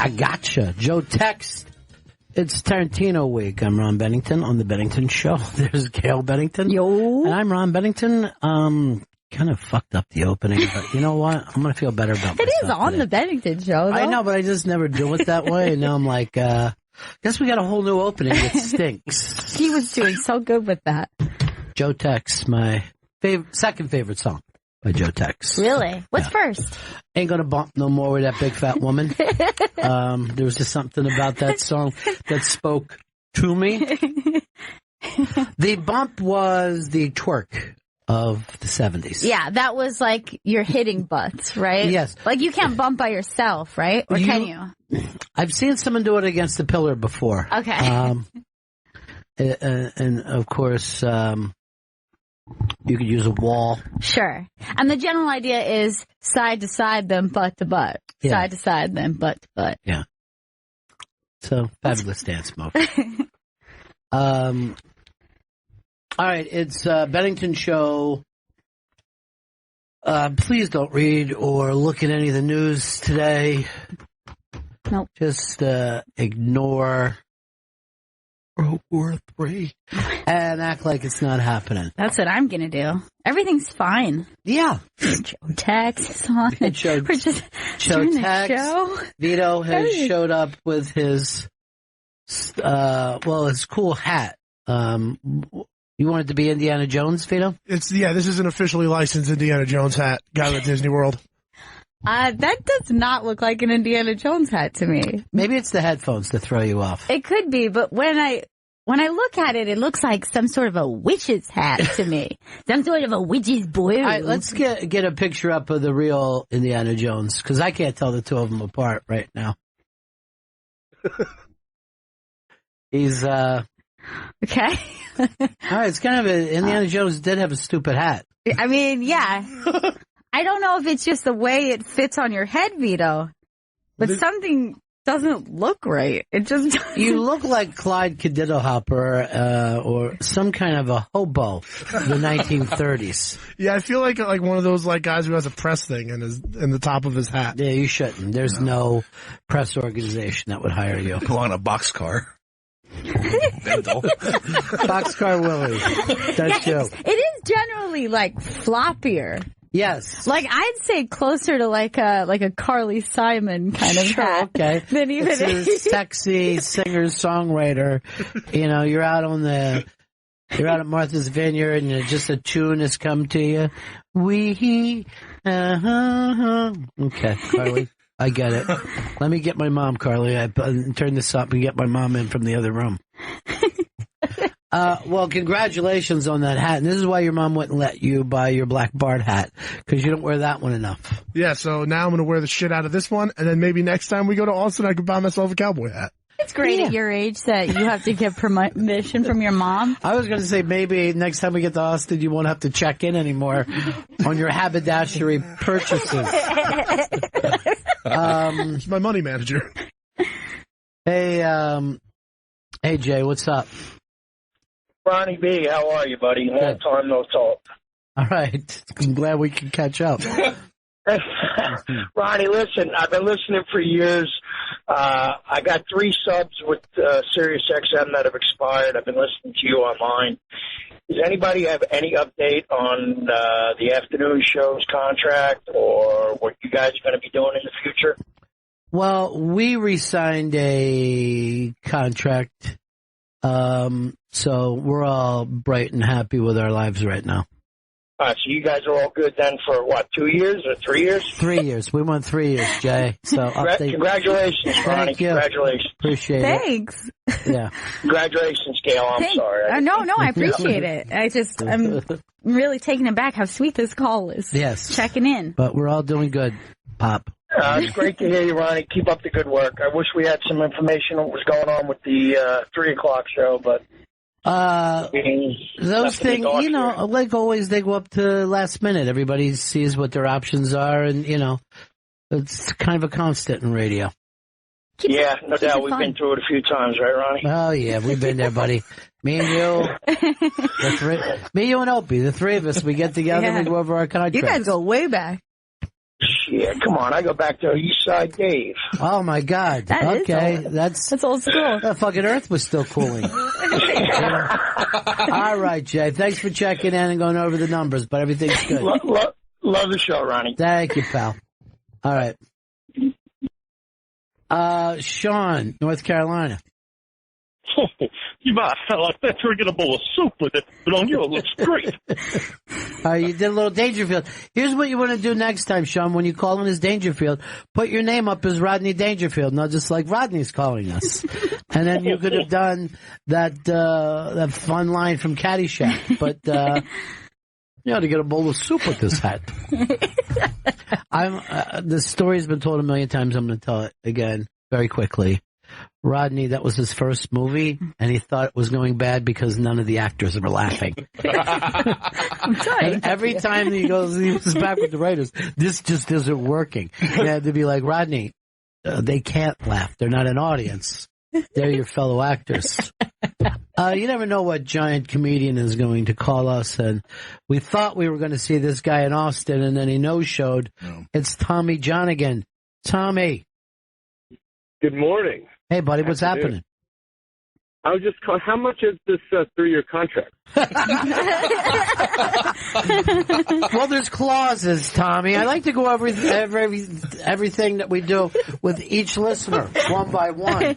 I gotcha. Joe text. It's Tarantino week. I'm Ron Bennington on the Bennington Show. There's Gail Bennington. Yo. And I'm Ron Bennington. Kind of fucked up the opening, but you know what? I'm going to feel better about myself. It is on today. the Bennington Show, though. I know, but I just never do it that way. And now I'm like, guess we got a whole new opening. It stinks. He was doing so good with that. Joe Tex, my second favorite song by Joe Tex. Really? What's first? Ain't gonna bump no more with that big fat woman. There was just something about that song that spoke to me. The bump was the twerk of the 70s. Yeah, that was like you're hitting butts, right? Yes. Like you can't bump by yourself, right? Or can you? I've seen someone do it against the pillar before. Okay. And of course, you could use a wall. Sure. And the general idea is side to side, then butt to butt. Yeah. Side to side, then butt to butt. Yeah. So, fabulous dance move. All right, it's Bennington Show. Please don't read or look at any of the news today. Nope. Just ignore World War III and act like it's not happening. That's what I'm going to do. Everything's fine. Yeah. Joe Tex is on. We're just Joe doing Tex. the show. Vito has showed up with his, his cool hat. You want it to be Indiana Jones, Vito? This is an officially licensed Indiana Jones hat. Got it at Disney World. That does not look like an Indiana Jones hat to me. Maybe it's the headphones to throw you off. It could be, but when I look at it, it looks like some sort of a witch's hat to me. Some sort of a witch's blue. All right, let's get a picture up of the real Indiana Jones, because I can't tell the two of them apart right now. He's, okay. All right, it's kind of Indiana Jones did have a stupid hat. I mean, yeah. I don't know if it's just the way it fits on your head, Vito, but something doesn't look right. It just doesn't. You look like Clyde Caditto-Hopper or some kind of a hobo of the 1930s. Yeah, I feel like one of those like guys who has a press thing in the top of his hat. Yeah, you shouldn't. There's no press organization that would hire you. Go on a boxcar. Boxcar Willie. That's you. It is generally like floppier. Yes. Like I'd say closer to like a Carly Simon kind of hat. Okay. Than even it's a sexy singer-songwriter. You know, you're out at Martha's Vineyard and just a tune has come to you. Okay, Carly. I get it. Let me get my mom, Carly. I turn this up and get my mom in from the other room. Well, congratulations on that hat. And this is why your mom wouldn't let you buy your Black Bart hat, because you don't wear that one enough. Yeah, so now I'm going to wear the shit out of this one, and then maybe next time we go to Austin, I can buy myself a cowboy hat. It's great at your age that you have to get permission from your mom. I was going to say maybe next time we get to Austin, you won't have to check in anymore on your haberdashery purchases. He's my money manager. Hey, Jay, what's up? Ronnie B, how are you, buddy? Long time no talk. All right. I'm glad we can catch up. Ronnie, listen, I've been listening for years. I got 3 subs with Sirius XM that have expired. I've been listening to you online. Does anybody have any update on the afternoon show's contract or what you guys are going to be doing in the future? Well, we re-signed a contract, so we're all bright and happy with our lives right now. So you guys are all good then for, 2 years or 3 years? 3 years. We went 3 years, Jay. So congratulations, Ronnie. Thank you. Congratulations. Appreciate Thanks. it. Yeah. Congratulations, Gail. I'm sorry. No, I appreciate it. I'm really taken aback how sweet this call is. Yes. Checking in. But we're all doing good, Pop. It's great to hear you, Ronnie. Keep up the good work. I wish we had some information on what was going on with the 3 o'clock show, but those things, like always, they go up to last minute. Everybody sees what their options are, and, it's kind of a constant in radio. Yeah, no doubt. We've been through it a few times, right, Ronnie? Oh, yeah, we've been there, buddy. Me and you, me, you, and Opie, the 3 of us, we get together and we go over our contracts. You guys go way back. Shit, come on. I go back to East Side Dave. Oh, my God. That is okay. old. That's old school. the fucking Earth was still cooling. All right, Jay. Thanks for checking in and going over the numbers, but everything's good. Love the show, Ronnie. Thank you, pal. All right. Sean, North Carolina. You might feel like that drinking a bowl of soup with it, but on you it looks great. You did a little Dangerfield. Here's what you want to do next time, Sean. When you call in as Dangerfield, put your name up as Rodney Dangerfield, not just like Rodney's calling us. And then you could have done that fun line from Caddyshack. But you ought to get a bowl of soup with this hat. The story's been told a million times. I'm going to tell it again very quickly. Rodney, that was his first movie, and he thought it was going bad because none of the actors were laughing. I'm sorry. And every time he was back with the writers, this just isn't working. He had to be like, Rodney, they can't laugh. They're not an audience. They're your fellow actors. You never know what giant comedian is going to call us, and we thought we were going to see this guy in Austin, and then he no-showed. No. It's Tommy Johnagin. Tommy. Good morning. Hey, buddy, what's happening? I was just calling. How much is this 3-year contract? Well, there's clauses, Tommy. I like to go over everything that we do with each listener, one by one.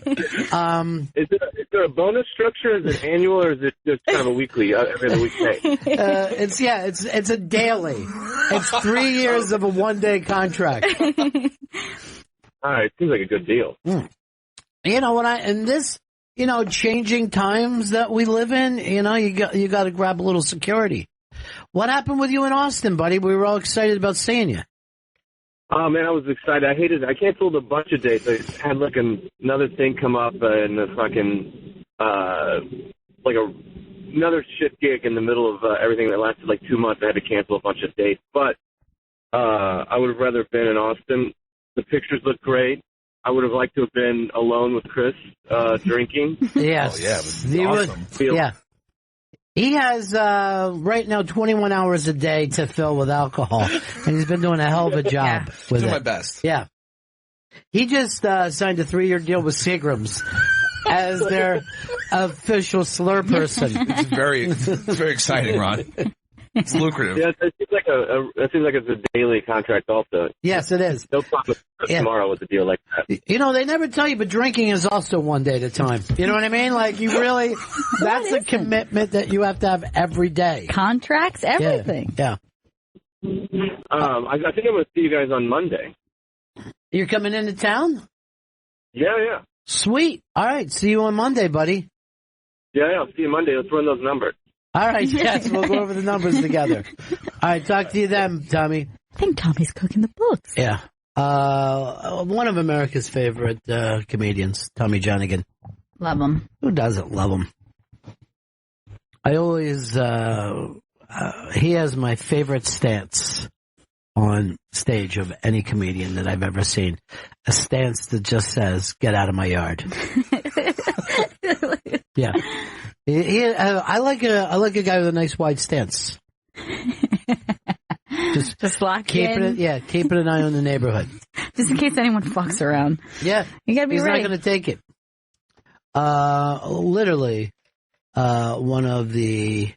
Is there a bonus structure? Is it annual, or is it just kind of a weekly, every other week pay? It's a daily. It's 3 years of a one-day contract. All right, seems like a good deal. You know, in this, changing times that we live in, you got to grab a little security. What happened with you in Austin, buddy? We were all excited about seeing you. Oh man, I was excited. I canceled a bunch of dates. I had like another thing come up and a fucking another shit gig in the middle of everything that lasted like 2 months. I had to cancel a bunch of dates, but I would have rather been in Austin. The pictures look great. I would have liked to have been alone with Chris, drinking. Yes. Oh, yeah, it was awesome. Yeah. He has, right now, 21 hours a day to fill with alcohol. And he's been doing a hell of a job with it. Doing my best. Yeah. He just signed a 3-year deal with Seagram's as their official slur person. It's very exciting, Ron. It's lucrative. Yeah, it seems like it's a daily contract also. Yes, it is. No problem tomorrow with a deal like that. They never tell you, but drinking is also one day at a time. You know what I mean? Like, you really, that's a commitment that you have to have every day. Contracts, everything. Yeah. I think I'm going to see you guys on Monday. You're coming into town? Yeah. Sweet. All right. See you on Monday, buddy. Yeah, I'll see you Monday. Let's run those numbers. All right, yes, we'll go over the numbers together. All right, talk to you then, Tommy. I think Tommy's cooking the books. Yeah. One of America's favorite comedians, Tommy Johnagin. Love him. Who doesn't love him? I always, he has my favorite stance on stage of any comedian that I've ever seen. A stance that just says, get out of my yard. Yeah. I like a guy with a nice wide stance. Just lock keeping in. Keeping an eye on the neighborhood. Just in case anyone fucks around. Yeah. You gotta be ready. He's not going to take it. Literally, one of the,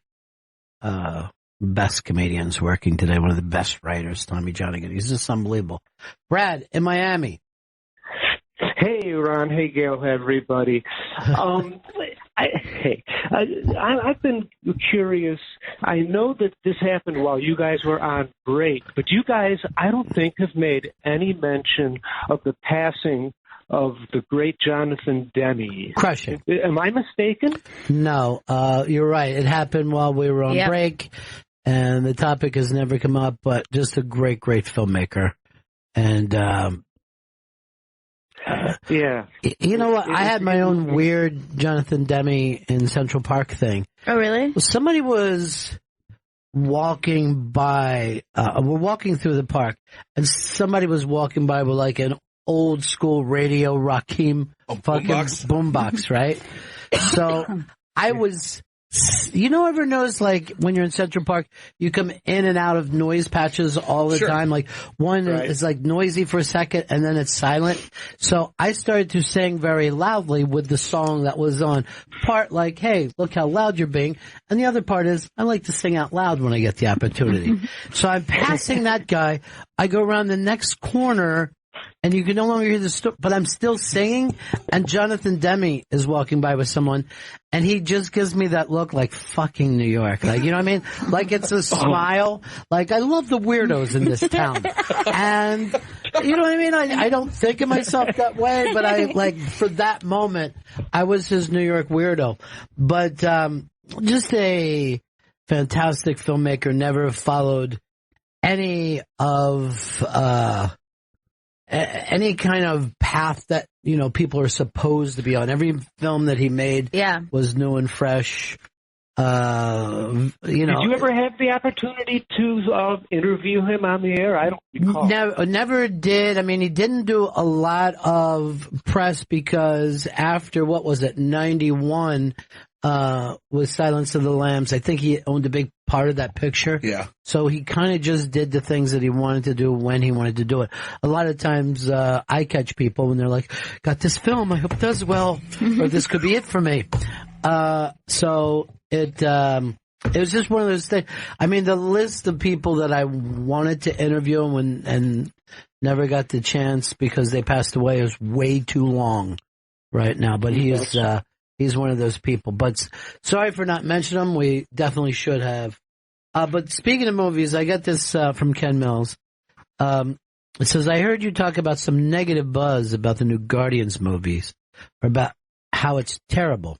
best comedians working today, one of the best writers, Tommy Johnagin. He's just unbelievable. Brad, in Miami. Hey, Ron. Hey, Gail. Everybody. I've been curious. I know that this happened while you guys were on break, but you guys, I don't think, have made any mention of the passing of the great Jonathan Demme. Crushing. Am I mistaken? No, you're right. It happened while we were on break, and the topic has never come up, but just a great, great filmmaker. And, yeah. You know what? I had my own weird Jonathan Demme in Central Park thing. Oh, really? Somebody was walking by, we're walking through the park, and somebody was walking by with like an old school radio Rakim fucking boombox, right? So I was You know, ever notice, like, when you're in Central Park, you come in and out of noise patches all the time? Like, one is, like, noisy for a second, and then it's silent. So I started to sing very loudly with the song that was on. Part like, hey, look how loud you're being. And the other part is, I like to sing out loud when I get the opportunity. So I'm passing that guy. I go around the next corner, and you can no longer hear the story, but I'm still singing, and Jonathan Demme is walking by with someone, and he just gives me that look like fucking New York. Like, you know what I mean? Like, it's a smile. Like, I love the weirdos in this town. And, you know what I mean? I don't think of myself that way, but I, like, for that moment, I was his New York weirdo. But, just a fantastic filmmaker, never followed any of, any kind of path that, you know, people are supposed to be on. Every film that he made was new and fresh. You know. Did you ever have the opportunity to interview him on the air? I don't recall. Never did. I mean, he didn't do a lot of press because after, what was it, 91, with Silence of the Lambs, I think he owned a big part of that picture. Yeah. So he kind of just did the things that he wanted to do when he wanted to do it. A lot of times, I catch people when they're like, got this film, I hope it does well, or this could be it for me. So it was just one of those things. I mean, the list of people that I wanted to interview and never got the chance because they passed away is way too long right now. But he's one of those people. But sorry for not mentioning him. We definitely should have. But speaking of movies, I got this from Ken Mills. It says, I heard you talk about some negative buzz about the new Guardians movies, or about how it's terrible.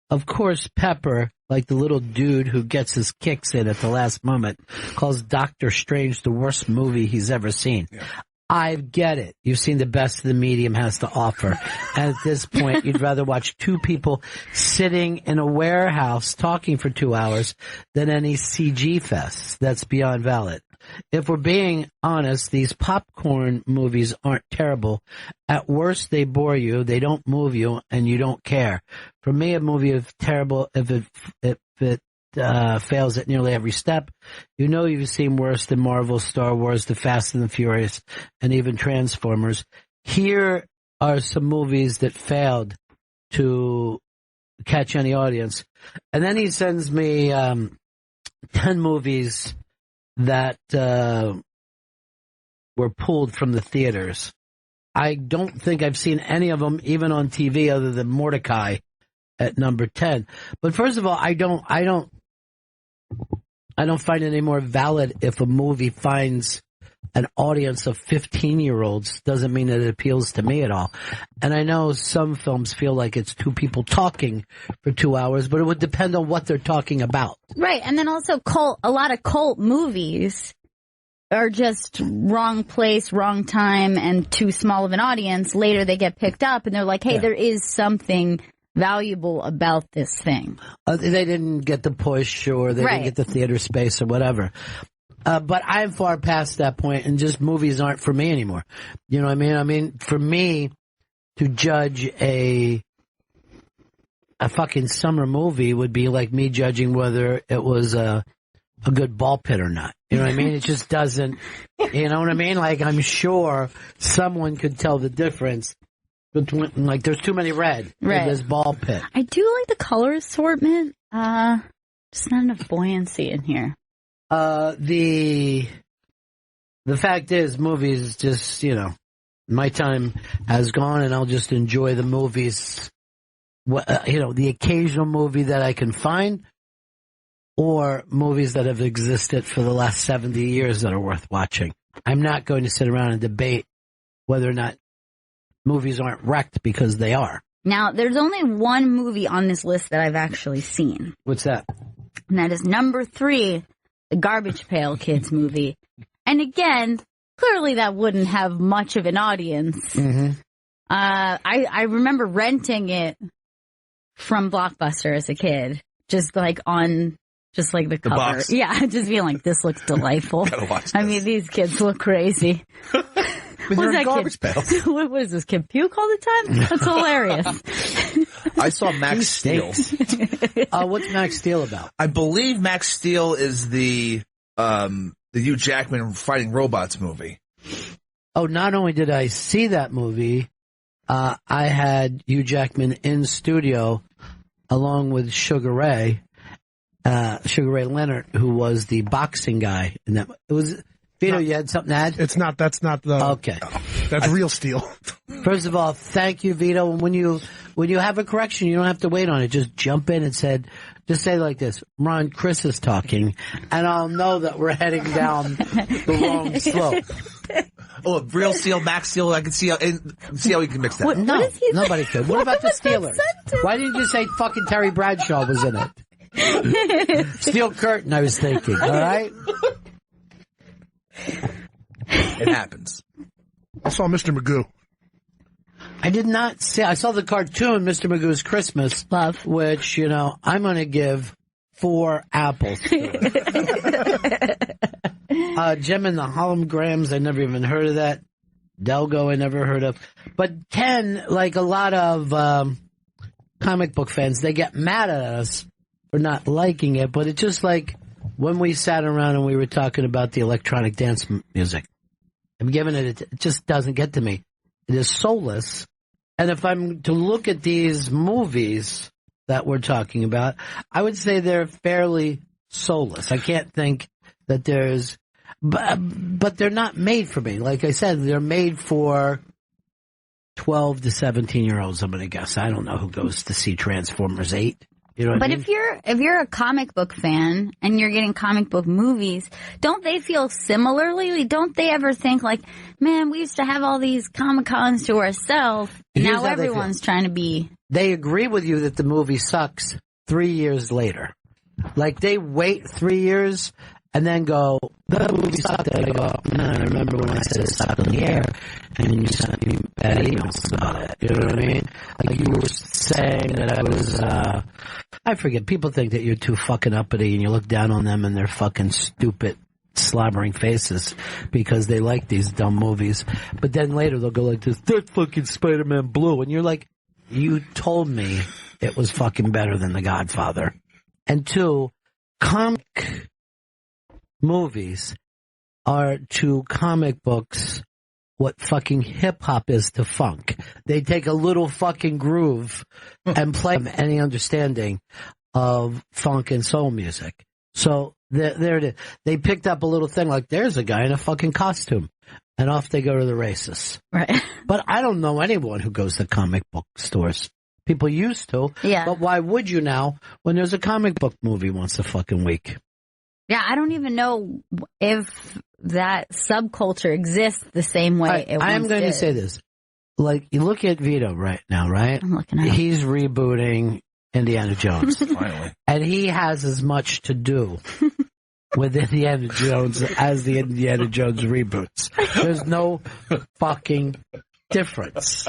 Of course, Pepper, like the little dude who gets his kicks in at the last moment, calls Doctor Strange the worst movie he's ever seen. Yeah. I get it. You've seen the best the medium has to offer. And at this point, you'd rather watch two people sitting in a warehouse talking for 2 hours than any CG fest. That's beyond valid. If we're being honest, these popcorn movies aren't terrible. At worst, they bore you, they don't move you, and you don't care. For me, a movie is terrible if it fails at nearly every step. You know you've seen worse than Marvel, Star Wars, The Fast and the Furious, and even Transformers. Here are some movies that failed to catch any audience. And then he sends me 10 movies that were pulled from the theaters. I don't think I've seen any of them, even on TV, other than Mordecai at number 10. But first of all, I don't find it any more valid if a movie finds an audience of 15-year-olds. Doesn't mean that it appeals to me at all. And I know some films feel like it's two people talking for 2 hours, but it would depend on what they're talking about. Right. And then also a lot of cult movies are just wrong place, wrong time, and too small of an audience. Later they get picked up and they're like, hey, there is something valuable about this thing. They didn't get the push, or they didn't get the theater space, or whatever. But I'm far past that point, and just movies aren't for me anymore. You know what I mean? I mean, for me to judge a fucking summer movie would be like me judging whether it was a good ball pit or not. You know what I mean? It just doesn't, you know what I mean? Like, I'm sure someone could tell the difference between, like, there's too many red in this ball pit. I do like the color assortment. Just not enough buoyancy in here. The fact is, movies just, you know, my time has gone, and I'll just enjoy the movies, you know, the occasional movie that I can find, or movies that have existed for the last 70 years that are worth watching. I'm not going to sit around and debate whether or not movies aren't wrecked, because they are. Now, there's only one movie on this list that I've actually seen. What's that? And that is number 3, the Garbage Pail Kids movie. And again, clearly that wouldn't have much of an audience. Mm-hmm. I remember renting it from Blockbuster as a kid, just like the cover. Box. Yeah, just being like, this looks delightful. Gotta watch this. I mean, these kids look crazy. mean, they're in garbage pails. What is this, kid puke all the time? That's hilarious. I saw Max Steel. What's Max Steel about? I believe Max Steel is the Hugh Jackman fighting robots movie. Oh, not only did I see that movie, I had Hugh Jackman in studio along with Sugar Ray Leonard, who was the boxing guy. And that it was Vito. You had something to add? It's not. That's not the. Okay, that's real steel. First of all, thank you, Vito. And when you have a correction, you don't have to wait on it. Just jump in and just say like this: Ron, Chris is talking, and I'll know that we're heading down the wrong slope. Oh, real Steel, Max Steel. I can see how you can mix that. What, no, nobody could. What about the Steelers? Why didn't you say fucking Terry Bradshaw was in it? Steel Curtain, I was thinking. All right. It happens. I saw Mr. Magoo. I did not see. I saw the cartoon, Mr. Magoo's Christmas, which, I'm going to give 4 apples to. Gem and the Holograms, I never even heard of that. Delgo, I never heard of. But Ken, like a lot of comic book fans, they get mad at us for not liking it, but it's just like when we sat around and we were talking about the electronic dance music. I'm giving it just doesn't get to me. It is soulless. And if I'm to look at these movies that we're talking about, I would say they're fairly soulless. I can't think that there's, but they're not made for me. Like I said, they're made for 12 to 17-year-olds, I'm going to guess. I don't know who goes to see Transformers 8. You know what I mean? if you're a comic book fan and you're getting comic book movies, don't they feel similarly? Don't they ever think like, man, we used to have all these Comic-Cons to ourselves. Now everyone's trying to be. They agree with you that the movie sucks 3 years later. Like they wait 3 years and then go, the movie sucked. And I go, man, I remember when I said it sucked on the air and you sent me bad emails about it. You know what I mean? Like you were saying that I was, I forget. People think that you're too fucking uppity and you look down on them and their fucking stupid slobbering faces because they like these dumb movies. But then later they'll go like this, that fucking Spider-Man Blue. And you're like, you told me it was fucking better than The Godfather. And 2, comic movies are to comic books what fucking hip-hop is to funk. They take a little fucking groove and play any understanding of funk and soul music. So there it is. They picked up a little thing like, there's a guy in a fucking costume. And off they go to the races. Right. But I don't know anyone who goes to comic book stores. People used to. Yeah. But why would you now when there's a comic book movie once a fucking week? Yeah, I don't even know if that subculture exists the same way it once did. I'm going to say this. Like, you look at Vito right now, right? I'm looking at him. He's rebooting Indiana Jones. Finally. And he has as much to do with Indiana Jones as the Indiana Jones reboots. There's no fucking difference.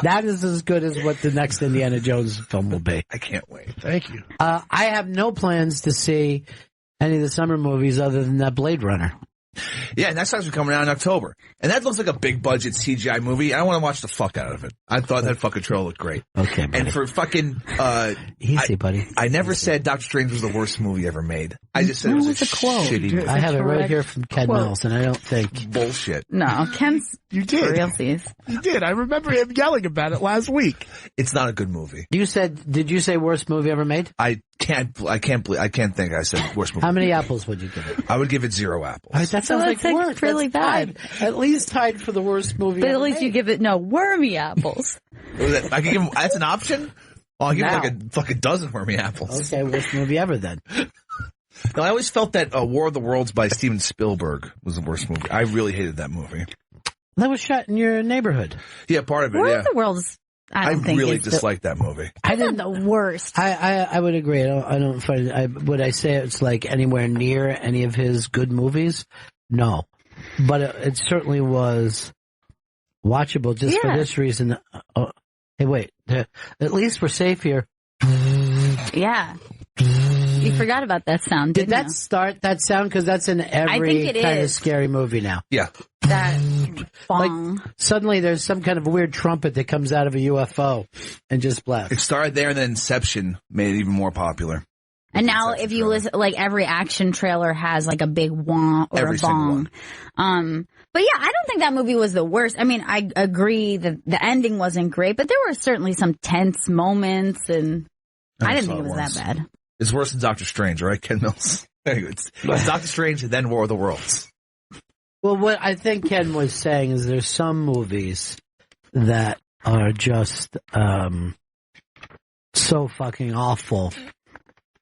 That is as good as what the next Indiana Jones film will be. I can't wait. Thank you. I have no plans to see any of the summer movies other than that Blade Runner. Yeah, and that's actually coming out in October. And that looks like a big budget CGI movie. I want to watch the fuck out of it. I thought that fucking trailer looked great. Okay, buddy. And for fucking, easy, buddy. I never said Doctor Strange was the worst movie ever made. I just said it was a shitty movie. I have it right here from Ken Mills, and I don't think bullshit. No, Ken's You did. realsies. You did. I remember him yelling about it last week. It's not a good movie. Did you say worst movie ever made? I can't think I said worst movie. How many apples would you give it? I would give it 0 apples. That sounds like that's worse. really That's bad. tied. At least tied for the worst movie But ever at least made. you give it wormy apples. I can give him, that's an option? I'll give him like a fucking dozen wormy apples. Okay, worst movie ever then. No, I always felt that War of the Worlds by Steven Spielberg was the worst movie. I really hated that movie. That was shot in your neighborhood. Yeah, part of it, War yeah. of the Worlds, I don't think really is disliked that movie. I did the worst. I would agree. I don't find would I say it's like anywhere near any of his good movies? No. But it certainly was watchable just for this reason. Hey, wait. At least we're safe here. Yeah. You forgot about that sound, Did didn't that you? start that sound? Because that's in every think it kind of is. scary movie now. Yeah. That bong. Suddenly there's some kind of weird trumpet that comes out of a UFO and just blasts. It started there, and then Inception made it even more popular. And now if you listen, like every action trailer has like a big wah or Every a single bong. one. But yeah, I don't think that movie was the worst. I mean, I agree that the ending wasn't great, but there were certainly some tense moments, and I didn't think it was that bad. It's worse than Doctor Strange, right, Ken Mills? Anyway, it's Doctor Strange and then War of the Worlds. Well, what I think Ken was saying is there's some movies that are just so fucking awful.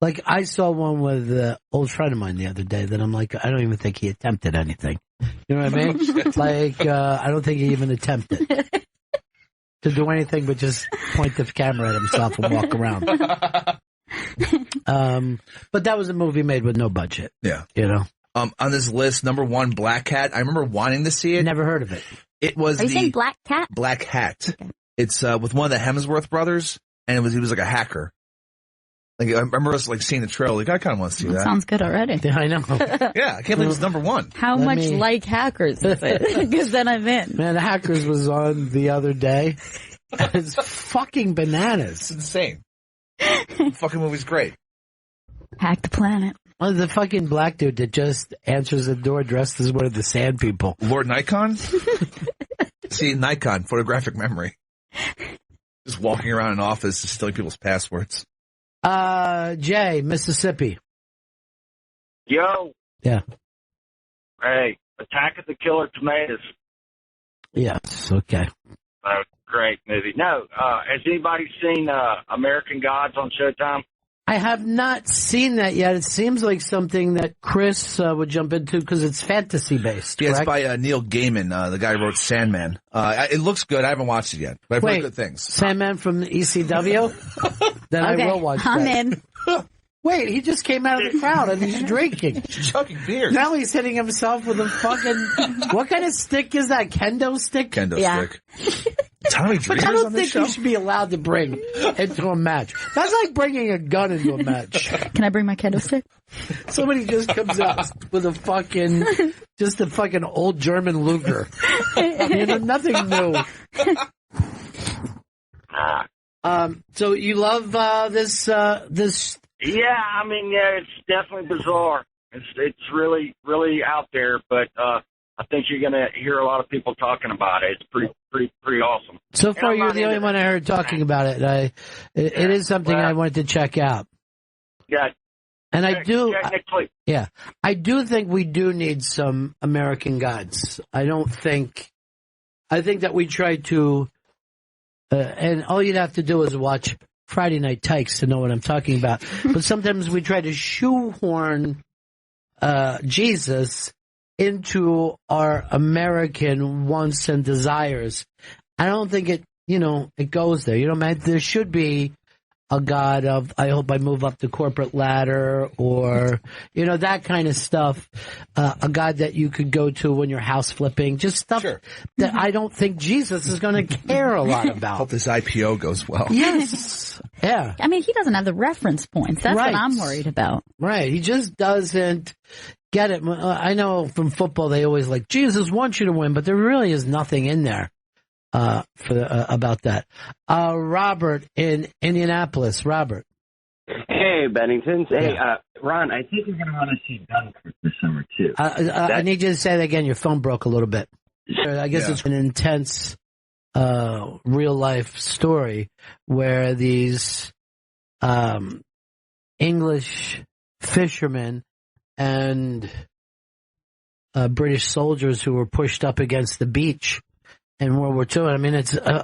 Like, I saw one with an old friend of mine the other day that I'm like, I don't even think he attempted anything. You know what I mean? Like, I don't think he even attempted to do anything but just point the camera at himself and walk around. But that was a movie made with no budget. Yeah. You know? On this list, number 1, Black Cat. I remember wanting to see it. Never heard of it. It was Are you saying Black Cat? Black Hat. Okay. It's with one of the Hemsworth brothers, and he was like a hacker. Like, I remember us like seeing the trailer. Like, I kind of want to see that. Sounds good already. Yeah, I know. Yeah, I can't believe it's number 1. How much like Hackers is it? Because then I'm in. Man, Hackers was on the other day. It's fucking bananas. It's insane. The fucking movie's great. Hack the planet. Oh, the fucking black dude that just answers the door dressed as one of the sand people. Lord Nikon? See, Nikon, photographic memory. Just walking around an office, just stealing people's passwords. Jay, Mississippi. Yo. Yeah. Hey, Attack of the Killer Tomatoes. Yes, okay. Great movie. No, has anybody seen American Gods on Showtime? I have not seen that yet. It seems like something that Chris would jump into because it's fantasy-based, Yeah, it's correct? by Neil Gaiman, the guy who wrote Sandman. It looks good. I haven't watched it yet, but I've heard good things. Sandman from ECW? Then Okay, I will watch that. I'm in. Wait, he just came out of the crowd and he's drinking. Chugging beer. Now he's hitting himself with a fucking... What kind of stick is that? Kendo stick? Kendo Yeah. stick. Tommy But Dreamer's I don't on this think show? you should be allowed to bring into a match. That's like bringing a gun into a match. Can I bring my kendo stick? Somebody just comes out with a fucking old German Luger. You know, nothing new. So you love this? Yeah, I mean, yeah, it's definitely bizarre. It's really, really out there, but I think you're going to hear a lot of people talking about it. It's pretty awesome. So far, I'm you're not the only into one I heard talking about it. It is something I wanted to check out. Yeah. And I do, Next week. yeah, I do think we do need some American Gods. I think that we try to, and all you'd have to do is watch Friday Night Tykes to know what I'm talking about. But sometimes we try to shoehorn Jesus into our American wants and desires. I don't think it goes there. You know, man, there should be a God of, I hope I move up the corporate ladder, or, that kind of stuff. A God that you could go to when you're house flipping, just stuff that I don't think Jesus is going to care a lot about. Hope this IPO goes well. Yes. Yeah. I mean, he doesn't have the reference points. That's Right. what I'm worried about. Right. He just doesn't get it. I know from football they always like, Jesus wants you to win, but there really is nothing in there about that. Robert in Indianapolis. Robert. Hey, Benningtons. Hey, Ron, I think you're going to want to see Dunkirk this summer, too. I need you to say that again. Your phone broke a little bit. I guess it's an intense real-life story where these English fishermen and British soldiers who were pushed up against the beach in World War II. I mean, it's an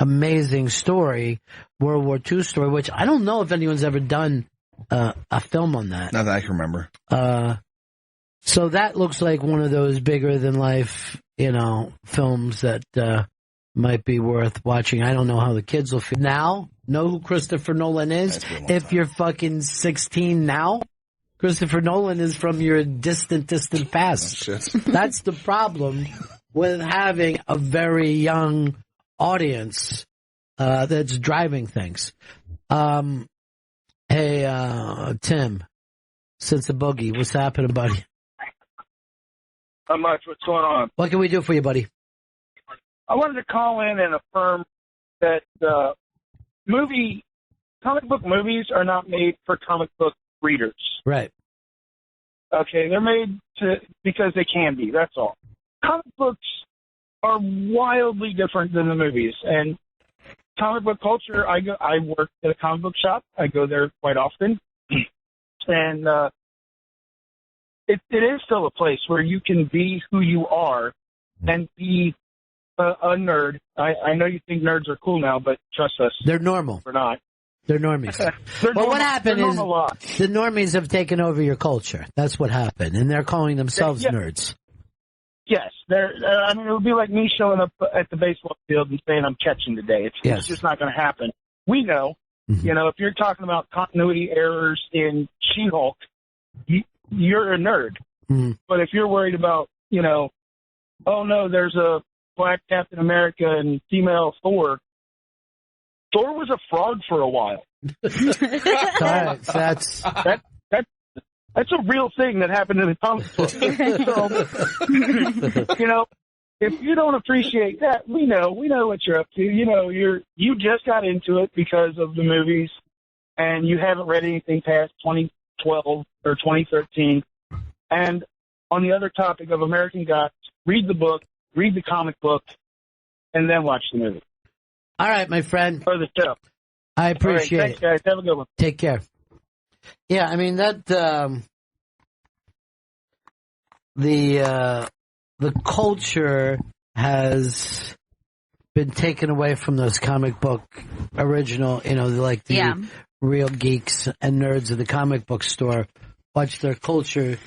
amazing story, World War II story, which I don't know if anyone's ever done a film on that. Not that I can remember. So that looks like one of those bigger than life, films that might be worth watching. I don't know how the kids will feel. Now, know who Christopher Nolan is? If you're fucking 16 now, Christopher Nolan is from your distant past. Oh, That's the problem with having a very young audience that's driving things. Hey, Tim, since the boogie, what's happening, buddy? Not much. What's going on? What can we do for you, buddy? I wanted to call in and affirm that comic book movies are not made for comic book readers. Right. Okay, they're made because they can be. That's all. Comic books are wildly different than the movies, and comic book culture. I work at a comic book shop. I go there quite often, and it is still a place where you can be who you are and be a nerd. I know you think nerds are cool now, but trust us, they're normal. We're not. They're normies. What happened is the normies have taken over your culture. That's what happened, and they're calling themselves nerds. Yes, I mean, it would be like me showing up at the baseball field and saying I'm catching today. It's just not going to happen. We know. Mm-hmm. You know, if you're talking about continuity errors in She-Hulk, you're a nerd. Mm-hmm. But if you're worried about, oh no, there's a black Captain America and female Thor. Thor was a frog for a while. That's a real thing that happened in the comic book. So, if you don't appreciate that, we know what you're up to. You just got into it because of the movies, and you haven't read anything past 2012 or 2013. And on the other topic of American Gods, read the book, read the comic book, and then watch the movie. All right, my friend. Or the show. I appreciate it. Thanks, guys. Have a good one. Take care. Yeah, I mean that the culture has been taken away from those comic book original, like the real geeks and nerds of the comic book store watch their culture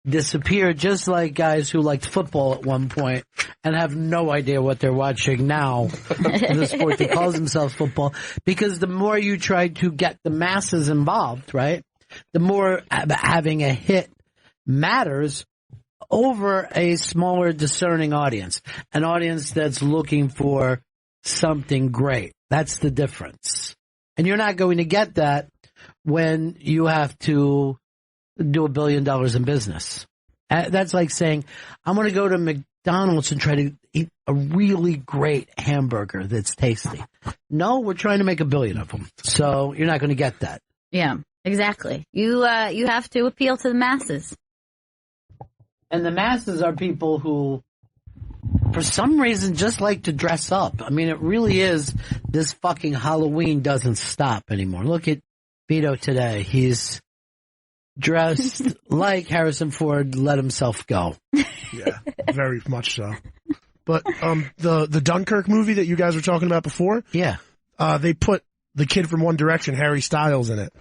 disappear, just like guys who liked football at one point and have no idea what they're watching now, the sport that calls themselves football, because the more you try to get the masses involved, right, the more having a hit matters over a smaller discerning audience, an audience that's looking for something great. That's the difference. And you're not going to get that when you have to do $1 billion in business. That's like saying, I'm going to go to McDonald's and try to eat a really great hamburger that's tasty. No, we're trying to make $1 billion of them. So you're not going to get that. Yeah, exactly. You have to appeal to the masses. And the masses are people who, for some reason, just like to dress up. I mean, it really is, this fucking Halloween doesn't stop anymore. Look at Vito today. He's dressed like Harrison Ford let himself go. Yeah, very much so. But the Dunkirk movie that you guys were talking about before, they put the kid from One Direction, Harry Styles, in it,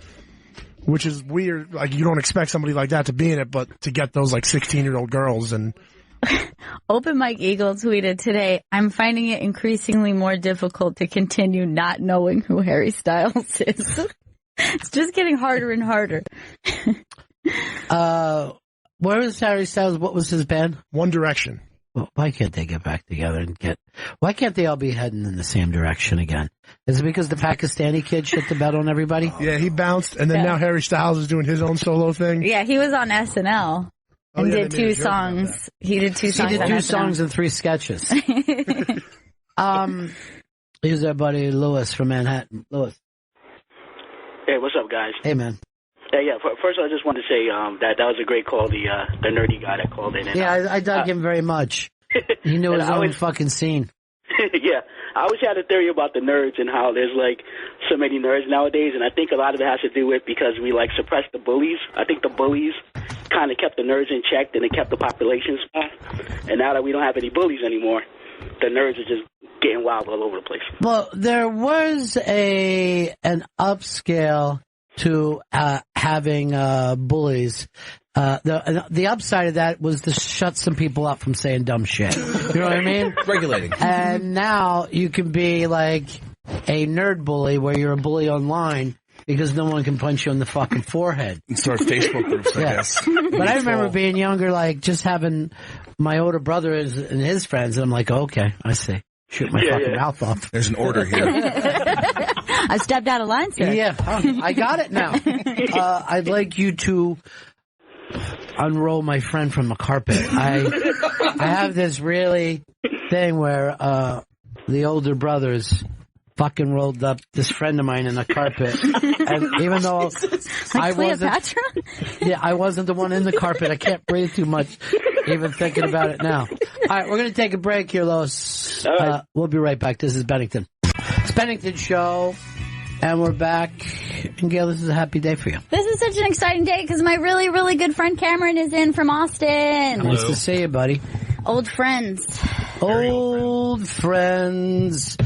which is weird. Like, you don't expect somebody like that to be in it, but to get those 16-year-old girls and. Open Mike Eagle tweeted today, I'm finding it increasingly more difficult to continue not knowing who Harry Styles is. It's just getting harder and harder. Where was Harry Styles? What was his band? One Direction. Well, why can't they get back together and why can't they all be heading in the same direction again? Is it because the Pakistani kid shit the bed on everybody? Yeah, he bounced, and then now Harry Styles is doing his own solo thing. Yeah, he was on SNL. And did 2 songs. He did 2 songs. He did 2 songs and 3 sketches. Here's our buddy Lewis from Manhattan. Lewis. Hey, what's up, guys? Hey, man. Yeah. First, I just wanted to say that was a great call. The nerdy guy that called in. And, I dug him very much. He knew his own fucking scene. Yeah, I always had a theory about the nerds and how there's so many nerds nowadays, and I think a lot of it has to do with because we suppressed the bullies. I think the bullies kind of kept the nerds in check, and it kept the population small. And now that we don't have any bullies anymore, the nerds are just getting wild all over the place. Well, there was an upscale to having bullies. The upside of that was to shut some people up from saying dumb shit. You know what I mean? Regulating. And now you can be like a nerd bully where you're a bully online because no one can punch you on the fucking forehead. You start Facebook groups, I guess. But I remember being younger, just having my older brother and his friends, and I'm like, okay, I see. Shoot my fucking mouth off. There's an order here. I stepped out of line, sir. Yeah, I got it now. I'd like you to unroll my friend from the carpet. I have this really thing where the older brothers fucking rolled up this friend of mine in the carpet, and even though I wasn't the one in the carpet, I can't breathe too much even thinking about it now. All right, we're going to take a break here, Los. We'll be right back. This is Bennington. It's Bennington Show, and we're back. And Gail, this is a happy day for you. This is such an exciting day because my really, really good friend Cameron is in from Austin. Hello. Nice to see you, buddy. Old friends. Old friends.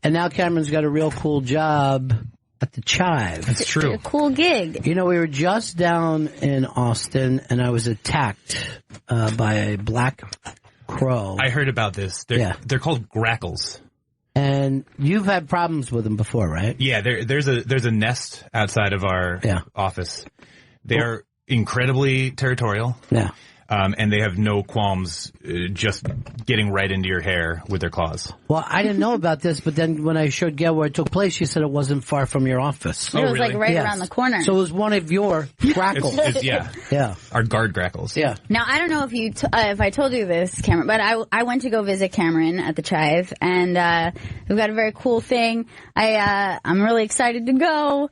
And now Cameron's got a real cool job at the Chive. That's true. A cool gig. You know, we were just down in Austin, and I was attacked by a black crow. I heard about this. They're called grackles. And you've had problems with them before, right? Yeah, there's a nest outside of our office. They're incredibly territorial. Yeah. And they have no qualms just getting right into your hair with their claws. Well, I didn't know about this, but then when I showed Gail where it took place, she said it wasn't far from your office. It was like right around the corner. So it was one of your grackles. Yeah. Our guard grackles. Yeah. Now, I don't know if you if I told you this, Cameron, but I went to go visit Cameron at the Chive, and we've got a very cool thing. I'm really excited to go.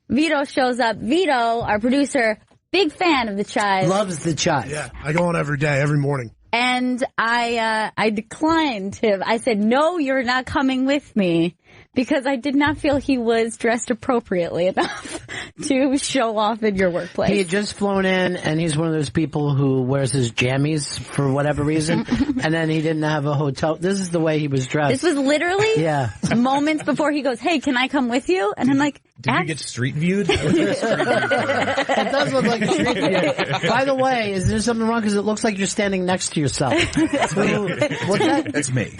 Vito shows up. Vito, our producer, big fan of the Chive. Loves the Chive. Yeah, I go on every day, every morning. And I declined him. I said, no, you're not coming with me, because I did not feel he was dressed appropriately enough to show off in your workplace. He had just flown in, and he's one of those people who wears his jammies for whatever reason, and then he didn't have a hotel. This is the way he was dressed. This was literally moments before he goes, hey, can I come with you? And I'm like, did you get street viewed? It does look like a street view. By the way, is there something wrong? Because it looks like you're standing next to yourself. That's me. What's that? That's me.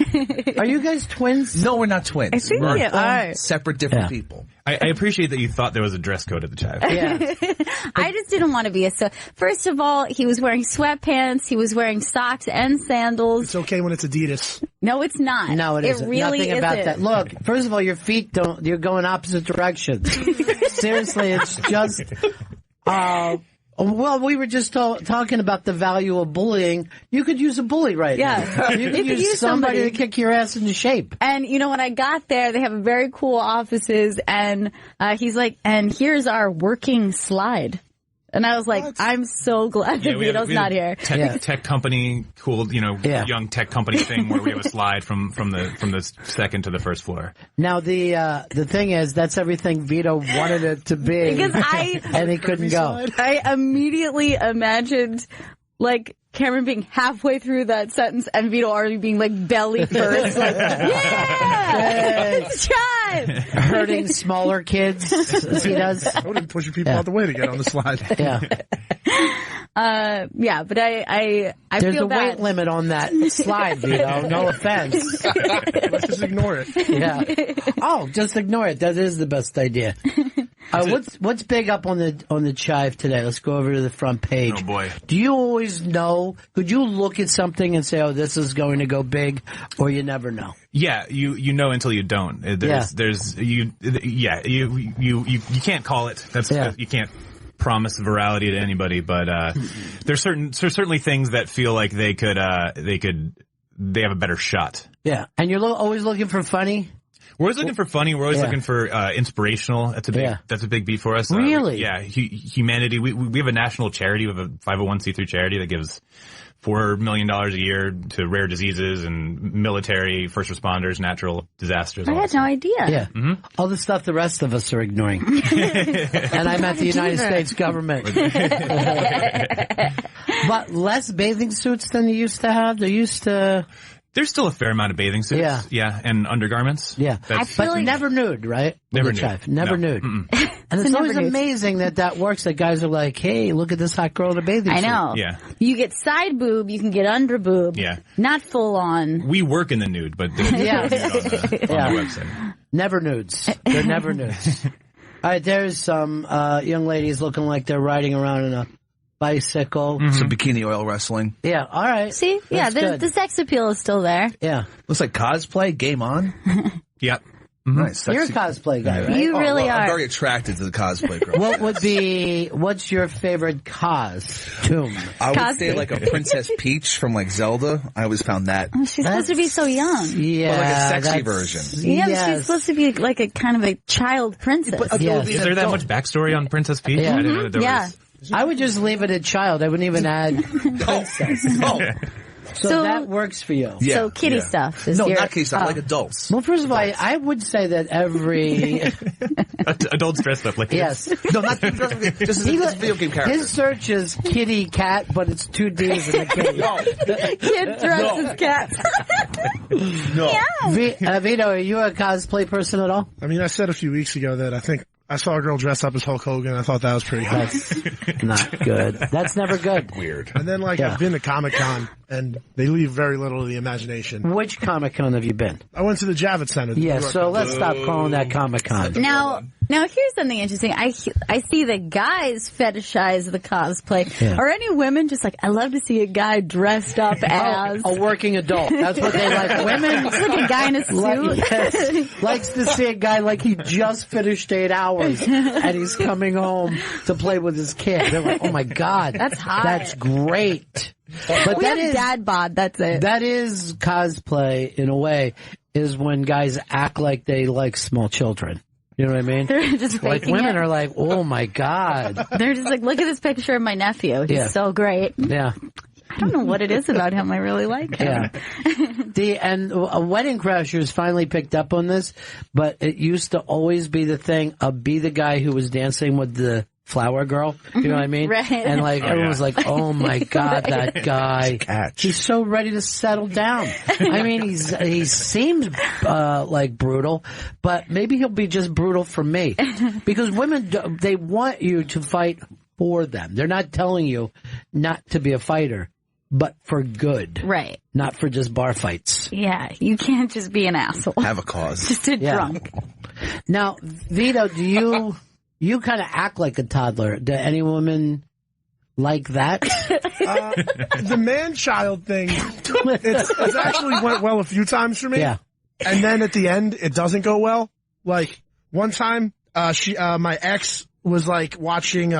Are you guys twins? No, we're not twins. I think we're you are. Separate, different people. I appreciate that you thought there was a dress code at the Chive. Yeah. I just didn't want to be first of all, he was wearing sweatpants, he was wearing socks and sandals. It's okay when it's Adidas. No, it's not. No, it isn't. Really Nothing about that. Look, first of all, your feet you're going opposite directions. Seriously, it's just, well, we were just talking about the value of bullying. You could use a bully right now. You could use somebody to kick your ass into shape. And, you know, when I got there, they have very cool offices, and he's like, and here's our working slide. And I was like, I'm so glad that Vito's not here. Tech company, cool, young tech company thing where we have a slide from the second to the first floor. Now the thing is, that's everything Vito wanted it to be, because and he couldn't go. I immediately imagined like Cameron being halfway through that sentence and Vito already being like belly first, like Chive, hurting smaller kids as he does. I would have been pushing people out the way to get on the slide. But I There's feel a bad. weight limit on that slide, Vito. No offense. Let's just ignore it. Yeah. Oh, just ignore it. That is the best idea. What's big up on the Chive today? Let's go over to the front page. Oh boy. Do you always know? Could you look at something and say, "Oh, this is going to go big," or you never know? Yeah, you know until you don't. You can't call it. You can't promise virality to anybody, but there's certainly things that feel like they have a better shot. Yeah, and you're always looking for funny. We're always looking for funny. We're always looking for inspirational. That's a big beat for us. Really? Humanity. We have a national charity. We have a 501c3 charity that gives $4 million a year to rare diseases and military, first responders, natural disasters. I had no idea. Yeah. Mm-hmm. All the stuff the rest of us are ignoring. And I meant the United States government. But less bathing suits than you used to have? There's still a fair amount of bathing suits. Yeah, and undergarments. Yeah. But never nude, right? Never nude. Never nude. And it's always amazing that works, that guys are like, hey, look at this hot girl in a bathing suit. I know. Yeah. You get side boob, you can get under boob. Yeah. Not full on. We work in the nude, but there's nude on the website. Never nudes. They're never nudes. All right, there's some young ladies looking like they're riding around in a bicycle. Some bikini oil wrestling. Yeah, all right. See? Yeah, the sex appeal is still there. Yeah. Looks like cosplay. Game on. Yep. Nice. You're a cosplay guy, right? You really are. I'm very attracted to the cosplay girl. What's your favorite costume? I would say like a Princess Peach from like Zelda. I always found that. Oh, she's supposed to be so young. Yeah. But like a sexy version. Yeah, but she's supposed to be like a kind of a child princess. Is there that much backstory on Princess Peach? Yeah. I didn't know that there was. I would just leave it at child. I wouldn't even add princess. So that works for you. Yeah. So kitty stuff is not kitty stuff, like adults. Well, first of all, I would say that every adults dressed up like yes. No, not just as a video game character. His search is kitty cat, but it's 2 D's and a kitty. Kid dressed as cat. No. Yeah. Vito, are you a cosplay person at all? I mean, I said a few weeks ago that I think I saw a girl dressed up as Hulk Hogan. I thought that was pretty hot. That's not good. That's never good. Weird. And then, I've been to Comic-Con, and they leave very little to the imagination. Which Comic-Con have you been? I went to the Javits Center. Yeah, so let's stop calling that Comic-Con. Now here's something interesting. I see that guys fetishize the cosplay. Yeah. Are any women just like, I love to see a guy dressed up as a working adult? That's what they like. Women like a guy in a suit. Likes to see a guy like he just finished 8 hours and he's coming home to play with his kid. They're like, oh my God, that's hot. That's great. But we have dad bod. That's it. That is cosplay in a way. Is when guys act like they like small children. You know what I mean? They're just like faking women it. are like, oh my God. They're just like, look at this picture of my nephew. He's so great. Yeah. I don't know what it is about him. I really like him. Yeah. Wedding Crashers finally picked up on this, but it used to always be the thing of be the guy who was dancing with the flower girl. You know what I mean? Right. And everyone was like, oh my God, that guy. He's so ready to settle down. I mean, he seems like brutal, but maybe he'll be just brutal for me. Because women, they want you to fight for them. They're not telling you not to be a fighter, but for good. Right. Not for just bar fights. Yeah, you can't just be an asshole. Have a cause. Just a drunk. Now, Vito, do you kind of act like a toddler? Do any women like that? The man-child thing, it's actually went well a few times for me. Yeah. And then at the end, it doesn't go well. Like, one time, my ex was watching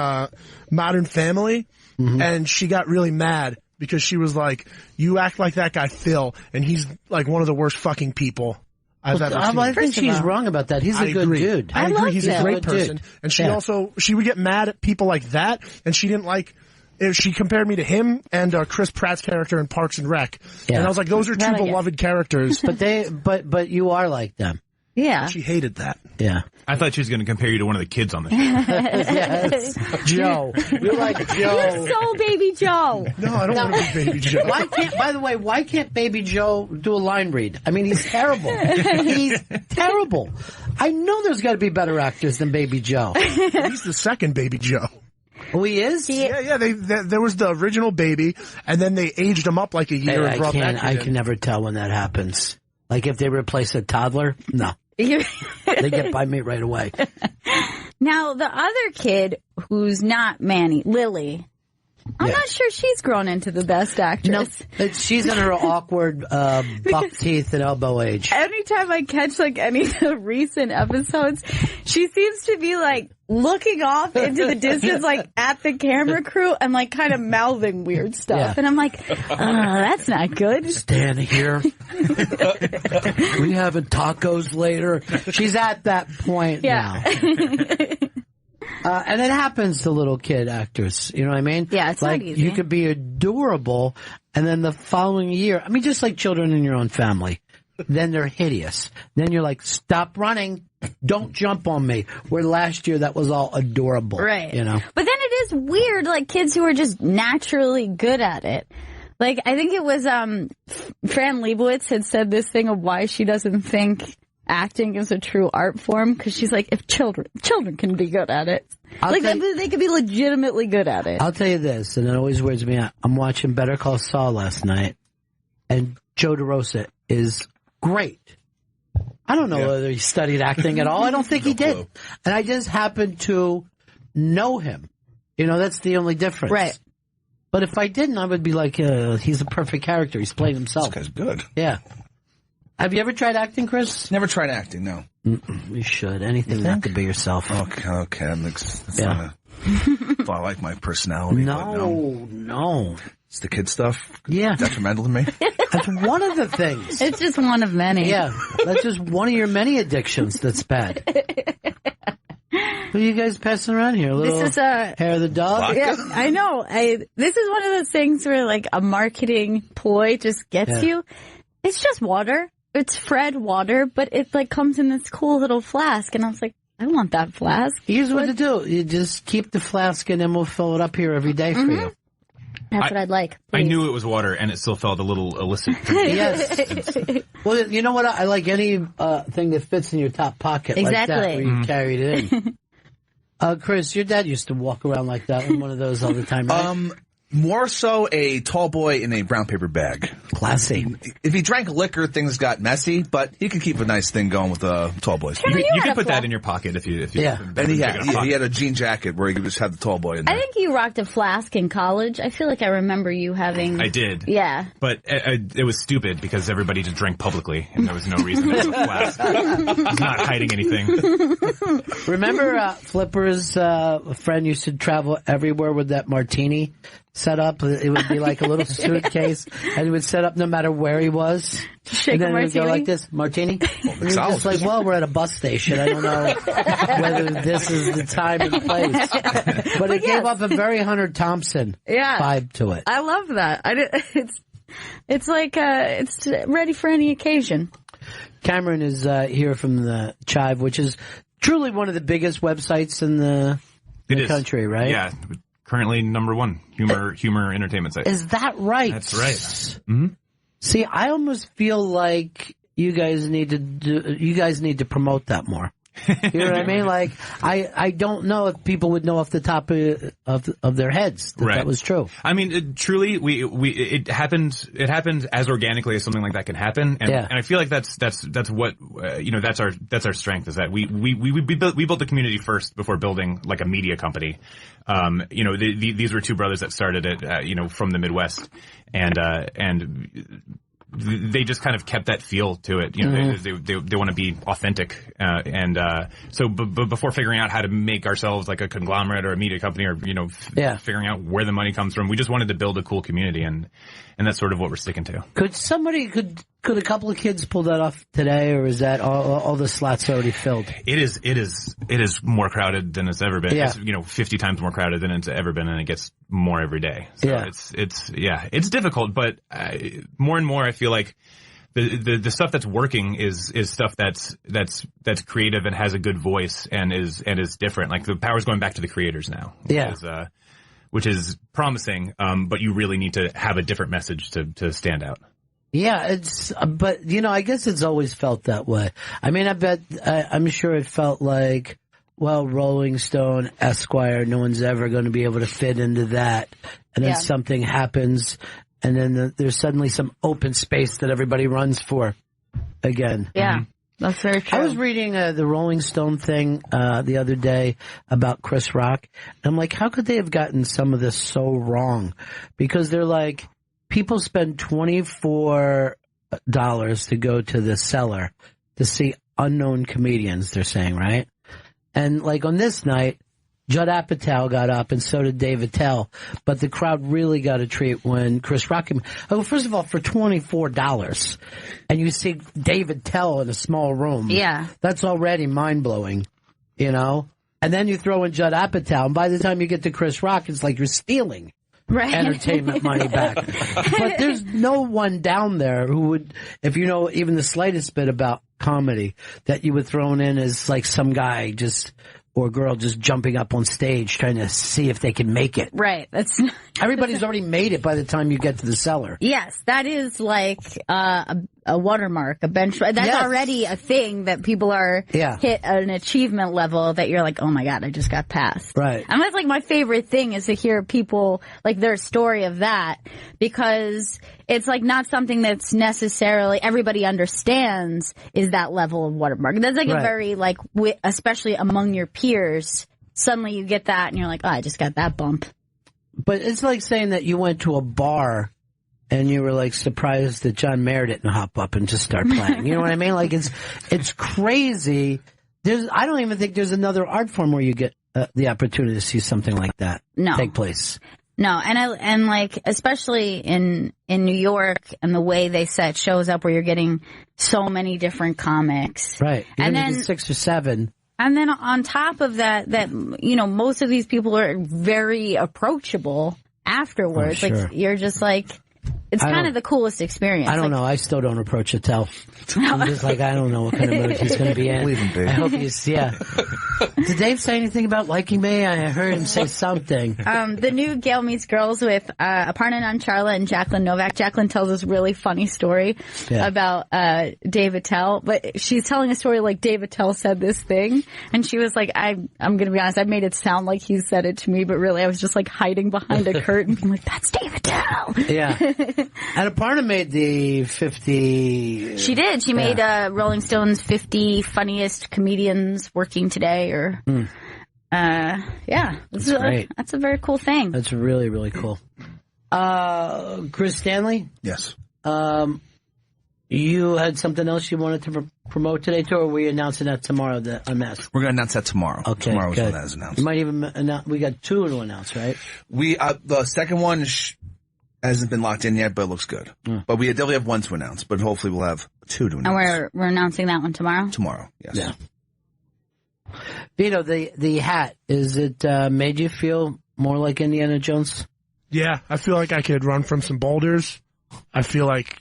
Modern Family, and she got really mad because she was like, you act like that guy Phil, and he's one of the worst fucking people I've ever seen. I think she's wrong about that. He's a good dude. I agree. He's a great person. Dude. And she would get mad at people like that, and she didn't like, she compared me to him and Chris Pratt's character in Parks and Rec. Yeah. And I was like, those are two beloved characters. But you are like them. Yeah. She hated that. Yeah. I thought she was going to compare you to one of the kids on the show. Yes. Joe. You're like Joe. You're so Baby Joe. No, I don't want to be Baby Joe. Why can't Baby Joe do a line read? I mean, he's terrible. He's terrible. I know there's got to be better actors than Baby Joe. He's the second Baby Joe. Oh, he is? Yeah. There was the original Baby, and then they aged him up like a year and brought back. I can never tell when that happens. Like if they replace a toddler, no. They get by me right away. Now, the other kid who's not Manny, Lily, I'm not sure she's grown into the best actress. No, she's in her awkward buck teeth and elbow age. Anytime I catch any of the recent episodes, she seems to be looking off into the distance, at the camera crew and kind of mouthing weird stuff. Yeah. And I'm like, that's not good. Stand here. We having tacos later. She's at that point now. And it happens to little kid actors. You know what I mean? Yeah, it's not easy. You could be adorable, and then the following year, just like children in your own family, then they're hideous. Then you're like, stop running. Don't jump on me. Where last year that was all adorable. Right. You know? But then it is weird, kids who are just naturally good at it. I think it was, Fran Lebowitz had said this thing of why she doesn't think acting is a true art form, because she's like, if children can be good at it, they could be legitimately good at it. I'll tell you this, and it always weirds me out. I'm watching Better Call Saul last night, and Joe DeRosa is great. I don't know whether he studied acting at all. I don't think he did. And I just happen to know him. That's the only difference. Right. But if I didn't, I would be like, he's a perfect character. He's playing himself. This guy's good. Yeah. Have you ever tried acting, Chris? Never tried acting, no. You should. Anything not to be yourself. Okay. That's not I like my personality. No. It's the kid stuff. Yeah. Detrimental to me. That's one of the things. It's just one of many. Yeah. That's just one of your many addictions that's bad. What are you guys passing around here? A little This is hair of the dog? Yeah, I know. This is one of those things where like a marketing ploy just gets you. It's just water. It's Fred water, but it like comes in this cool little flask. And I was like, I want that flask. Here's what to do. You just keep the flask and then we'll fill it up here every day for you. That's what I'd like. I knew it was water, and it still felt a little illicit. Yes. Well, you know what? I like any thing that fits in your top pocket like that, where you carry it in. Chris, your dad used to walk around like that in one of those all the time, right? More so a tall boy in a brown paper bag. Classy. If he drank liquor, things got messy, but he could keep a nice thing going with tall boys. You could put that in your pocket if you. And he had a jean jacket where he could just have the tall boy in there. I think you rocked a flask in college. I feel like I remember you having. I did. Yeah. But it was stupid because everybody just drank publicly, and there was no reason to have a flask. I was not hiding anything. Remember Flipper's friend used to travel everywhere with that martini set up? It would be like a little suitcase, and he would set up no matter where he was. And then he would go like this, martini. And he's just like, well, we're at a bus station. I don't know whether this is the time and place. But it gave off a very Hunter Thompson vibe to it. I love that. It's like it's ready for any occasion. Cameron is here from the Chive, which is truly one of the biggest websites in the country, right? Yeah. Currently #1 humor entertainment site. Is that right? That's right. Mm-hmm. See, I almost feel like you guys need to promote that more. You know what I mean? Like, I don't know if people would know off the top of their heads that that was true. I mean, truly, it happened as organically as something like that can happen, and I feel like that's what that's our strength, is that we built the community first before building like a media company. These were two brothers that started it, from the Midwest, and they just kind of kept that feel to it. They want to be authentic. So before figuring out how to make ourselves like a conglomerate or a media company or, figuring out where the money comes from, we just wanted to build a cool community, and that's sort of what we're sticking to. Could a couple of kids pull that off today, or is that all the slots already filled? It is more crowded than it's ever been. Yeah. It's, 50 times more crowded than it's ever been, and it gets more every day. So it's difficult, but more and more I feel like the stuff that's working is stuff that's creative and has a good voice and is different. Like the power's going back to the creators now. Which is promising, but you really need to have a different message to stand out. Yeah, but I guess it's always felt that way. I mean, I'm sure it felt like, well, Rolling Stone, Esquire, no one's ever going to be able to fit into that. And then something happens, and then there's suddenly some open space that everybody runs for again. Yeah. That's very true. I was reading the Rolling Stone thing the other day about Chris Rock. And I'm like, how could they have gotten some of this so wrong? Because they're like, people spend $24 to go to the cellar to see unknown comedians, they're saying, right? And like on this night, Judd Apatow got up and so did Dave Attell, but the crowd really got a treat when Chris Rock came. Oh, first of all, for $24, and you see Dave Attell in a small room. Yeah. That's already mind-blowing, And then you throw in Judd Apatow, and by the time you get to Chris Rock, it's like you're stealing entertainment money back. But there's no one down there who would, if you know even the slightest bit about comedy, that you would throw in as like some guy or girl just jumping up on stage trying to see if they can make it. Right. Everybody's already made it by the time you get to the cellar. Yes, that is like a watermark, a benchmark. That's already a thing that people are hit an achievement level that you're like, oh my God, I just got past. Right. And that's like my favorite thing is to hear people, like their story of that, because it's like not something that's necessarily everybody understands is that level of watermark. That's like a very like, especially among your peers, suddenly you get that and you're like, oh, I just got that bump. But it's like saying that you went to a bar and you were like surprised that John Mayer didn't hop up and just start playing. You know what I mean? Like it's crazy. I don't even think there's another art form where you get the opportunity to see something like that take place. No, and like especially in New York and the way they set shows up where you're getting so many different comics, right? And then 6 or 7. And then on top of that, most of these people are very approachable afterwards. Oh, sure. Like you're just like, it's kind of the coolest experience. I don't know. I still don't approach Attell. I'm just like, I don't know what kind of mood he's going to be in. Leave him, babe. I hope he's, Did Dave say anything about liking me? I heard him say something. The new Gail Meets Girls with Aparna Nancharla and Jacqueline Novak. Jacqueline tells this really funny story about Dave Attell, but she's telling a story like Dave Attell said this thing, and she was like, I'm going to be honest, I made it sound like he said it to me, but really I was just like hiding behind a curtain. I'm like, that's Dave Attell. Yeah. And Aparna made the 50... She did. She made Rolling Stone's 50 funniest comedians working today, or... That's great. That's a very cool thing. That's really, really cool. Chris Stanley? Yes. You had something else you wanted to promote today, too, or are we announcing that tomorrow, the Unmasked? We're going to announce that tomorrow. Okay, tomorrow good. is when that is announced. You might even announce... We got 2 to announce, right? The second one hasn't been locked in yet, but it looks good. But we definitely have 1 to announce, but hopefully we'll have 2 to announce. And we're announcing that one tomorrow? Tomorrow, yes. Yeah. Vito, the hat, is it made you feel more like Indiana Jones? Yeah, I feel like I could run from some boulders. I feel like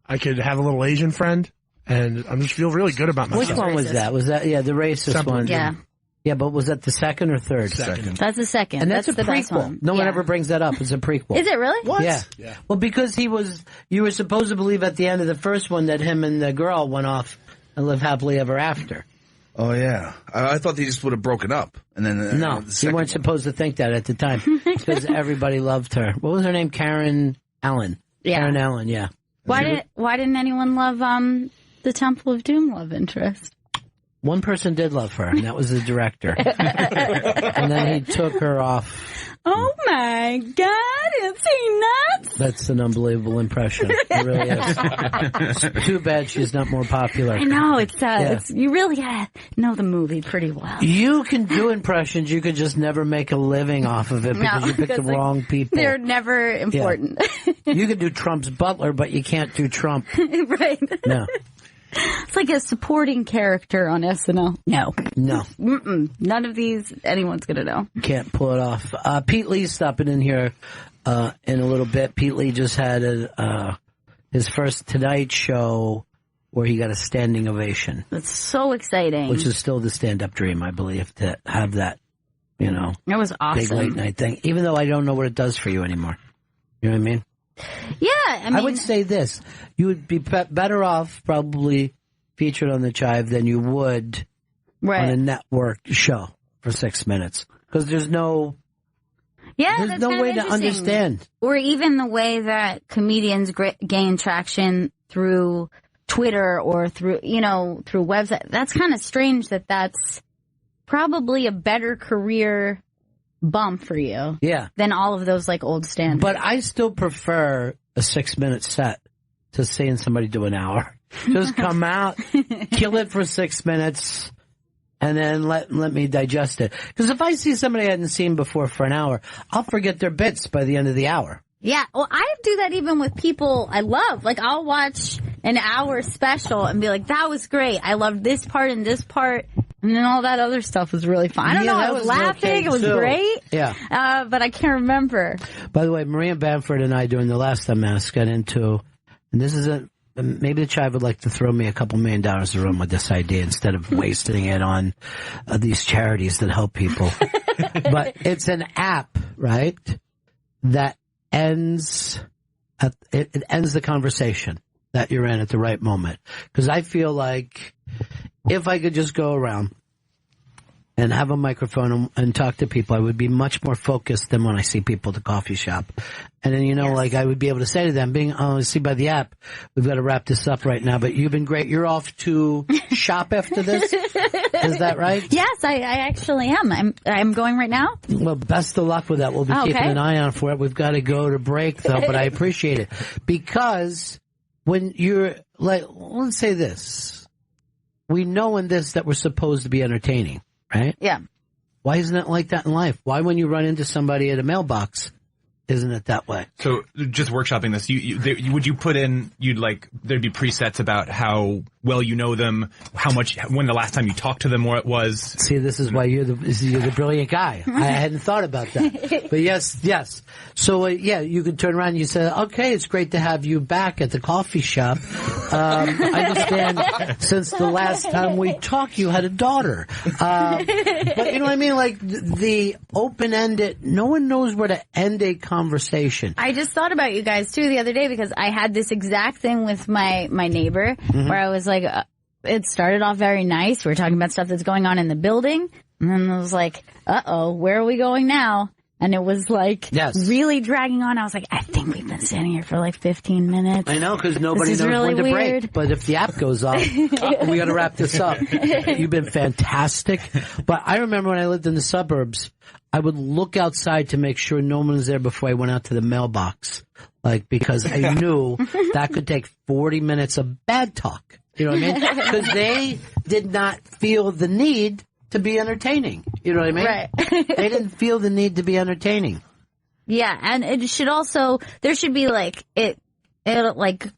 I could have a little Asian friend, and I just feel really good about myself. Which one was that? Was that, the racist one? Yeah. Yeah, but was that the second or third? Second. That's the second. And that's a the best prequel. one. No one ever brings that up. It's a prequel. Is it really? What? Yeah. Well, because you were supposed to believe at the end of the first one that him and the girl went off and lived happily ever after. Oh, yeah. I thought they just would have broken up. And then No, you weren't supposed to think that at the time because everybody loved her. What was her name? Karen Allen. Yeah. Karen Allen, yeah. Why didn't anyone love the Temple of Doom love interest? One person did love her, and that was the director. And then he took her off. Oh my God, is he nuts? That's an unbelievable impression. It really is. It's too bad she's not more popular. I know, it's you really gotta know the movie pretty well. You can do impressions, you could just never make a living off of it because you picked the wrong people. They're never important. Yeah. You could do Trump's butler, but you can't do Trump. Right. No. It's like a supporting character on SNL. No. None of these anyone's going to know. Can't pull it off. Pete Lee's stopping in here in a little bit. Pete Lee just had his first Tonight Show where he got a standing ovation. That's so exciting. Which is still the stand-up dream, I believe, to have that, It was awesome. Big late night thing. Even though I don't know what it does for you anymore. You know what I mean? Yeah, I would say this. You would be better off probably featured on the Chive than you would on a network show for 6 minutes. Because there's no way to understand. Or even the way that comedians gain traction through Twitter or through website. That's kind of strange that's probably a better career bump for you. Yeah. Than all of those old standards. But I still prefer a 6-minute set to seeing somebody do an hour. Just come out, kill it for 6 minutes, and then let me digest it. Because if I see somebody I hadn't seen before for an hour, I'll forget their bits by the end of the hour. Yeah, well, I do that even with people I love. I'll watch an hour special and be like, that was great. I loved this part and this part. And then all that other stuff was really fun. I don't know. I was laughing. It was great. Yeah. But I can't remember. By the way, Maria Bamford and I, during the last Unmasked, got into, and this is maybe the Chive would like to throw me a couple $1 million a room with this idea instead of wasting it on these charities that help people. But it's an app, right, that ends it ends the conversation that you're in at the right moment. Because I feel like if I could just go around and have a microphone and talk to people, I would be much more focused than when I see people at the coffee shop. And then, like I would be able to say to them, see by the app, we've got to wrap this up right now, but you've been great. You're off to shop after this? Is that right? Yes, I actually am. I'm going right now. Well, best of luck with that. We'll be keeping an eye on for it. We've got to go to break though, but I appreciate it. Because when you're let's say this. We know in this that we're supposed to be entertaining. Right? Yeah. Why isn't it like that in life? Why when you run into somebody at a mailbox, isn't it that way? So just workshopping this, would you put in, there'd be presets about how well you know them, when the last time you talked to them was? See, this is why you're the brilliant guy. I hadn't thought about that. But yes. So, you could turn around and you say, okay, it's great to have you back at the coffee shop. I understand since the last time we talked, you had a daughter. But you know what I mean? Like the open-ended, no one knows where to end a conversation. I just thought about you guys too the other day because I had this exact thing with my neighbor where I was like, it started off very nice. We were talking about stuff that's going on in the building. And then I was like, where are we going now? And it was really dragging on. I was like, I think we've been standing here for 15 minutes. I know, because nobody knows when to break. But if the app goes off, we got to wrap this up. You've been fantastic. But I remember when I lived in the suburbs, I would look outside to make sure no one was there before I went out to the mailbox. Because I knew that could take 40 minutes of bad talk. You know what I mean? Because they did not feel the need to be entertaining. You know what I mean? Right. They didn't feel the need to be entertaining. Yeah, and it should also, there should be it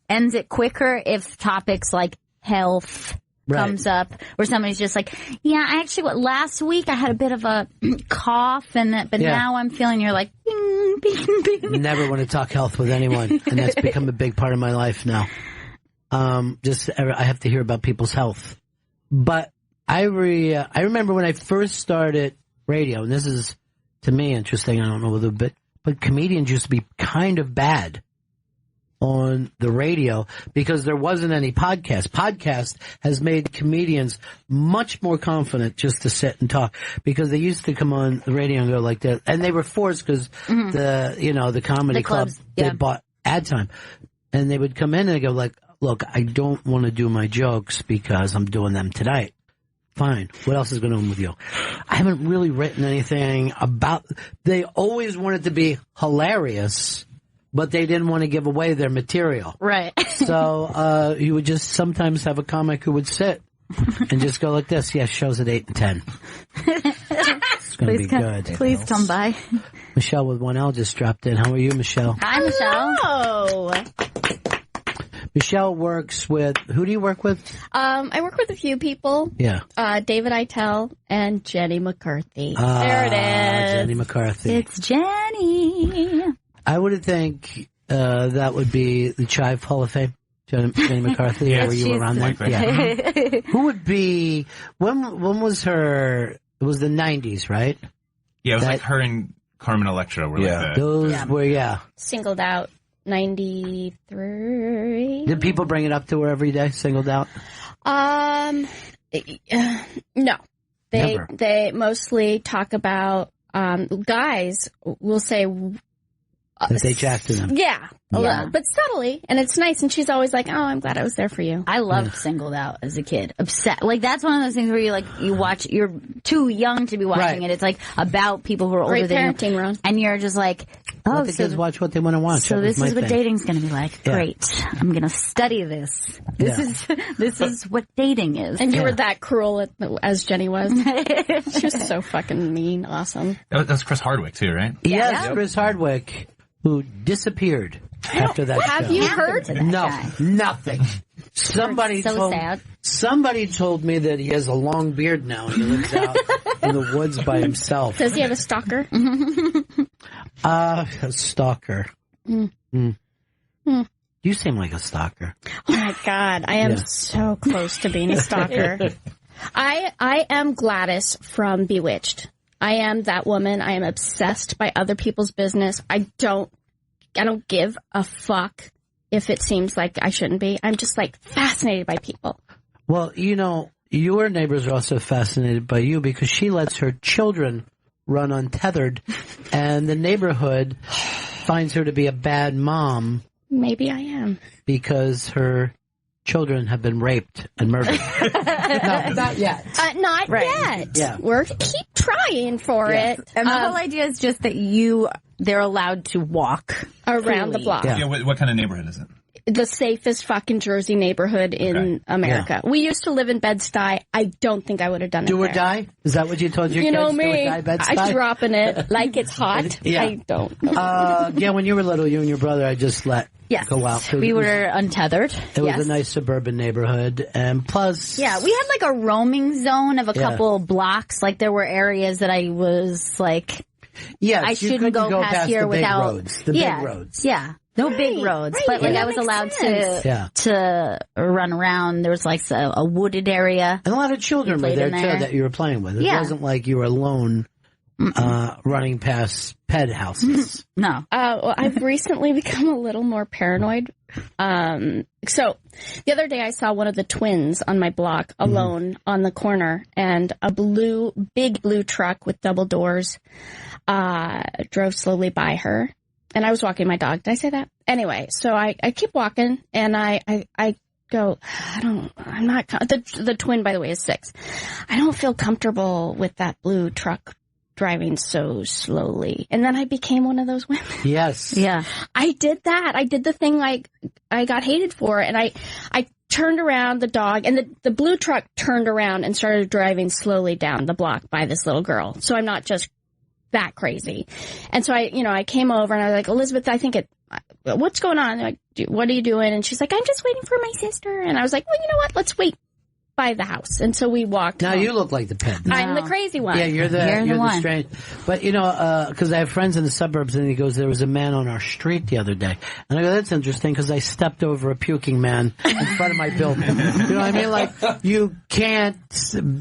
ends it quicker if topics like health comes up, or somebody's just like, I actually, last week I had a bit of a cough, but now I'm feeling, you're like, bing, bing, bing. Never want to talk health with anyone, and that's become a big part of my life now. I have to hear about people's health. But I remember when I first started radio, and this is, to me, interesting, I don't know whether, but comedians used to be kind of bad on the radio because there wasn't any podcast. Podcast has made comedians much more confident just to sit and talk because they used to come on the radio and go like that, and they were forced because the comedy club, they bought ad time, and they would come in and they go like, look, I don't want to do my jokes because I'm doing them tonight. Fine. What else is going on with you? I haven't really written anything about, they always wanted to be hilarious, but they didn't want to give away their material. Right. So, you would just sometimes have a comic who would sit and just go like this. Shows at 8 and 10. It's going to be good. Please come by. Michelle with 1L just dropped in. How are you, Michelle? Hi, Michelle. Oh. Michelle works with, who do you work with? I work with a few people. Yeah. David Eitel and Jenny McCarthy. There it is. Jenny McCarthy. It's Jenny. I would think that would be the Chive Hall of Fame. Jenny McCarthy, were you around that? Yeah. Who would be, when was her, it was the 90s, right? Yeah, it was like her and Carmen Electra were like that. Those were, Singled Out 93. Did people bring it up to her every day, Singled Out? No. Never. They mostly talk about, guys will say, that they jacked to them. Yeah. But subtly, and it's nice, and she's always like, oh, I'm glad I was there for you. I loved Singled Out as a kid. Upset. That's one of those things where you watch, you're too young to be watching it. It's about people who are older than you. Parenting, Ron. And you're just like, let the kids watch what they want to watch. So this is what dating's going to be like. Yeah. Great. I'm going to study this. This is what dating is. And you were that cruel as Jenny was. She was so fucking mean. Awesome. That's Chris Hardwick too, right? Yes, Chris Hardwick, who disappeared after that show. Have you heard? No, nothing. Somebody told me that he has a long beard now and he lives out in the woods by himself. Does he have a stalker? A stalker. You seem like a stalker. Oh my God, I am so close to being a stalker. I am Gladys from Bewitched. I am that woman. I am obsessed by other people's business. I don't give a fuck if it seems like I shouldn't be. I'm just fascinated by people. Well, your neighbors are also fascinated by you because she lets her children run untethered, and the neighborhood finds her to be a bad mom. Maybe I am. Because her children have been raped and murdered. No, not yet. Not yet. Yeah. We're keep trying for it. And the whole idea is just that they're allowed to walk around the block. Yeah, what kind of neighborhood is it? The safest fucking Jersey neighborhood in America. We used to live in Bed-Stuy. I don't think I would have done it Do or there. die? Is that what you told your You kids? know Do me. or die, Bed-Stuy? I grew up in it like it's hot. Yeah. I don't know. Yeah, when you were little, you and your brother, I just let go out. We were untethered. It was a nice suburban neighborhood, and plus... Yeah, we had like a roaming zone of a couple blocks. Like there were areas that I was like... Yes, I shouldn't go past here the big without... roads. The big roads. Yeah. No big roads, but like I was allowed to run around. There was like a wooded area. And a lot of children were there, too, that you were playing with. It wasn't like you were alone running past pet houses. No. Well, I've recently become a little more paranoid. So the other day I saw one of the twins on my block alone on the corner, and a big blue truck with double doors drove slowly by her. And I was walking my dog. Did I say that? Anyway, so I keep walking, and I go, the twin, by the way, is 6. I don't feel comfortable with that blue truck driving so slowly. And then I became one of those women. Yes. Yeah. I did that. I did the thing I got hated for, and I turned around the dog, and the blue truck turned around and started driving slowly down the block by this little girl. So I'm not just that crazy. And so I came over and I was like, Elizabeth, I think what's going on? Like, what are you doing? And she's like, I'm just waiting for my sister. And I was like, well, you know what? Let's wait by the house. And so we walked Now home. you look like the pet. I'm the crazy one. Yeah, you're the one. strange. But because I have friends in the suburbs, and he goes, there was a man on our street the other day, and I go, that's interesting because I stepped over a puking man in front of my building. You know what I mean? Like you can't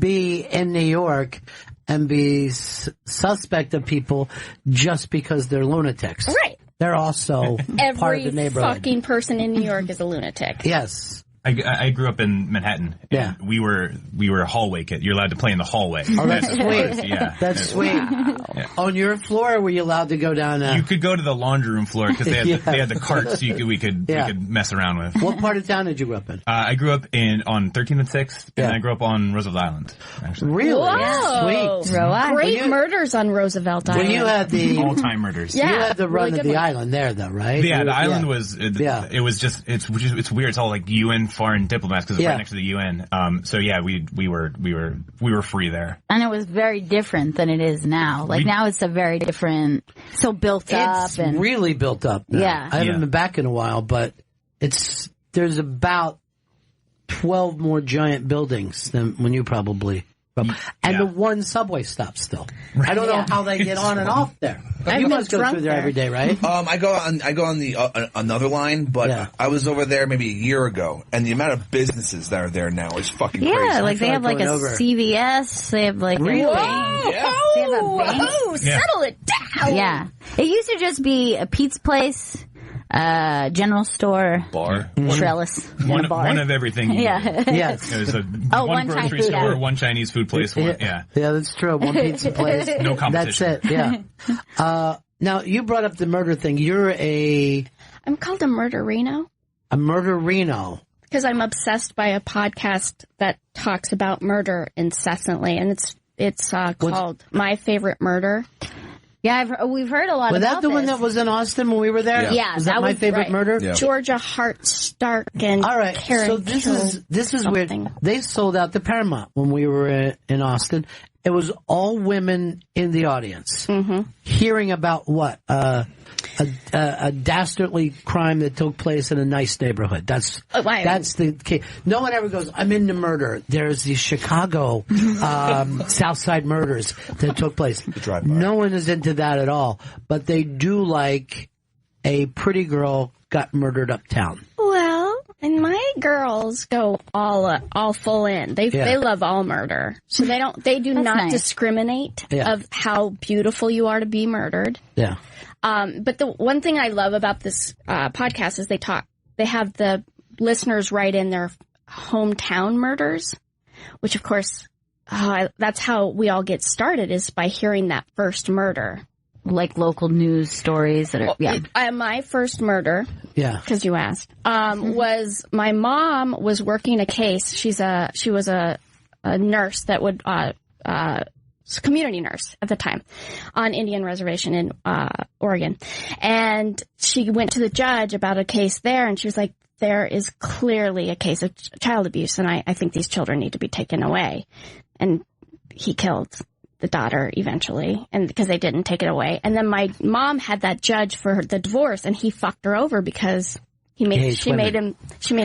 be in New York and be suspect of people just because they're lunatics. Right. They're also part of the neighborhood. Every fucking person in New York is a lunatic. Yes. I grew up in Manhattan. And we were a hallway kid. You're allowed to play in the hallway. Oh, that's sweet. Yeah. That's sweet. Yeah. On your floor, were you allowed to go down? You could go to the laundry room floor because they had the carts we could mess around with. What part of town did you grow up in? I grew up on 13th and 6th, and I grew up on Roosevelt Island. Actually. Really? Whoa. Sweet. Great murders on Roosevelt Island. When you had the all-time murders. You had the run really of the good one. island there, though, right? Yeah, the island was. It was just. It's weird. It's all like UN foreign diplomats because it's right next to the UN. So yeah, we were free there. And it was very different than it is now. Like now it's a very different, so built up. It's really built up now. Yeah. I haven't been back in a while, but there's about 12 more giant buildings than when you probably... And the one subway stop still. I don't know how they get on and off there. You must go through there every day, right? I go on the another line, but I was over there maybe a year ago, and the amount of businesses that are there now is fucking crazy. Yeah, like they have like a CVS. They have like really? They have a bank. Settle it down. Yeah, it used to just be a pizza place. General store, bar, trellis, one of everything. Yeah. Yes. It was one grocery store, one Chinese food place. Yeah, that's true. One pizza place. No competition. That's it. Yeah. Now you brought up the murder thing. I'm called a Murderino. A Murderino. Because I'm obsessed by a podcast that talks about murder incessantly, and it's called My Favorite Murder. Yeah, we've heard a lot was about that the one that was in Austin when we were there? Yeah, was that My Favorite Murder? Yeah. Georgia Hart Stark and all right. Karen So this is weird. They sold out the Paramount when we were in Austin. It was all women in the audience hearing about what a dastardly crime that took place in a nice neighborhood. That's the key. No one ever goes, I'm into murder. There's the Chicago South Side murders that took place. No one is into that at all. But they do like a pretty girl got murdered uptown. Well, and my girls go all full in. They love all murder. So they do not discriminate of how beautiful you are to be murdered. Yeah. But the one thing I love about this podcast is they have the listeners write in their hometown murders. which of course, that's how we all get started, is by hearing that first murder. Like local news stories that are, my first murder, because you asked, was my mom was working a case. She was a nurse that would, community nurse at the time on Indian Reservation in Oregon. And she went to the judge about a case there, and she was like, there is clearly a case of child abuse, and I think these children need to be taken away. And he killed the daughter eventually, and because they didn't take it away. And then my mom had that judge for the divorce, and he fucked her over because she made him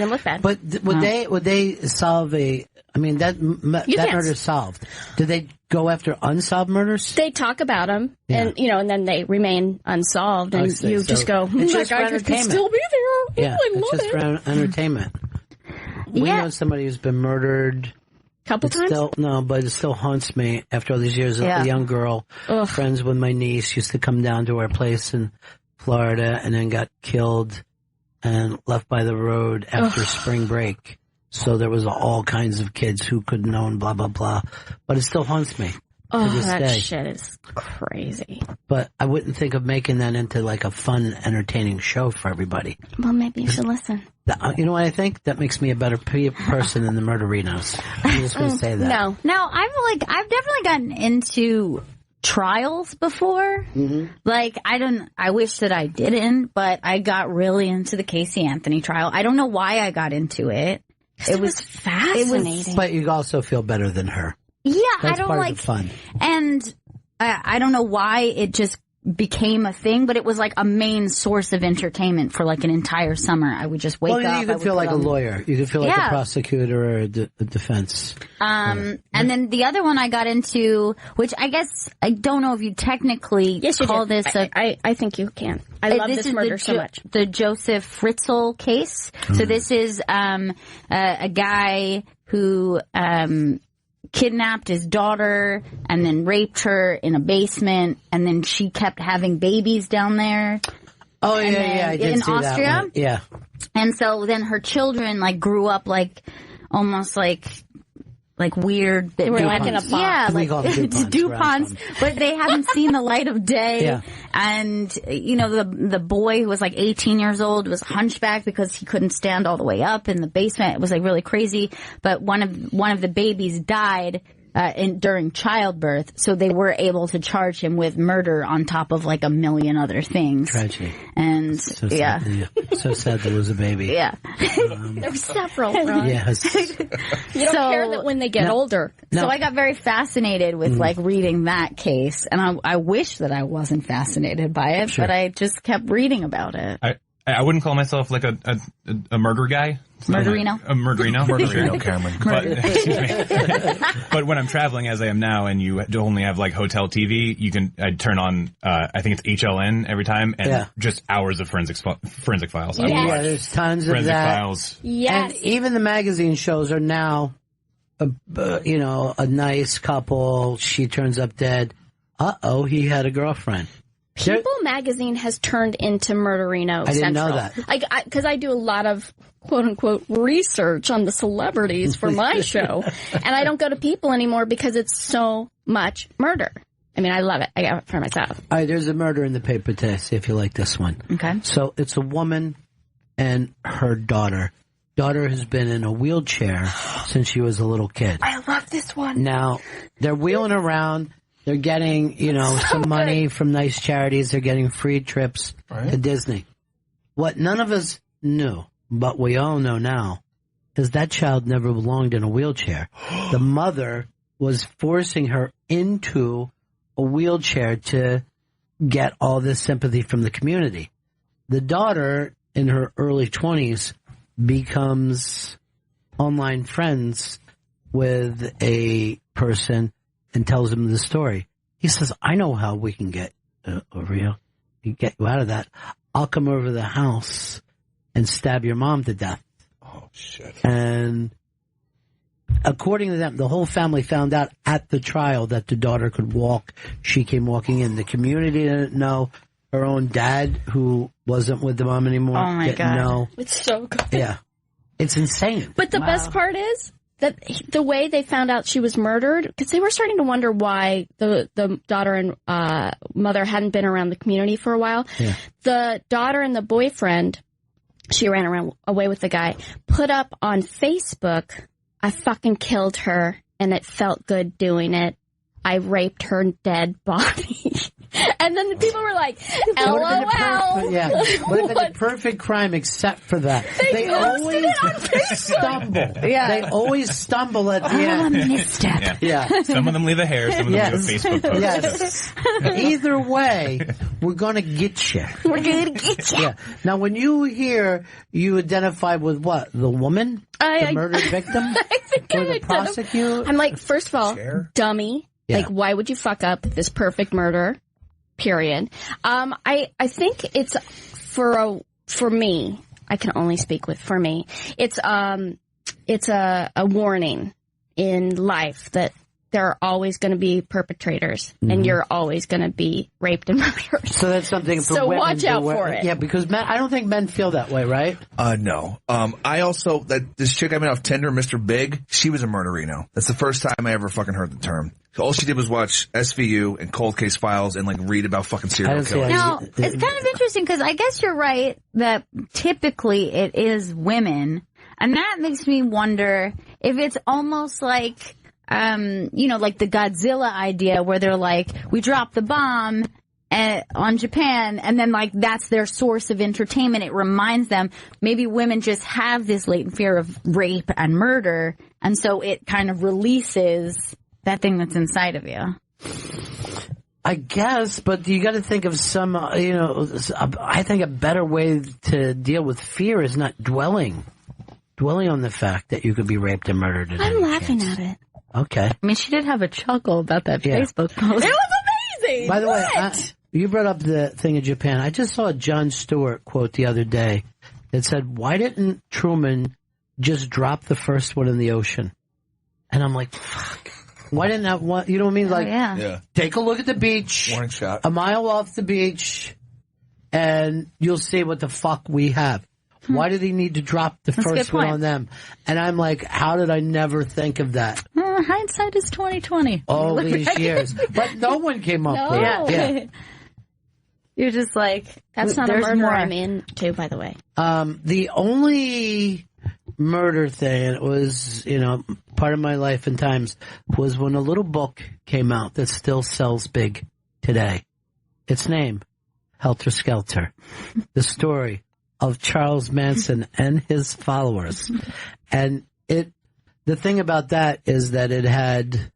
look bad. But would they solve that murder's solved? Did they go after unsolved murders? They talk about them, and then they remain unsolved, and just go, that guy could still be there. Yeah, it's just for entertainment. We know somebody who's been murdered. Couple times? But it still haunts me after all these years. A young girl, friends with my niece, used to come down to our place in Florida and then got killed and left by the road after spring break. So there was all kinds of kids who could know and blah, blah, blah. But it still haunts me. That shit is crazy. But I wouldn't think of making that into like a fun, entertaining show for everybody. Well, maybe you should listen. You know what I think? That makes me a better person than the Murderinos. I'm just going to say that. No, I've definitely gotten into trials before. Mm-hmm. Like, I wish that I didn't, but I got really into the Casey Anthony trial. I don't know why I got into it. It was fascinating. But you also feel better than her. Yeah, That's I don't part like of the fun. And I don't know why it just became a thing, but it was like a main source of entertainment for like an entire summer. I would just wake up. You could feel like a lawyer. You could feel like a prosecutor or a defense. And then the other one I got into, which I guess I don't know if you technically call this I think you can. I love this murder so much. The Joseph Fritzl case. Mm-hmm. So this is a guy who kidnapped his daughter and then raped her in a basement, and then she kept having babies down there. Oh, yeah, I did in see Austria. That one. Yeah. And so then her children like grew up like almost like weird. They were like in a box. Yeah, like DuPonts, but they haven't seen the light of day. Yeah. And the boy who was like 18 years old was hunchbacked because he couldn't stand all the way up in the basement. It was like really crazy. But one of the babies died during childbirth, so they were able to charge him with murder on top of like a million other things. Tragedy. And so sad, so sad to lose a baby. Yeah. There were several. Ron. Yes. You don't care that when they get older. So I got very fascinated with like reading that case, and I wish that I wasn't fascinated by it, but I just kept reading about it. I wouldn't call myself like a murder guy. Murderino? A Murderino. Murderino, Cameron. But when I'm traveling, as I am now, and you only have like hotel TV, I'd turn on, I think it's HLN every time, and just hours of forensic files. Yes. Yeah, there's tons of forensic that. Files. Yes. And even the magazine shows are now, a nice couple. She turns up dead. Uh-oh, he had a girlfriend. People magazine has turned into Murderino Central. I didn't know that. Because I do a lot of quote-unquote research on the celebrities for my show. And I don't go to People anymore because it's so much murder. I mean, I love it. I got it for myself. All right, there's a murder in the paper today. See if you like this one. Okay. So it's a woman and her daughter. Daughter has been in a wheelchair since she was a little kid. I love this one. Now, they're wheeling around. They're getting, some money from nice charities. They're getting free trips to Disney. What none of us knew, but we all know now, is that child never belonged in a wheelchair. The mother was forcing her into a wheelchair to get all this sympathy from the community. The daughter, in her early 20s, becomes online friends with a person and tells him the story. He says, I know how we can get over you. Get you out of that. I'll come over to the house and stab your mom to death. Oh, shit. And according to them, the whole family found out at the trial that the daughter could walk. She came walking in. The community didn't know. Her own dad, who wasn't with the mom anymore, oh my didn't God. know. It's so good. Yeah. It's insane. But the best part is, that the way they found out she was murdered, because they were starting to wonder why the daughter and mother hadn't been around the community for a while. Yeah. The daughter and the boyfriend, she ran away with the guy, put up on Facebook, "I fucking killed her and it felt good doing it. I raped her dead body." And then the people were like, LOL. Would have been the perfect crime except for that. They always stumble. Yeah. They always stumble at the end. Misstep. Yeah. Some of them leave a hair, some of them leave a Facebook post. Yes. Either way, we're going to get you. We're going to get you. Yeah. Now, when you hear, you identify with what? The woman? The murdered victim? I think or the prosecutor? I'm like, first of all, dummy. Yeah. Like, why would you fuck up this perfect murder? Period. I think it's for me. I can only speak for me. It's a warning in life that there are always going to be perpetrators, and you're always going to be raped and murdered. So that's something for so women. So watch out for it. Yeah, because men, I don't think men feel that way, right? No. I also, this chick I met off Tinder, Mr. Big, she was a murderino. That's the first time I ever fucking heard the term. All she did was watch SVU and Cold Case Files and, like, read about fucking serial killers. Now, it's kind of interesting because I guess you're right that typically it is women. And that makes me wonder if it's almost like, like the Godzilla idea where they're like, we dropped the bomb on Japan and then, like, that's their source of entertainment. It reminds them maybe women just have this latent fear of rape and murder. And so it kind of releases that thing that's inside of you. I guess, but you got to think of some, I think a better way to deal with fear is not dwelling on the fact that you could be raped and murdered. I'm laughing at it. Okay. I mean, she did have a chuckle about that Facebook post. It was amazing. By the way, you brought up the thing in Japan. I just saw a Jon Stewart quote the other day that said, "Why didn't Truman just drop the first one in the ocean?" And I'm like, fuck. Why didn't that one? You know what I mean? Like, take a look at the beach. Warning shot. A mile off the beach, and you'll see what the fuck we have. Why did he need to drop the first one on them? And I'm like, how did I never think of that? Hindsight is 20/20. All these years. But no one came up with it. Yeah. You're just like, that's not a murder I'm into, by the way. The only murder thing, and it was, part of my life and times, was when a little book came out that still sells big today. Its name, Helter Skelter. The story of Charles Manson and his followers. And the thing about that is that it had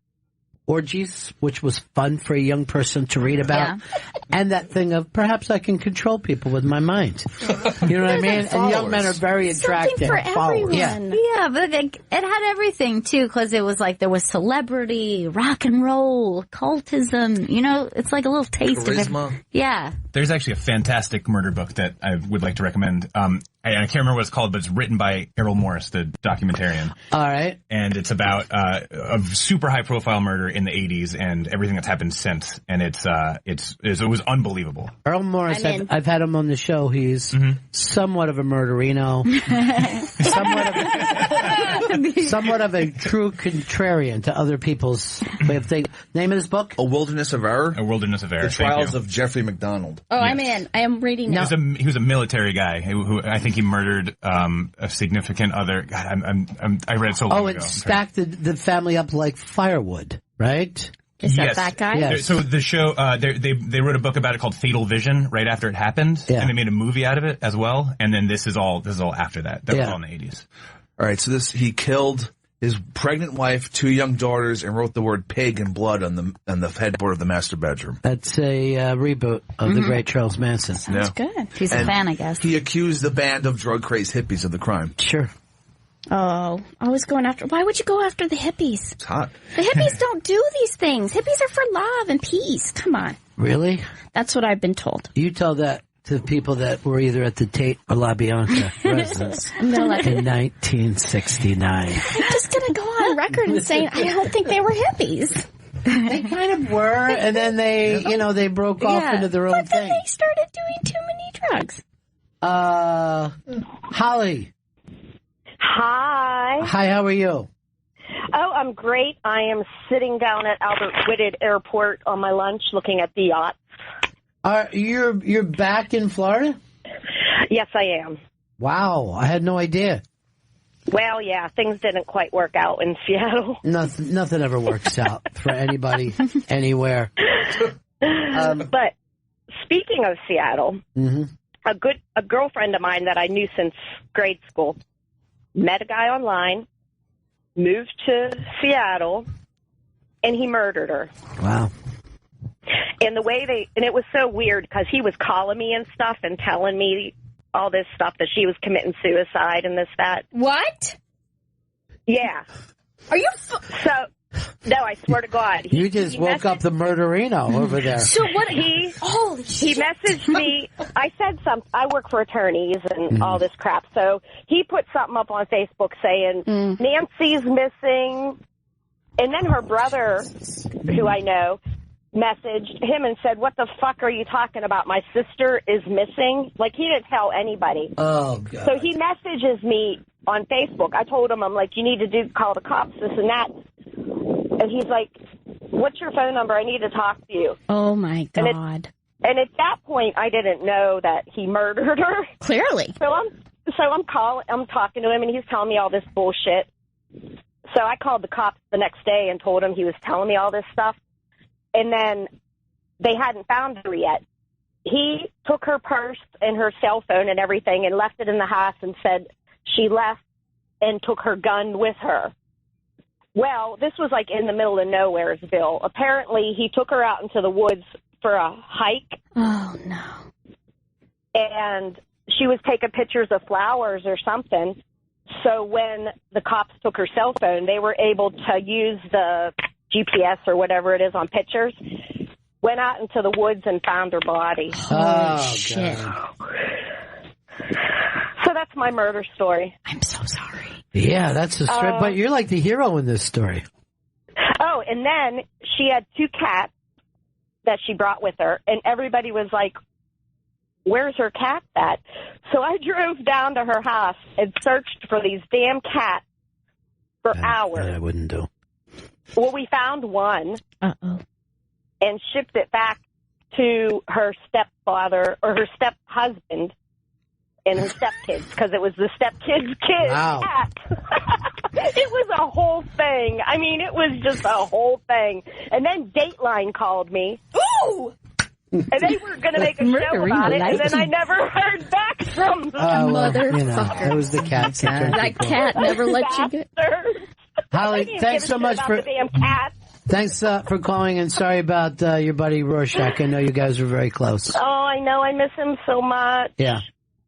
orgies, which was fun for a young person to read about, and that thing of perhaps I can control people with my mind. You know what I mean? And young men are very attractive. Something for everyone. Yeah, but it had everything too, because it was like there was celebrity, rock and roll, occultism. It's like a little taste of it. Yeah. There's actually a fantastic murder book that I would like to recommend. I can't remember what it's called, but it's written by Errol Morris, the documentarian. All right. And it's about a super high-profile murder in the 80s and everything that's happened since. And it was unbelievable. Errol Morris, I've had him on the show. He's somewhat of a murderino, somewhat of a true contrarian to other people's way of thinking. Name of his book? A Wilderness of Error. A Wilderness of Error. The Trials of Jeffrey McDonald. Oh, yes. I'm in. I am reading now. He was a military guy who I think he murdered a significant other. God, I read so long ago. Oh, it stacked the family up like firewood, right? Is that guy? Yes. So the show, they wrote a book about it called Fatal Vision right after it happened, and they made a movie out of it as well. And then this is all after that. That was all in the 80s. All right, so he killed his pregnant wife, 2 young daughters, and wrote the word pig in blood on the headboard of the master bedroom. That's a reboot of the great Charles Manson. Sounds good. He's a fan, I guess. He accused the band of drug-crazed hippies of the crime. Sure. Oh, I was going after... Why would you go after the hippies? It's hot. The hippies don't do these things. Hippies are for love and peace. Come on. Really? That's what I've been told. You tell that to people that were either at the Tate or La Bianca residence in 1969. I'm just going to go on record and say I don't think they were hippies. They kind of were, and then they, they broke off into their own thing. But then they started doing too many drugs. Holly. Hi. Hi, how are you? Oh, I'm great. I am sitting down at Albert Whitted Airport on my lunch looking at the yacht. You're back in Florida? Yes, I am. Wow, I had no idea. Well, yeah, things didn't quite work out in Seattle. Nothing ever works out for anybody, anywhere. But speaking of Seattle, a girlfriend of mine that I knew since grade school met a guy online, moved to Seattle, and he murdered her. Wow. And it was so weird because he was calling me and stuff and telling me all this stuff that she was committing suicide and this, that. What? Yeah. Are you? No, I swear to God. You just woke up the murderino over there. So what? He messaged me. I said something. I work for attorneys and all this crap. So he put something up on Facebook saying Nancy's missing, and then her brother, who I know, messaged him and said, "What the fuck are you talking about? My sister is missing." Like, he didn't tell anybody. Oh, God. So he messages me on Facebook. I told him, I'm like, you need to call the cops, this and that. And he's like, what's your phone number? I need to talk to you. Oh, my God. And at that point, I didn't know that he murdered her. Clearly. So I'm talking to him, and he's telling me all this bullshit. So I called the cops the next day and told him he was telling me all this stuff. And then they hadn't found her yet. He took her purse and her cell phone and everything and left it in the house and said she left and took her gun with her. Well, this was like in the middle of Nowheresville. Apparently, he took her out into the woods for a hike. Oh, no. And she was taking pictures of flowers or something. So when the cops took her cell phone, they were able to use the GPS or whatever it is on pictures, went out into the woods and found her body. Oh, shit. God. So that's my murder story. I'm so sorry. Yeah, that's a story. But you're like the hero in this story. Oh, and then she had 2 cats that she brought with her, and everybody was like, where's her cat at? So I drove down to her house and searched for these damn cats for hours. I wouldn't do. Well, we found one and shipped it back to her stepfather or her step-husband and her stepkids, because it was the stepkid's kid cat. It was a whole thing. I mean, it was just a whole thing. And then Dateline called me. Ooh! And they were going to make a show about it, and then I never heard back from them. Motherfucker. It was the cat. That cat never let you get... Holly, thanks so much for... Thanks for calling, and sorry about your buddy Rorschach. I know you guys were very close. Oh, I know. I miss him so much. Yeah.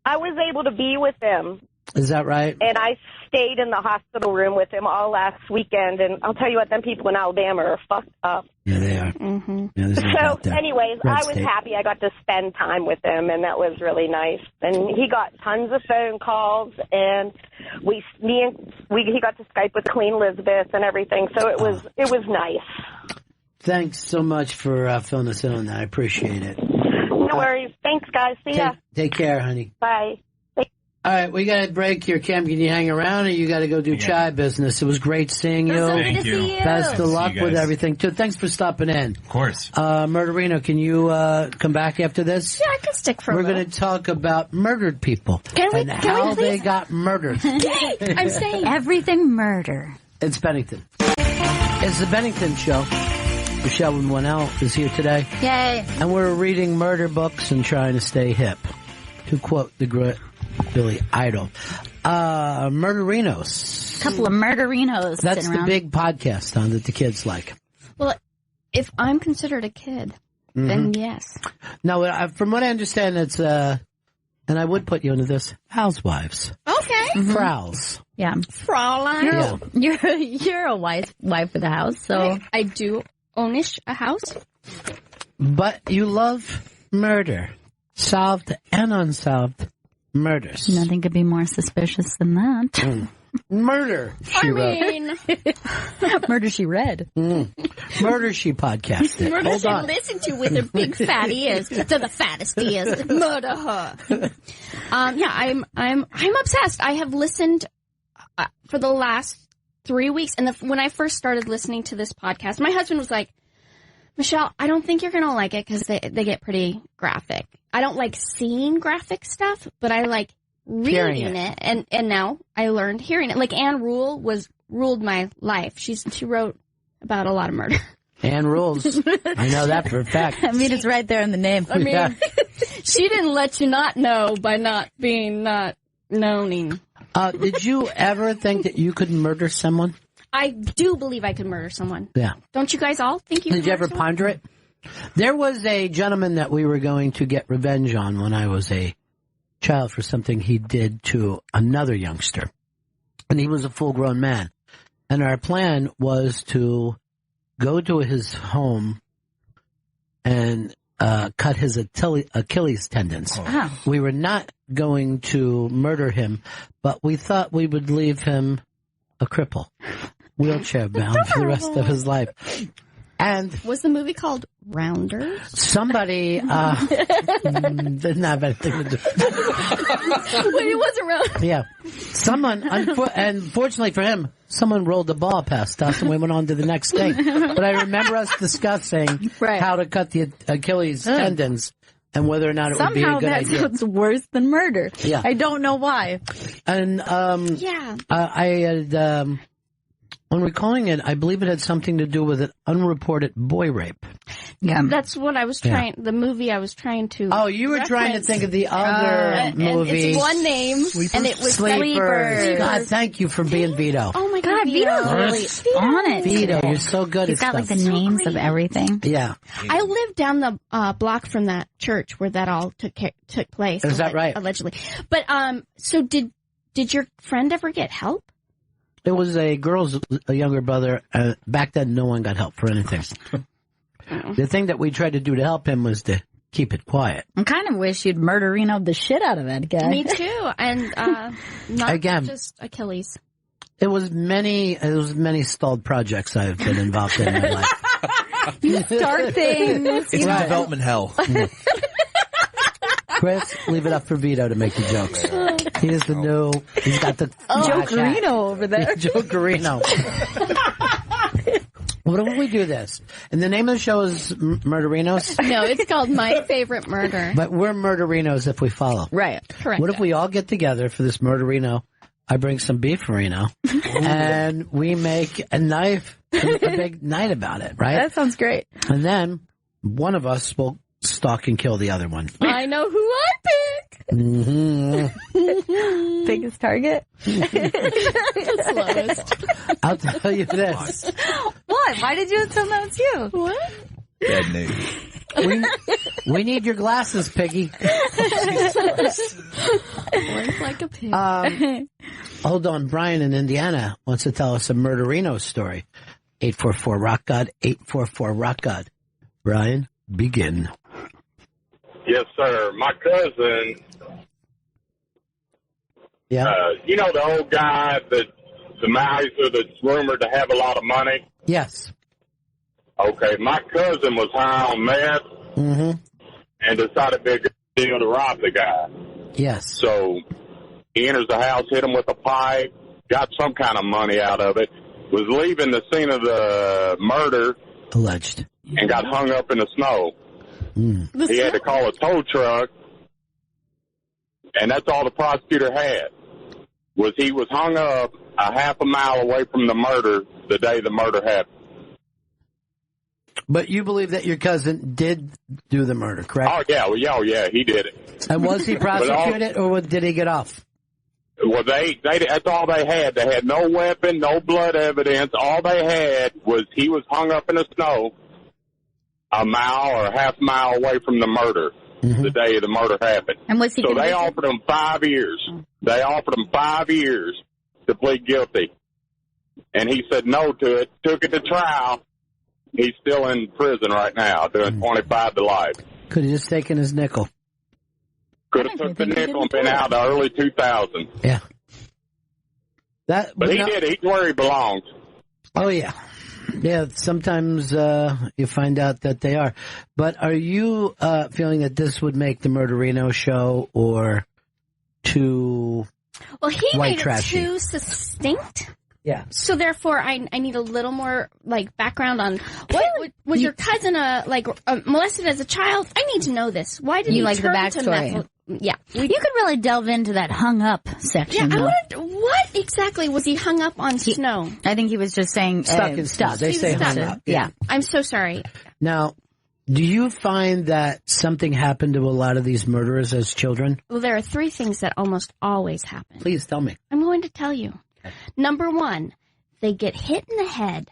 I was able to be with him. Is that right? And I stayed in the hospital room with him all last weekend, and I'll tell you what, them people in Alabama are fucked up. Yeah, they are. Mm-hmm. Yeah, so, anyways, I was happy I got to spend time with him, and that was really nice. And he got tons of phone calls, and he got to Skype with Queen Elizabeth and everything. So it was nice. Thanks so much for filling us in on that. I appreciate it. No worries. Thanks, guys. See ya. Take care, honey. Bye. All right, we got a break here. Cam, can you hang around, or you got to go do Chive business? It was great seeing you. Thank you. Best of luck with everything, too. Thanks for stopping in. Of course. Murderino, can you come back after this? Yeah, I can stick for a We're little. going to talk about murdered people and how they got murdered. I'm saying everything murder. It's Bennington. It's the Bennington Show. Michelle Winnell is here today. Yay. And we're reading murder books and trying to stay hip. To quote the great Billy Idol. Murderinos. A couple of murderinos. That's the big podcast that the kids like. Well, if I'm considered a kid, then yes. Now, from what I understand, it's, and I would put you into this, housewives. Okay. Frau's. Yeah. Fraulein. You're a wife of the house, so. I do ownish a house. But you love murder. Solved and unsolved murders. Nothing could be more suspicious than that. Murder, she wrote. Murder, she read. Murder, she podcasted. Murder, Hold she on. listened to with her big fat ears. To the fattest ears. Murder her. Yeah, I'm obsessed. I have listened for the last 3 weeks. And when I first started listening to this podcast, my husband was like, Michelle, I don't think you're going to like it because they get pretty graphic. I don't like seeing graphic stuff, but I like reading it. And now I learned hearing it. Like Anne ruled my life. She wrote about a lot of murder. Anne rules. I know that for a fact. I mean, it's right there in the name. I mean, she didn't let you not know by not knowing. Did you ever think that you could murder someone? I do believe I could murder someone. Yeah. Don't you guys all think you could? Did you ever ponder it? There was a gentleman that we were going to get revenge on when I was a child for something he did to another youngster. And he was a full-grown man. And our plan was to go to his home and cut his Achilles tendons. Oh. We were not going to murder him, but we thought we would leave him a cripple, wheelchair bound for the rest of his life. And was the movie called Rounders? Somebody didn't have anything to do. Wait, it wasn't Rounders. Yeah, someone, and fortunately for him, someone rolled the ball past us, and we went on to the next thing. But I remember us discussing how to cut the Achilles tendons and whether or not it would be a good idea. Somehow that sounds worse than murder. Yeah, I don't know why. And I had. When recalling it, I believe it had something to do with an unreported boy rape. Yeah, that's what I was trying. The movie I was trying to. Oh, you were trying to think of the other movie. And it's one name, and it was Sleepers. God, thank you for being Vito. Oh my God, Vito's really on it. Vito, you're so good. He's got like the names of everything. Yeah, I lived down the block from that church where that all took place. Is that right? Allegedly, but so did your friend ever get help? It was a younger brother. Back then, no one got help for anything. The thing that we tried to do to help him was to keep it quiet. I kind of wish you'd Murderino the shit out of that guy. Me too, and not just Achilles. It was many stalled projects I've been involved in my life. You start things. It's development hell. Chris, leave it up for Vito to make the jokes. He's got the Joe Carino over there. Joe Carino. What do we do this? And the name of the show is Murderinos? No, it's called My Favorite Murder. But we're Murderinos if we follow. Right. Correct. What if we all get together for this Murderino? I bring some beefarino and we make a big night about it, right? That sounds great. And then one of us will stalk and kill the other one. I know who I pick. Mm-hmm. Biggest target? Slowest. I'll tell you this. What? Why did you assume that was you? What? Bad news. We need your glasses, Piggy. Work like a pig. Hold on. Brian in Indiana wants to tell us a Murderino story. 844 Rock God, 844 Rock God. Brian, begin. Yes, sir. My cousin, you know the old guy, the miser that's rumored to have a lot of money? Yes. Okay, my cousin was high on meth and decided to be a good deal to rob the guy. Yes. So he enters the house, hit him with a pipe, got some kind of money out of it, was leaving the scene of the murder. Alleged. And got hung up in the snow. He had to call a tow truck, and that's all the prosecutor had, was he was hung up a half a mile away from the murder the day the murder happened. But you believe that your cousin did do the murder, correct? Oh, yeah, he did it. And was he prosecuted, or did he get off? Well, that's all they had. They had no weapon, no blood evidence. All they had was he was hung up in the snow a mile or a half mile away from the murder the day the murder happened. And was he so convicted? They offered him 5 years. They offered him 5 years to plead guilty. And he said no to it, took it to trial. He's still in prison right now, doing 25 to life. Could have just taken his nickel. Could have took the nickel and been out the early 2000s. Yeah. But he did. He's where he belongs. Oh, yeah. Yeah, sometimes you find out that they are. But are you feeling that this would make the Murderino show or too Well, he white made trashy? it too succinct. Yeah. So therefore, I need a little more background on what was your cousin molested as a child? I need to know this. Why did you he like the turn backstory? to Yeah, you could really delve into that hung up section. Yeah, what exactly was he hung up on snow? I think he was just saying stuck. They say hung up. Yeah. I'm so sorry. Now, do you find that something happened to a lot of these murderers as children? Well, there are 3 things that almost always happen. Please tell me. I'm going to tell you. Number 1, they get hit in the head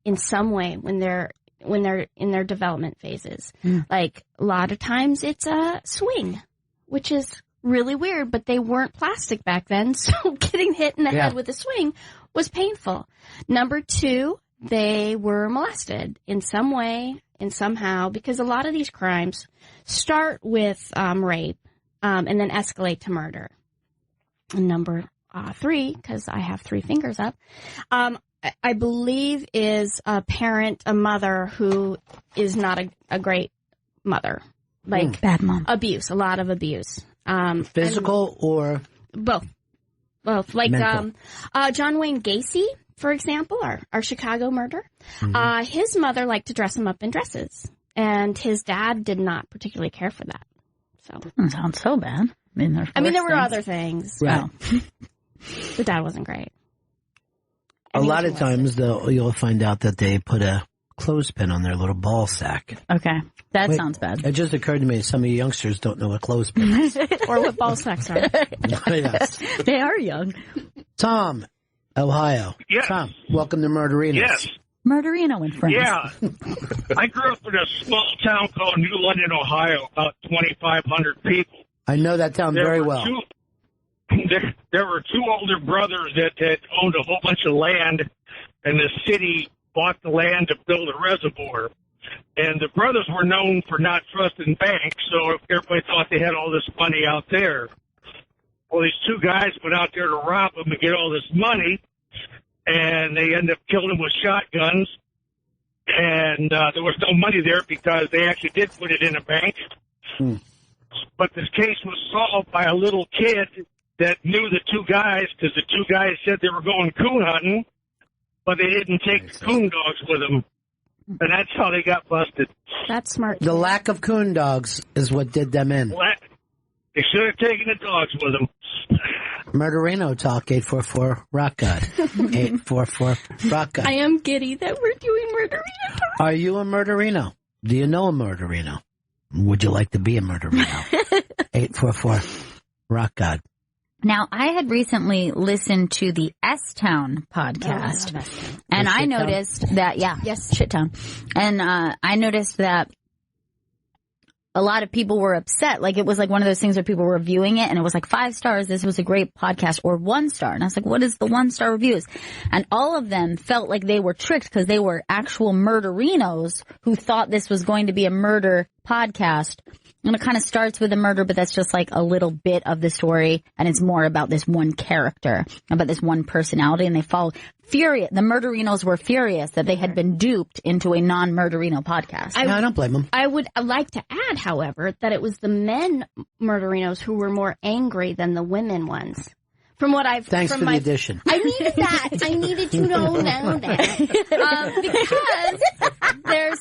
in some way when they're in their development phases. Like a lot of times it's a swing, which is really weird, but they weren't plastic back then, so getting hit in the head with a swing was painful. Number 2, they were molested in some way, somehow, because a lot of these crimes start with rape and then escalate to murder. And number 3, because I have 3 fingers up, I believe is a mother who is not a great mother. Bad mom. Abuse, a lot of abuse. Physical or? Both. Like John Wayne Gacy, for example, our Chicago murder. His mother liked to dress him up in dresses, and his dad did not particularly care for that. So that sounds so bad. I mean, there were other things. Right. The dad wasn't great. A lot of times, though, you'll find out that they put a clothespin on their little ball sack. Okay. That sounds bad. It just occurred to me some of you youngsters don't know what clothespin is. Or what ball sacks are. Yes. They are young. Tom, Ohio. Yes. Tom, welcome to Murderinos. Yes. Murderino and friends. Yeah. I grew up in a small town called New London, Ohio, about 2,500 people. I know that town very well. There were 2 older brothers that owned a whole bunch of land, and the city bought the land to build a reservoir. And the brothers were known for not trusting banks, so everybody thought they had all this money out there. Well, these 2 guys went out there to rob them and get all this money, and they ended up killing them with shotguns. And there was no money there because they actually did put it in a bank. But this case was solved by a little kid that knew the 2 guys, because the 2 guys said they were going coon hunting, but they didn't take the coon dogs with them. And that's how they got busted. That's smart. The lack of coon dogs is what did them in. They should have taken the dogs with them. Murderino talk, 844-ROCK God. 844-ROCK God. I am giddy that we're doing Murderino. Are you a Murderino? Do you know a Murderino? Would you like to be a Murderino? 844-ROCK God. Now, I had recently listened to the S-Town podcast, and I noticed that, Shit-Town. And I noticed that a lot of people were upset. Like, it was like one of those things where people were reviewing it, and it was like 5 stars, this was a great podcast, or 1 star. And I was like, what is the 1-star reviews? And all of them felt like they were tricked because they were actual murderinos who thought this was going to be a murder podcast. And it kind of starts with a murder, but that's just like a little bit of the story. And it's more about this one character, about this one personality. And they fall furious. The Murderinos were furious that they had been duped into a non-Murderino podcast. I don't blame them. I would like to add, however, that it was the men Murderinos who were more angry than the women ones. From what I've Thanks for the addition. I needed that. I needed to know that. Because there's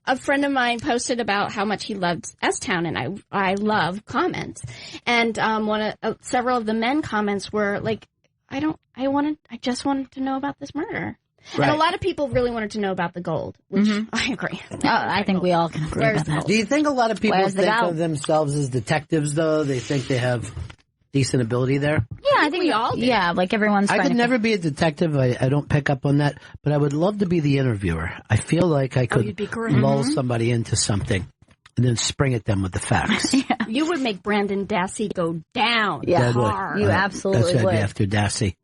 a friend of mine posted about how much he loved S-Town, and I love comments. And several of the men comments were like, I just wanted to know about this murder. Right. And a lot of people really wanted to know about the gold, which I agree. I think we all can agree about that. Do you think a lot of people think of themselves as detectives, though? They think they have decent ability there? Yeah, I think we all do. Yeah, like everyone's I could never be a detective. I don't pick up on that. But I would love to be the interviewer. I feel like I could lull somebody into something and then spring at them with the facts. You would make Brandon Dassey go down. Yeah, hard. You absolutely would. would. After Dassey.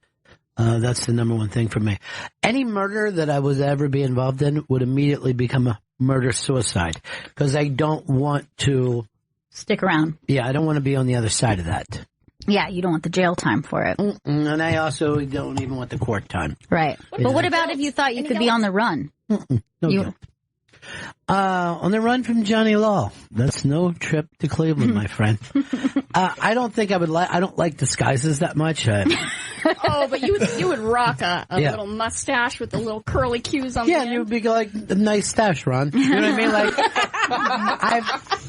That's the number one thing for me. Any murder that I would ever be involved in would immediately become a murder-suicide because I don't want to stick around. Yeah, I don't want to be on the other side of that. Yeah, you don't want the jail time for it. And I also don't even want the court time. Right. But what about if you thought you could be on the run? No guilt. On the run from Johnny Law. That's no trip to Cleveland, my friend. I don't think I would I don't like disguises that much. Oh, but you would rock a little mustache with the little curly cues on the end. Yeah, and you would be like, a nice stash, Ron. You know what I mean? Like,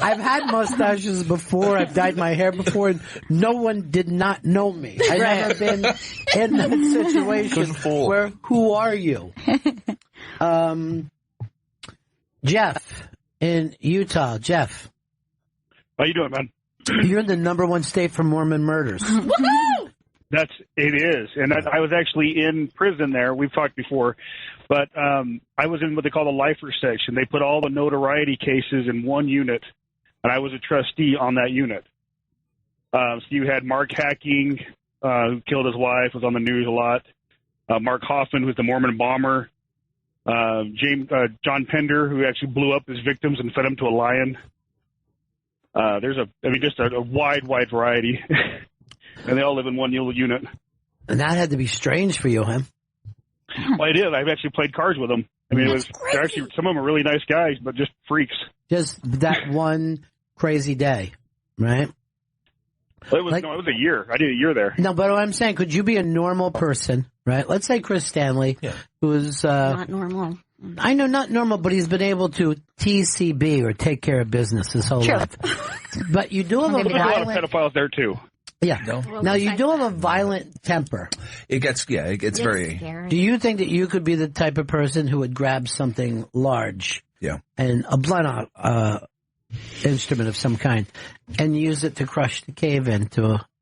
I've had mustaches before. I've dyed my hair before, and no one did not know me. I've never been in that situation where, who are you? Jeff in Utah. Jeff. How you doing, man? You're in the #1 state for Mormon murders. Woohoo! It is. And I was actually in prison there. We've talked before. But I was in what they call the lifer section. They put all the notoriety cases in one unit, and I was a trustee on that unit. So you had Mark Hacking, who killed his wife, was on the news a lot. Mark Hoffman, who's the Mormon bomber. John Pender, who actually blew up his victims and fed them to a lion. Just a wide variety. And they all live in one little unit. And that had to be strange for you, huh? Well, I did. I've actually played cards with them. I mean, they're actually, some of them are really nice guys, but just freaks. Just that one crazy day, right? Well, it was a year. I did a year there. No, but what I'm saying, could you be a normal person, right? Let's say Chris Stanley, who's... not normal. I know, not normal, but he's been able to TCB or take care of business his whole life. But you do have a lot of pedophiles there, too. Yeah. No. Now, you do have a violent temper. It gets very... Scary. Do you think that you could be the type of person who would grab something large and a blunt instrument of some kind and use it to crush the cave in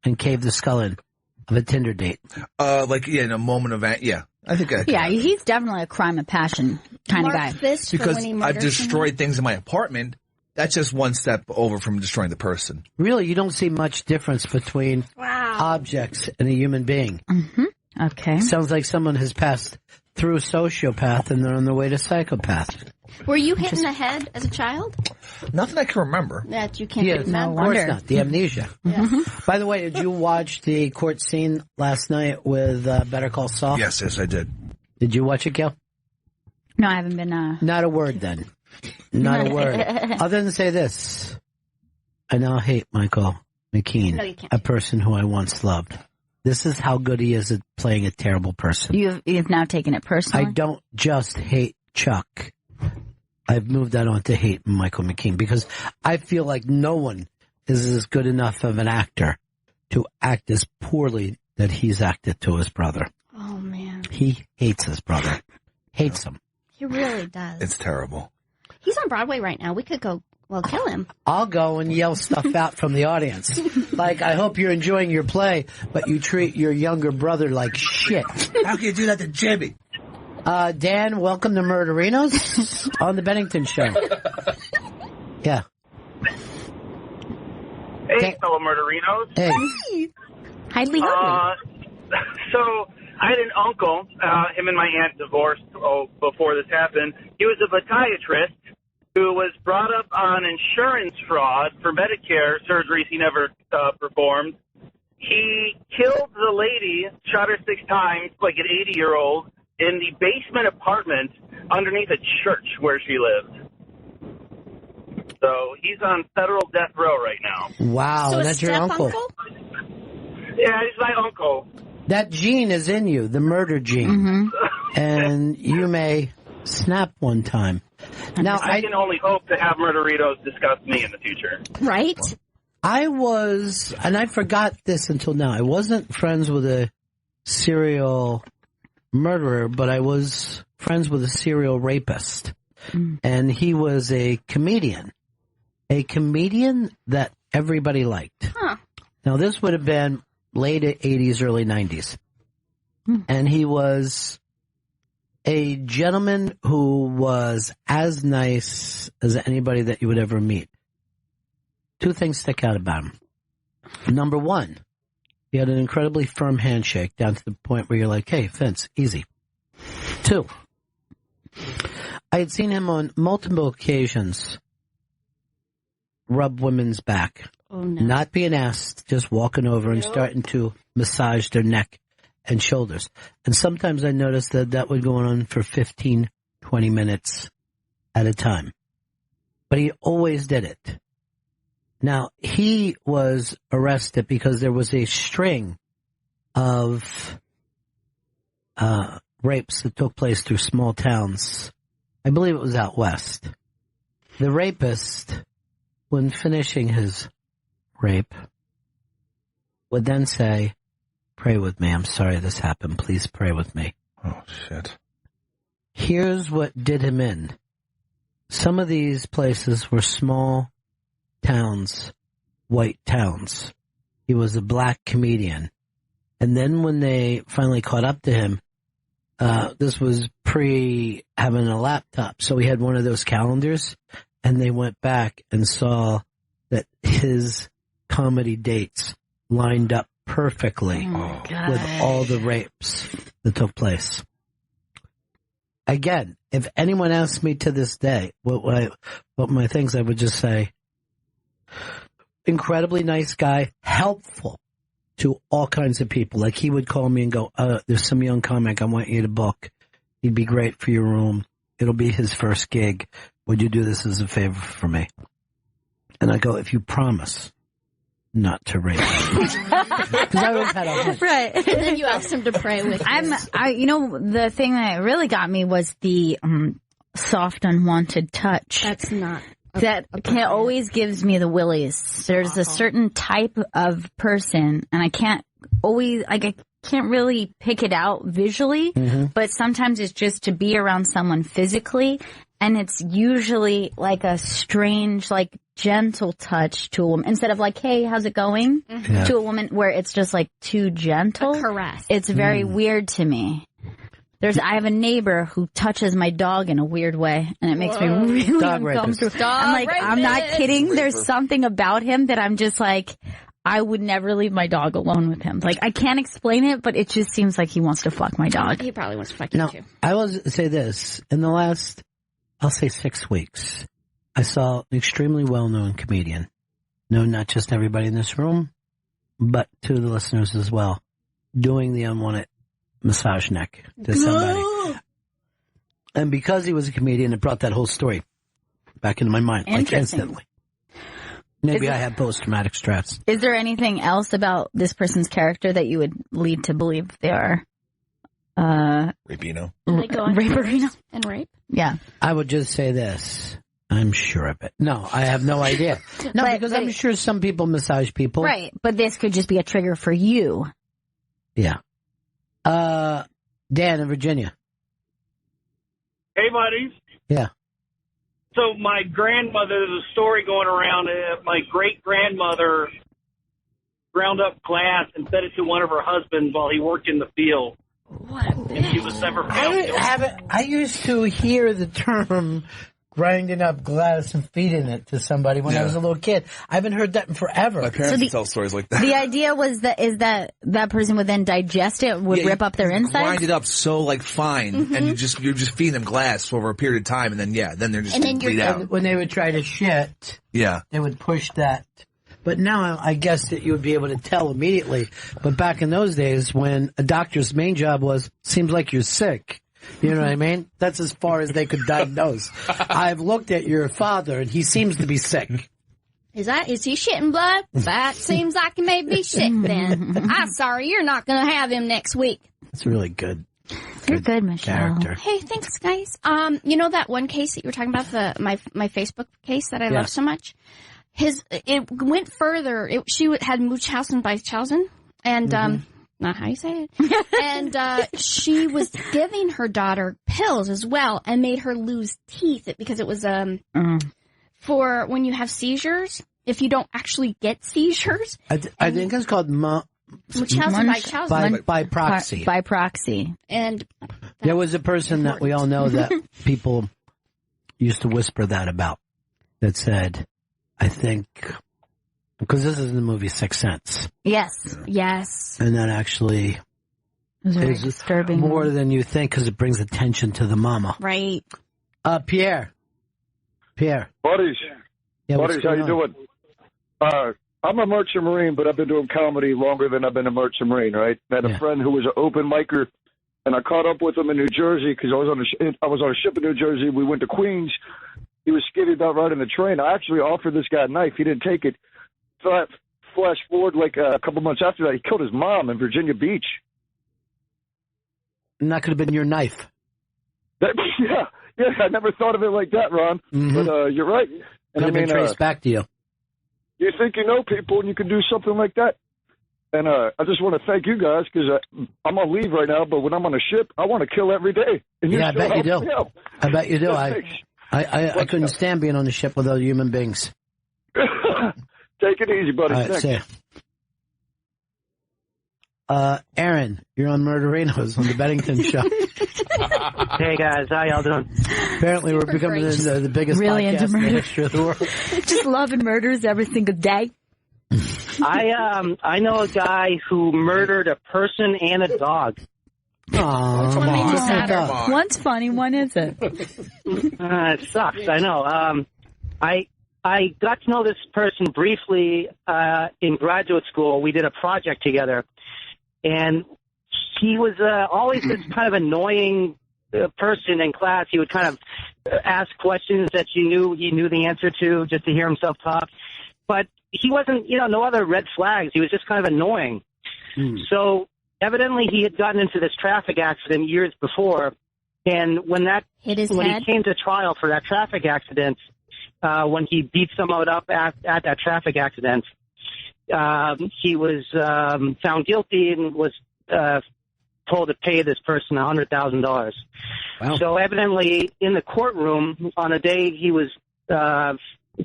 and cave the skull in of a Tinder date? In a moment of... I think I... Yeah, he's definitely a crime of passion kind of guy. Because I've destroyed things in my apartment. That's just one step over from destroying the person. Really, you don't see much difference between objects and a human being. Mm-hmm. Okay. Sounds like someone has passed through sociopath and they're on their way to psychopath. Were you hit in the head as a child? Nothing I can remember. That you can't remember. No, of course not. The amnesia. By the way, did you watch the court scene last night with Better Call Saul? Yes, I did. Did you watch it, Gail? No, I haven't been... Not a word, then. Not a word. Other than say this. I now hate Michael McKean, a person who I once loved. This is how good he is at playing a terrible person. You've now taken it personally? I don't just hate Chuck. I've moved that on to hate Michael McKean because I feel like no one is as good enough of an actor to act as poorly that he's acted to his brother. Oh, man. He hates his brother. Hates him. He really does. It's terrible. He's on Broadway right now. We could go, kill him. I'll go and yell stuff out from the audience. Like, I hope you're enjoying your play, but you treat your younger brother like shit. How can you do that to Jimmy? Dan, welcome to Murderinos on the Bennington Show. Yeah. Hey, fellow Murderinos. Hey. Highly So, I had an uncle, him and my aunt divorced before this happened. He was a podiatrist who was brought up on insurance fraud for Medicare surgeries he never performed. He killed the lady, shot her 6 times, like an 80-year-old, in the basement apartment underneath a church where she lived. So he's on federal death row right now. Wow, so that's your uncle. Yeah, he's my uncle. That gene is in you, the murder gene. Mm-hmm. And you may snap one time. Now I can only hope to have Murderinos discuss me in the future. Right? I was, and I forgot this until now, I wasn't friends with a serial murderer, but I was friends with a serial rapist. And he was a comedian that everybody liked. Huh. Now, this would have been late 80s, early 90s. And he was a gentleman who was as nice as anybody that you would ever meet. 2 things stick out about him. Number 1, he had an incredibly firm handshake down to the point where you're like, hey, Vince, easy. 2, I had seen him on multiple occasions rub women's back. Oh, no. Not being asked, just walking over and starting to massage their neck and shoulders. And sometimes I noticed that would go on for 15, 20 minutes at a time. But he always did it. Now, he was arrested because there was a string of rapes that took place through small towns. I believe it was out west. The rapist, when finishing his rape, would then say, "Pray with me. I'm sorry this happened. Please pray with me." Oh, shit. Here's what did him in. Some of these places were small towns, white towns. He was a black comedian. And then when they finally caught up to him, this was pre having a laptop. So he had one of those calendars, and they went back and saw that his comedy dates lined up perfectly with all the rapes that took place. Again, if anyone asks me to this day what my things, I would just say, incredibly nice guy, helpful to all kinds of people. Like, he would call me and go, there's some young comic I want you to book. He'd be great for your room. It'll be his first gig. Would you do this as a favor for me? And I go, if you promise not to rape me. Because I always had a hunch. Right. And then you asked him to pray with you. The thing that really got me was the soft, unwanted touch. That's not. Always gives me the willies. There's a certain type of person, and I can't really pick it out visually, but sometimes it's just to be around someone physically, and it's usually like a strange, like, gentle touch to a woman instead of like, "Hey, how's it going?" to a woman, where it's just like too gentle. A caress. It's very weird to me. I have a neighbor who touches my dog in a weird way, and it makes me really uncomfortable. I'm not kidding. There's something about him that I'm just like, I would never leave my dog alone with him. Like, I can't explain it, but it just seems like he wants to fuck my dog. He probably wants to fuck you too. I will say this. In the last, I'll say 6 weeks, I saw an extremely well-known comedian, known not just everybody in this room, but to the listeners as well, doing the unwanted massage neck to somebody. And because he was a comedian, it brought that whole story back into my mind, like, instantly. Maybe I have post-traumatic stress. Is there anything else about this person's character that you would lead to believe they are Rapino? Raperino? And rape? Yeah. I would just say this. I'm sure of it. No, I have no idea. No, because I'm sure some people massage people. Right, but this could just be a trigger for you. Yeah. Dan in Virginia. Hey, buddies. Yeah. So my grandmother, there's a story going around. My great-grandmother ground up glass and fed it to one of her husbands while he worked in the field. What a bitch. And she was never found. I used to hear the term grinding up glass and feeding it to somebody when I was a little kid. I haven't heard that in forever. My parents tell stories like that. The idea was that person would then digest it, would rip up their insides? Grind it up so, like, fine, and you're just feeding them glass over a period of time, and then they're just bleed out. When they would try to shit, they would push that. But now I guess that you would be able to tell immediately. But back in those days, when a doctor's main job was, seems like you're sick. You know what I mean? That's as far as they could diagnose. I've looked at your father, and he seems to be sick. Is he shitting blood? That seems like he may be sick then. I'm sorry, you're not going to have him next week. That's really good. You're good, Michelle. Character. Hey, thanks, guys. You know that one case that you were talking about, my Facebook case that I love so much? It went further. She had Munchausen by Chausen, and not how you say it. And she was giving her daughter pills as well, and made her lose teeth because it was for when you have seizures. If you don't actually get seizures, I think it's called Munchausen by Chausen by proxy. By proxy. And there was a person that we all know that people used to whisper that about. That said, I think. Because this is in the movie Sixth Sense. Yes. And that actually is disturbing. More than you think because it brings attention to the mama. Right. Pierre. Buddies. Yeah, buddies, how you doing? I'm a merchant marine, but I've been doing comedy longer than I've been a merchant marine, right? I had a friend who was an open micer, and I caught up with him in New Jersey because I was on a ship in New Jersey. We went to Queens. He was skinny about riding the train. I actually offered this guy a knife. He didn't take it. flash forward like a couple months after that, he killed his mom in Virginia Beach. And that could have been your knife. Yeah, I never thought of it like that, Ron. Mm-hmm. But you're right. Could have been traced back to you. You think you know people and you can do something like that? And I just want to thank you guys because I'm on leave right now, but when I'm on a ship, I want to kill every day. And Yeah, I bet you do. I bet you do. Thanks. I couldn't stand being on the ship with other human beings. Take it easy, buddy. All right, see ya. Aaron, you're on Murderinos on the Bennington show. Hey guys, how y'all doing? Apparently, we're becoming the biggest Really into podcast in the murder. history of the world. Just loving murders every single day. I know a guy who murdered a person and a dog. Aww, Which one made you come sadder? on. One's funny, one isn't. It sucks. I know. I got to know this person briefly in graduate school. We did a project together, and he was always this kind of annoying person in class. He would kind of ask questions that he knew the answer to just to hear himself talk. But he wasn't, no other red flags. He was just kind of annoying. So evidently he had gotten into this traffic accident years before. And when hit his when head? he came to trial for that traffic accident, when he beat someone up at that traffic accident, he was found guilty and was told to pay this person $100,000. Wow. So evidently in the courtroom on the day he was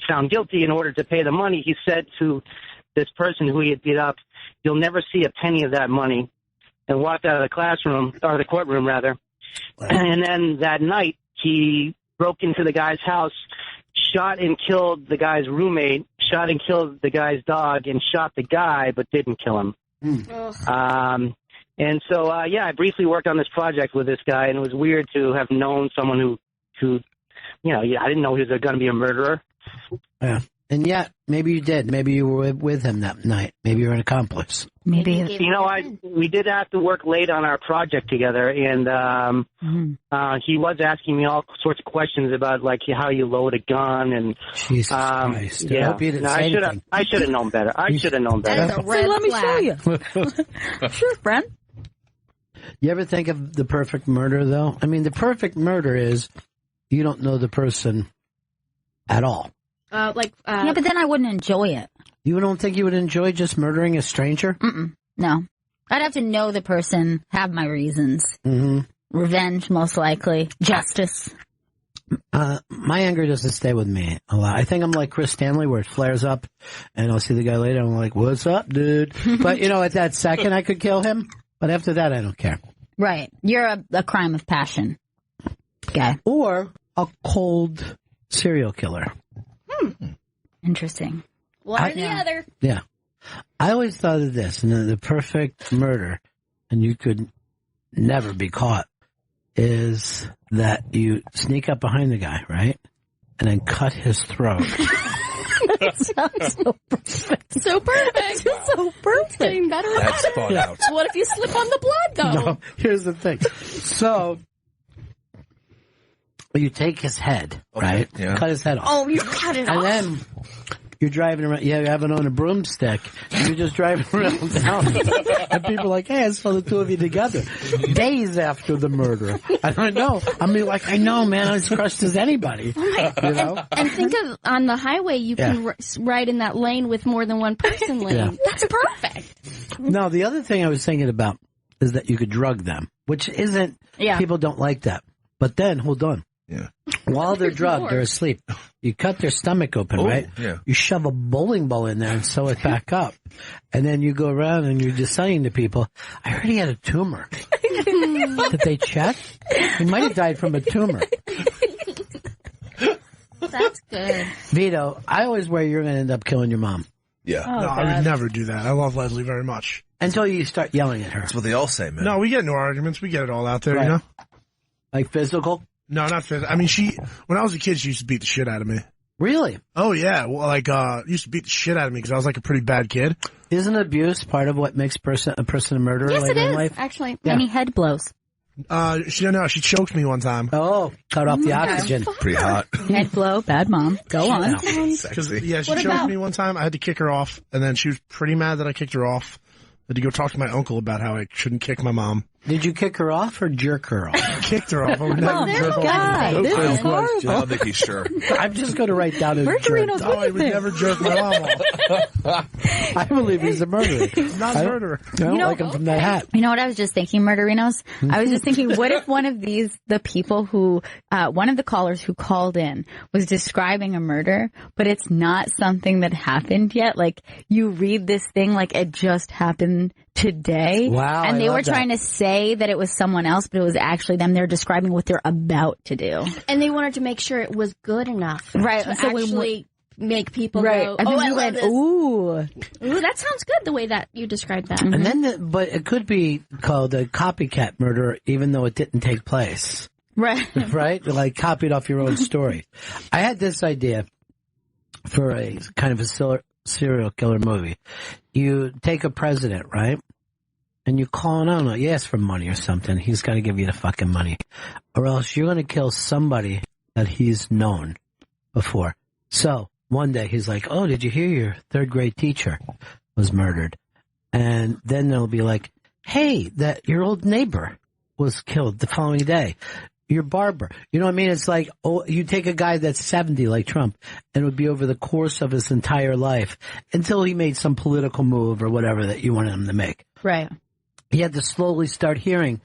found guilty, in order to pay the money, he said to this person who he had beat up, "You'll never see a penny of that money," and walked out of the classroom, or the courtroom rather. And then that night he broke into the guy's house, shot and killed the guy's roommate, shot and killed the guy's dog, and shot the guy but didn't kill him. And so I briefly worked on this project with this guy, and it was weird to have known someone who I didn't know he was going to be a murderer. Yeah. And yet, maybe you did. Maybe you were with him that night. Maybe you're an accomplice. Maybe. We did have to work late on our project together, and he was asking me all sorts of questions about like how you load a gun and Jesus Christ. I hope you didn't say anything. I should have known better. I should have known better. So let me show you. Sure, friend. You ever think of the perfect murder, though? I mean, the perfect murder is you don't know the person at all. Yeah, but then I wouldn't enjoy it. You don't think you would enjoy just murdering a stranger? No. I'd have to know the person, have my reasons. Mm-hmm. Revenge, most likely. Justice. My anger doesn't stay with me a lot. I think I'm like Chris Stanley, where it flares up, and I'll see the guy later, and I'm like, what's up, dude? But, at that second, I could kill him. But after that, I don't care. Right. You're a crime of passion guy. Or a cold serial killer. Interesting. One or the other. Yeah. I always thought of this, the perfect murder, and you could never be caught, is that you sneak up behind the guy, right? And then cut his throat. That sounds so perfect. So perfect. So perfect. It's getting better and That's better. thought out. What if you slip on the blood, though? No, here's the thing. So, you take his head, right? Yeah. Cut his head off. Oh, you cut it off. And then you're driving around, you have it on a broomstick, and you're just driving around town, and people are like, hey, I saw the two of you together. Days after the murder. I don't know. I mean, I know, man, I'm as crushed as anybody. And think of, on the highway, you can ride in that lane with more than one person lane. Yeah. That's perfect. No, the other thing I was thinking about is that you could drug them, which isn't, people don't like that. But then, hold on. Yeah. While they're drugged, they're asleep. You cut their stomach open, right? Yeah. You shove a bowling ball in there and sew it back up. And then you go around and you're just saying to people, I heard he had a tumor. Did they check? He might have died from a tumor. That's good. Vito, I always worry you're going to end up killing your mom. Yeah. No, I would never do that. I love Leslie very much. Until you start yelling at her. That's what they all say, man. No, we get into arguments. We get it all out there, Right. you know? Like physical? No, not physical. I mean, when I was a kid, she used to beat the shit out of me. Really? Oh, yeah. Well, used to beat the shit out of me because I was like a pretty bad kid. Isn't abuse part of what makes a person a murderer Yes, later it in is, life? actually. Yeah. Any head blows. She choked me one time. Oh, cut off the oxygen. Pretty hot. Head blow, bad mom. Go on. She choked me one time. I had to kick her off, and then she was pretty mad that I kicked her off. I had to go talk to my uncle about how I shouldn't kick my mom. Did you kick her off or jerk her off? I kicked her off. I would never jerk her God, off. this is horrible. I don't think he's sure. I'm just going to write down his Murderino's jerk. I would never jerk my mom off. I believe he's a murderer. He's not a murderer. I don't like him from that hat. You know what I was just thinking, Murderinos? I was just thinking, what if one of the people who, one of the callers who called in was describing a murder, but it's not something that happened yet? Like, you read this thing like it just happened today. Wow. And they were trying to to say that it was someone else, but it was actually them. They're describing what they're about to do. And they wanted to make sure it was good enough. Right. To So actually make people right. go, And then I you love went, this. ooh, that sounds good the way that you described that. And then, but it could be called a copycat murder, even though it didn't take place. Right. Right? Like copied off your own story. I had this idea for a kind of a serial killer movie. You take a president, right? And you call him, I don't know, you ask for money or something. He's got to give you the fucking money. Or else you're going to kill somebody that he's known before. So one day he's like, oh, did you hear your third grade teacher was murdered? And then they'll be like, hey, that your old neighbor was killed the following day. Your barber. You know what I mean? It's like, oh, you take a guy that's 70 like Trump, and it would be over the course of his entire life until he made some political move or whatever that you wanted him to make. Right. He had to slowly start hearing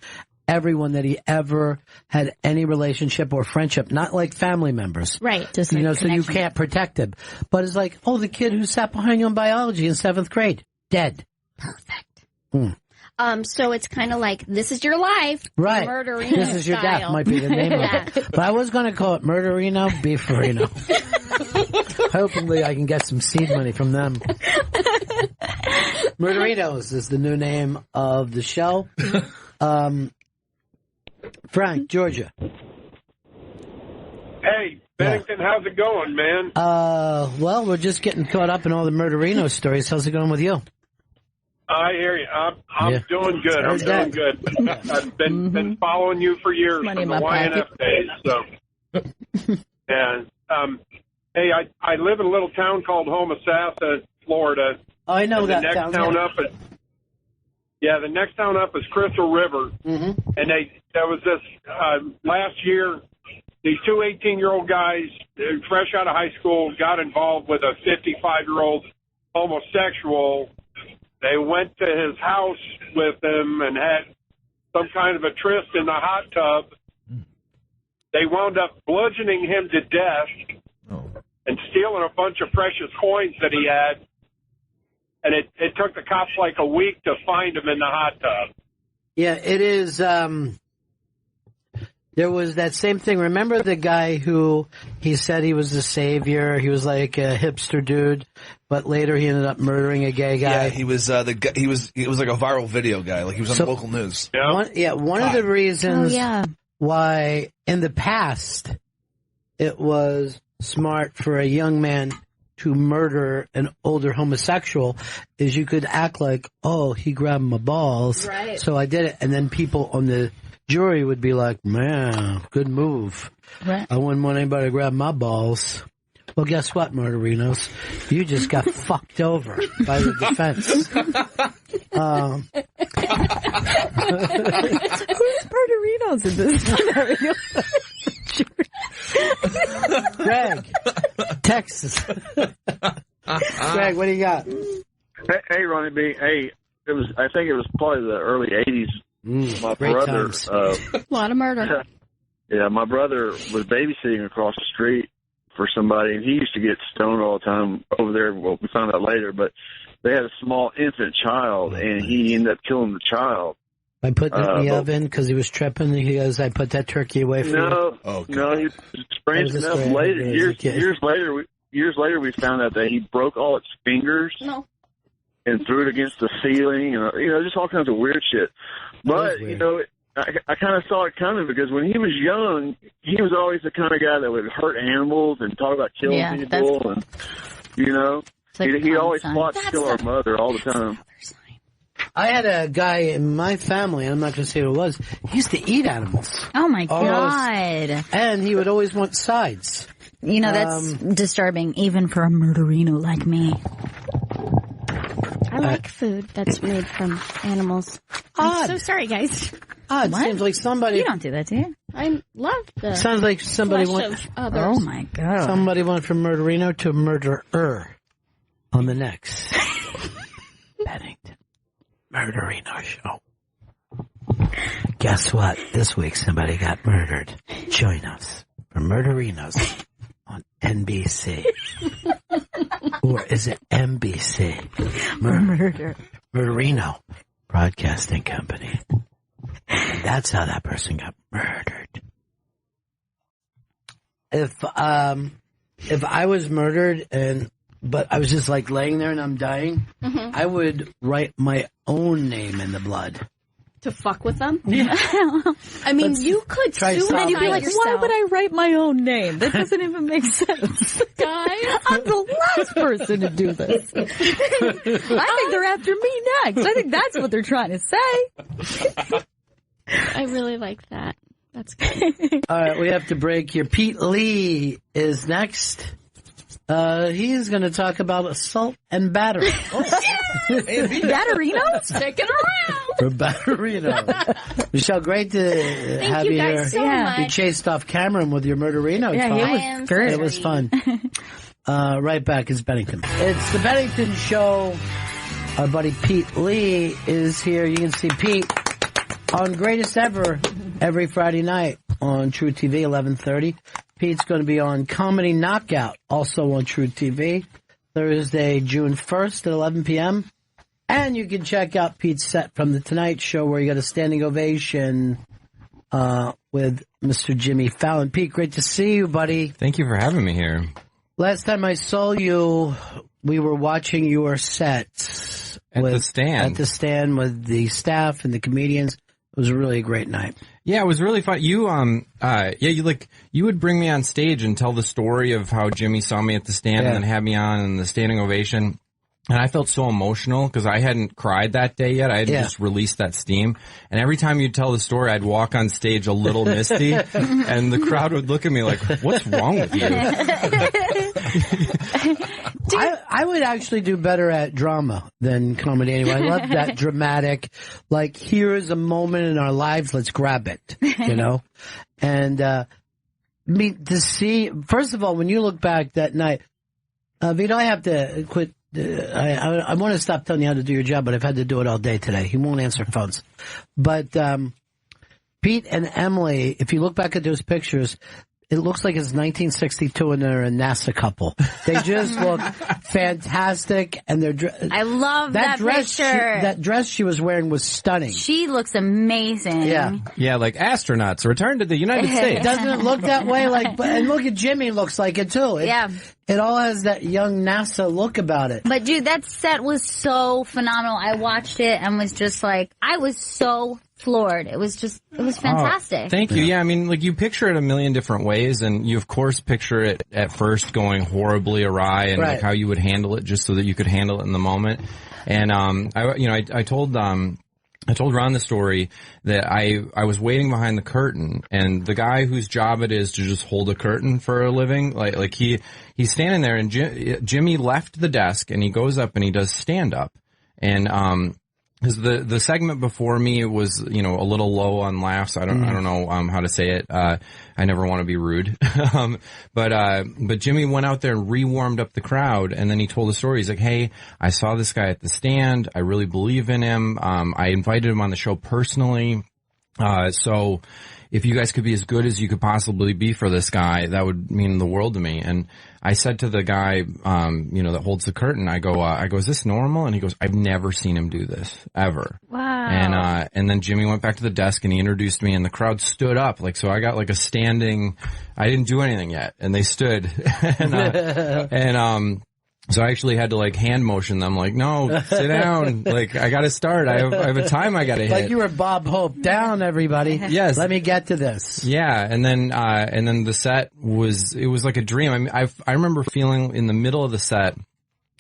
everyone that he ever had any relationship or friendship, not like family members. Right. Just you like know, so you connection. can't protect him. But it's like, oh, the kid who sat behind you in biology in 7th grade, dead. Perfect. So it's kind of like, this is your life. Right. Murderino This is your style. death might be the name Yeah. of it. But I was going to call it Murderino, Beefarino. Hopefully I can get some seed money from them. Murderinos is the new name of the show. Frank, Georgia. Hey, Bennington, how's it going, man? Well, we're just getting caught up in all the Murderino stories. How's it going with you? I hear you. I'm doing good. I'm doing good. I've been following you for years Money from in the my YNF days. So, and hey, I live in a little town called Homosassa, Florida. Oh, I know and that the next town. town up is the next town up is Crystal River, and there was this last year. These two 18-year-old guys, fresh out of high school, got involved with a 55-year-old homosexual. They went to his house with him and had some kind of a tryst in the hot tub. They wound up bludgeoning him to death and stealing a bunch of precious coins that he had. And it took the cops like a week to find him in the hot tub. Yeah, it is. There was that same thing. Remember the guy who he said he was the savior? He was like a hipster dude, but later he ended up murdering a gay guy. Yeah, he was the guy. It was like a viral video guy. Like he was on the local news. One of the reasons why in the past it was smart for a young man to murder an older homosexual is you could act like, oh, he grabbed my balls, right. So I did it, and then people on the jury would be like, man, good move. Right. I wouldn't want anybody to grab my balls. Well, guess what, Murderinos? You just got fucked over by the defense. Who's Murderinos in this scenario? Greg, Texas. Greg, what do you got? Hey, Ronnie B. Hey, I think it was probably the early '80s. My brother, a lot of murder. Yeah, my brother was babysitting across the street for somebody, and he used to get stoned all the time over there. Well, we found out later, but they had a small infant child, and he ended up killing the child. By putting it in the oven because he was tripping. He goes, I put that turkey away from you. No, he strange enough. Later, years later, we found out that he broke all its fingers and threw it against the ceiling, and just all kinds of weird shit. But I kind of saw it coming because when he was young, he was always the kind of guy that would hurt animals and talk about killing people, and he always fought to kill our mother all the time. I had a guy in my family, I'm not going to say who it was, he used to eat animals. Oh my Almost. God. And he would always want sides. You know, that's disturbing, even for a murderino like me. I like food that's made from animals. I'm so sorry, guys. It seems like somebody... You don't do that, do you? I love the Sounds like somebody flesh went... of others. Oh my God. Somebody went from murderino to murderer on the next Bennington Murderino show. Guess what? This week somebody got murdered. Join us for Murderinos on NBC. Or is it NBC? Murderino Broadcasting Company. And that's how that person got murdered. If I was murdered but I was just like laying there and I'm dying, I would write my own name in the blood. To fuck with them? Yeah. I mean, you could try sue something. And you'd be like, yourself. why would I write my own name? That doesn't even make sense. Guys, I'm the last person to do this. I think they're after me next. I think that's what they're trying to say. I really like that. That's good. All right, we have to break here. Pete Lee is next. He is going to talk about assault and battery. Batterino? Stick it around. For Batterino. Michelle, great to have you you guys here. so much. You chased off Cameron with your Murderino. Yeah, talk. he was great. It was fun. Right back is Bennington. It's the Bennington Show. Our buddy Pete Lee is here. You can see Pete on Greatest Ever every Friday night on True TV, 11:30. Pete's going to be on Comedy Knockout, also on True TV, Thursday, June 1st at 11 p.m. And you can check out Pete's set from The Tonight Show, where you got a standing ovation with Mr. Jimmy Fallon. Pete, great to see you, buddy. Thank you for having me here. Last time I saw you, we were watching your set At the stand. At the stand with the staff and the comedians. It was really a great night. Yeah, it was really fun. You you would bring me on stage and tell the story of how Jimmy saw me at the stand and then had me on in the standing ovation. And I felt so emotional because I hadn't cried that day yet. I had just released that steam. And every time you'd tell the story, I'd walk on stage a little misty and the crowd would look at me like, what's wrong with you? I would actually do better at drama than comedy anyway. I love that dramatic, like, here is a moment in our lives, let's grab it, you know? And, to see, first of all, when you look back that night, Vito, I have to quit. I want to stop telling you how to do your job, but I've had to do it all day today. He won't answer phones. But, Pete and Emily, if you look back at those pictures, it looks like it's 1962 and they're a NASA couple. They just look fantastic, and they're. I love that dress. picture. That dress she was wearing was stunning. She looks amazing. Yeah, like astronauts return to the United States. Doesn't it look that way? And look at Jimmy, looks like it too. It all has that young NASA look about it. But dude, that set was so phenomenal. I watched it and was just like, I was so floored. It was fantastic. Oh, thank you. Yeah, I mean, like, you picture it a million different ways, and you of course picture it at first going horribly awry, and like how you would handle it just so that you could handle it in the moment. And I told Ron the story that I was waiting behind the curtain, and the guy whose job it is to just hold a curtain for a living, like he's standing there, and Jimmy left the desk and he goes up and he does stand up, and because the segment before me was, a little low on laughs. I don't know how to say it. I never want to be rude. But Jimmy went out there and re-warmed up the crowd, and then he told the story. He's like, "Hey, I saw this guy at the stand. I really believe in him. I invited him on the show personally. So if you guys could be as good as you could possibly be for this guy, that would mean the world to me." And I said to the guy, that holds the curtain, I go, "Is this normal?" And he goes, "I've never seen him do this, ever." Wow. And then Jimmy went back to the desk and he introduced me, and the crowd stood up. Like, so I got like a standing, I didn't do anything yet, and they stood. So I actually had to like hand motion them, like, "No, sit down. Like, I gotta start. I have a time I gotta hit." Like you were Bob Hope. Down, everybody. Yes. Let me get to this. Yeah. And then the set was like a dream. I mean, I remember feeling in the middle of the set,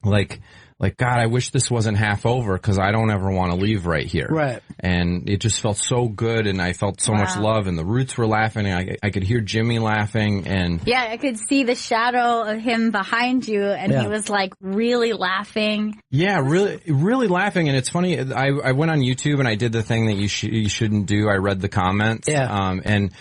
like like, God, I wish this wasn't half over because I don't ever want to leave right here. Right. And it just felt so good, and I felt so much love, and the Roots were laughing, and I could hear Jimmy laughing, and yeah, I could see the shadow of him behind you, and he was like really laughing. Yeah, really laughing, and it's funny. I went on YouTube and I did the thing that you shouldn't do. I read the comments. Yeah. And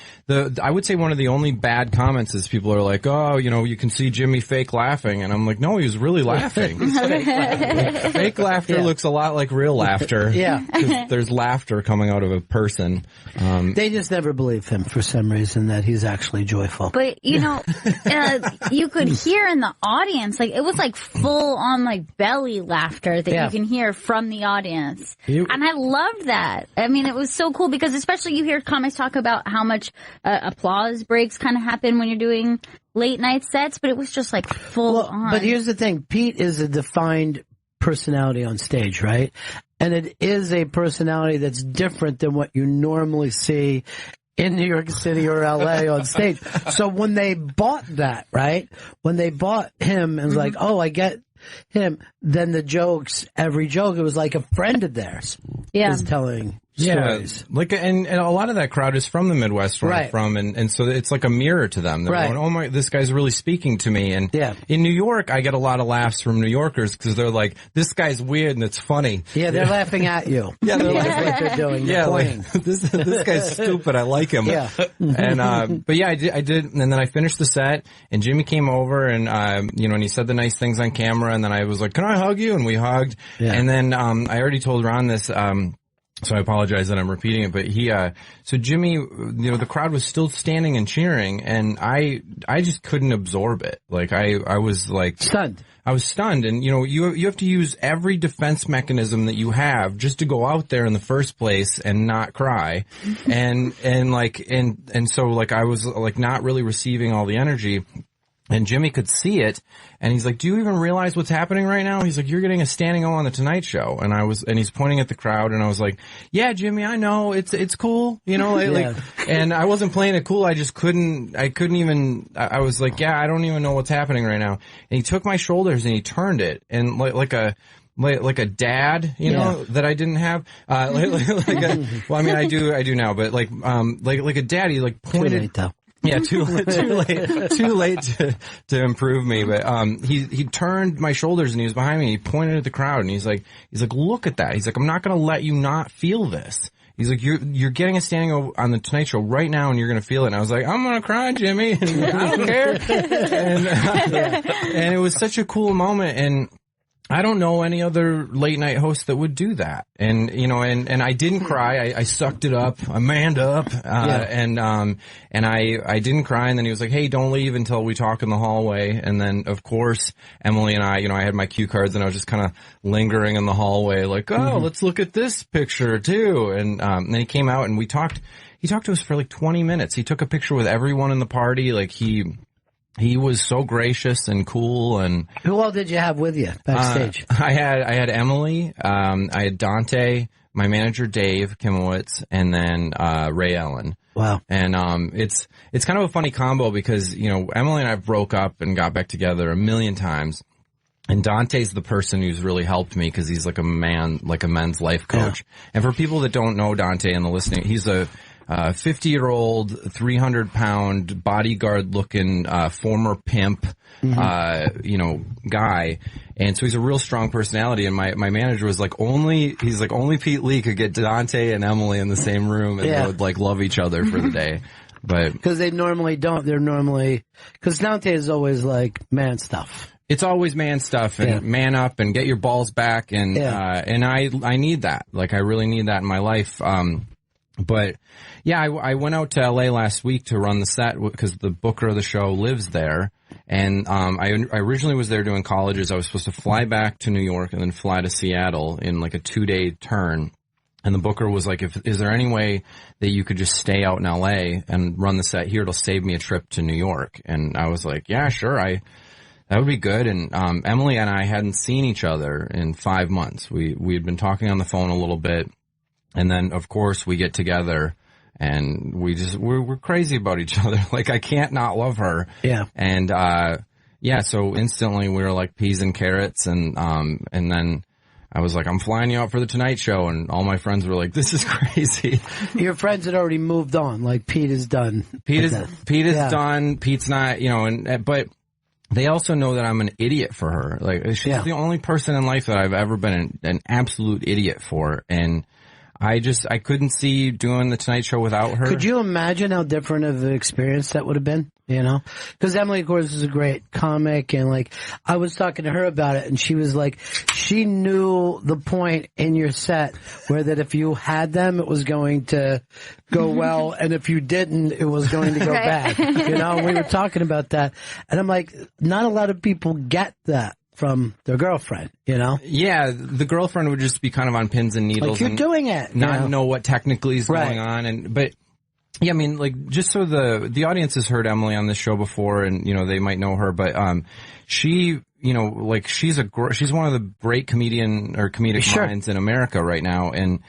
I would say one of the only bad comments is people are like, oh, you can see Jimmy fake laughing, and I'm like, no, he was really laughing. Fake laughter looks a lot like real laughter. Yeah. 'Cause there's laughter coming out of a person. They just never believe him for some reason that he's actually joyful. But, you could hear in the audience, like, it was like full on like belly laughter that you can hear from the audience. And I loved that. I mean, it was so cool because especially you hear comics talk about how much applause breaks kind of happen when you're doing late night sets, but it was just like full on. But here's the thing. Pete is a defined personality on stage, right? And it is a personality that's different than what you normally see in New York City or LA on stage. So when they bought that, right? When they bought him and was like, oh, I get him, then the jokes, every joke, it was like a friend of theirs is telling stories. Like, and a lot of that crowd is from the Midwest where I'm from, and so it's like a mirror to them. They're going, oh my, this guy's really speaking to me. And in New York, I get a lot of laughs from New Yorkers because they're like, this guy's weird and it's funny. Yeah, they're laughing at you. Yeah, they're like, what they're doing. Yeah, like, this guy's stupid. I like him. Yeah. And, but yeah, I did, and then I finished the set, and Jimmy came over, and, and he said the nice things on camera, and then I was like, can I hug you? And we hugged. Yeah. And then, I already told Ron this, so I apologize that I'm repeating it, but so Jimmy, the crowd was still standing and cheering, and I just couldn't absorb it. Like, I was like stunned. I was stunned, and you have to use every defense mechanism that you have just to go out there in the first place and not cry, and so like I was like not really receiving all the energy. And Jimmy could see it, and he's like, do you even realize what's happening right now? He's like, you're getting a standing O on the Tonight Show. And he's pointing at the crowd, and I was like, yeah, Jimmy, I know, it's cool, and I wasn't playing it cool, I was like, yeah, I don't even know what's happening right now. And he took my shoulders and he turned it, and like a dad, that I didn't have. I do now, but like a dad, he like pointed. Too late, though. Yeah, too late to improve me. But he turned my shoulders and he was behind me. And he pointed at the crowd and he's like, look at that. He's like, I'm not going to let you not feel this. He's like, you're getting a standing on the Tonight Show right now, and you're going to feel it. And I was like, I'm going to cry, Jimmy. And I don't care. And it was such a cool moment. And I don't know any other late night host that would do that. And, and I didn't cry. I sucked it up. I manned up. And I didn't cry. And then he was like, hey, don't leave until we talk in the hallway. And then, of course, Emily and I had my cue cards and I was just kind of lingering in the hallway like, let's look at this picture too. And then he came out and we talked. He talked to us for like 20 minutes. He took a picture with everyone in the party. Like he was so gracious and cool. And who all did you have with you backstage? I had Emily, I had Dante, my manager Dave Kimowitz, and then Ray Allen. Wow. And it's kind of a funny combo because Emily and I broke up and got back together a million times. And Dante's the person who's really helped me because he's like a men's life coach. Yeah. And for people that don't know Dante and the listening, he's a 50-year-old, 300-pound, bodyguard-looking, former pimp, guy. And so he's a real strong personality. And my manager was like, only Pete Lee could get Dante and Emily in the same room, and they would like love each other for the day. But because they normally don't. Because Dante is always like man stuff. It's always man stuff and man up and get your balls back. And I need that. Like, I really need that in my life. But yeah, I went out to LA last week to run the set because the booker of the show lives there. And I originally was there doing colleges. I was supposed to fly back to New York and then fly to Seattle in like a 2-day turn. And the booker was like, is there any way that you could just stay out in LA and run the set here? It'll save me a trip to New York. And I was like, yeah, sure. That would be good. And Emily and I hadn't seen each other in 5 months. We had been talking on the phone a little bit. And then, of course, we get together and we're crazy about each other. Like, I can't not love her. Yeah. And yeah, so instantly we were like peas and carrots, and then I was like, I'm flying you out for the Tonight Show, and all my friends were like, this is crazy. Your friends had already moved on, like Pete is done. Pete is done. Pete's not, but they also know that I'm an idiot for her. Like, she's the only person in life that I've ever been an absolute idiot for, and I couldn't see doing the Tonight Show without her. Could you imagine how different of an experience that would have been? Because Emily, of course, is a great comic, and like I was talking to her about it, and she was like, she knew the point in your set where that if you had them, it was going to go well, and if you didn't, it was going to go bad. We were talking about that, and I'm like, not a lot of people get that from their girlfriend, Yeah, the girlfriend would just be kind of on pins and needles. Like, you're doing it. Not know what technically is going on, but yeah, I mean, like, just so the audience has heard Emily on this show before, and, they might know her, but, she, she's one of the great comedic minds in America right now, and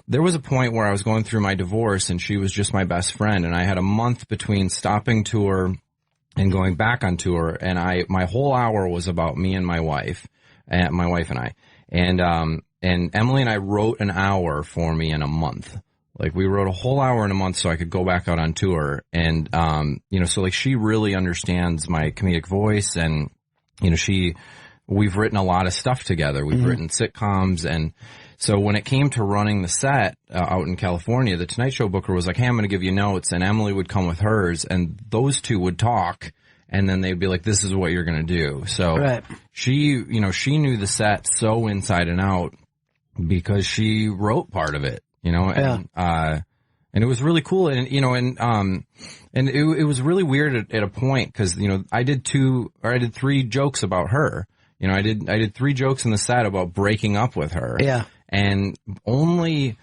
there was a point where I was going through my divorce, and she was just my best friend, and I had a month between stopping tour and going back on tour, and my whole hour was about me and my wife and I, and Emily and I wrote an hour for me in a month. Like, we wrote a whole hour in a month so I could go back out on tour. And, so like she really understands my comedic voice, and, we've written a lot of stuff together. We've written sitcoms. And so when it came to running the set out in California, the Tonight Show booker was like, hey, I'm going to give you notes. And Emily would come with hers, and those two would talk. And then they'd be like, this is what you're going to do. So she knew the set so inside and out because she wrote part of it. And it was really cool, and it was really weird at a point, because I did 3 jokes about her. I did 3 jokes in the set about breaking up with her. Yeah, and only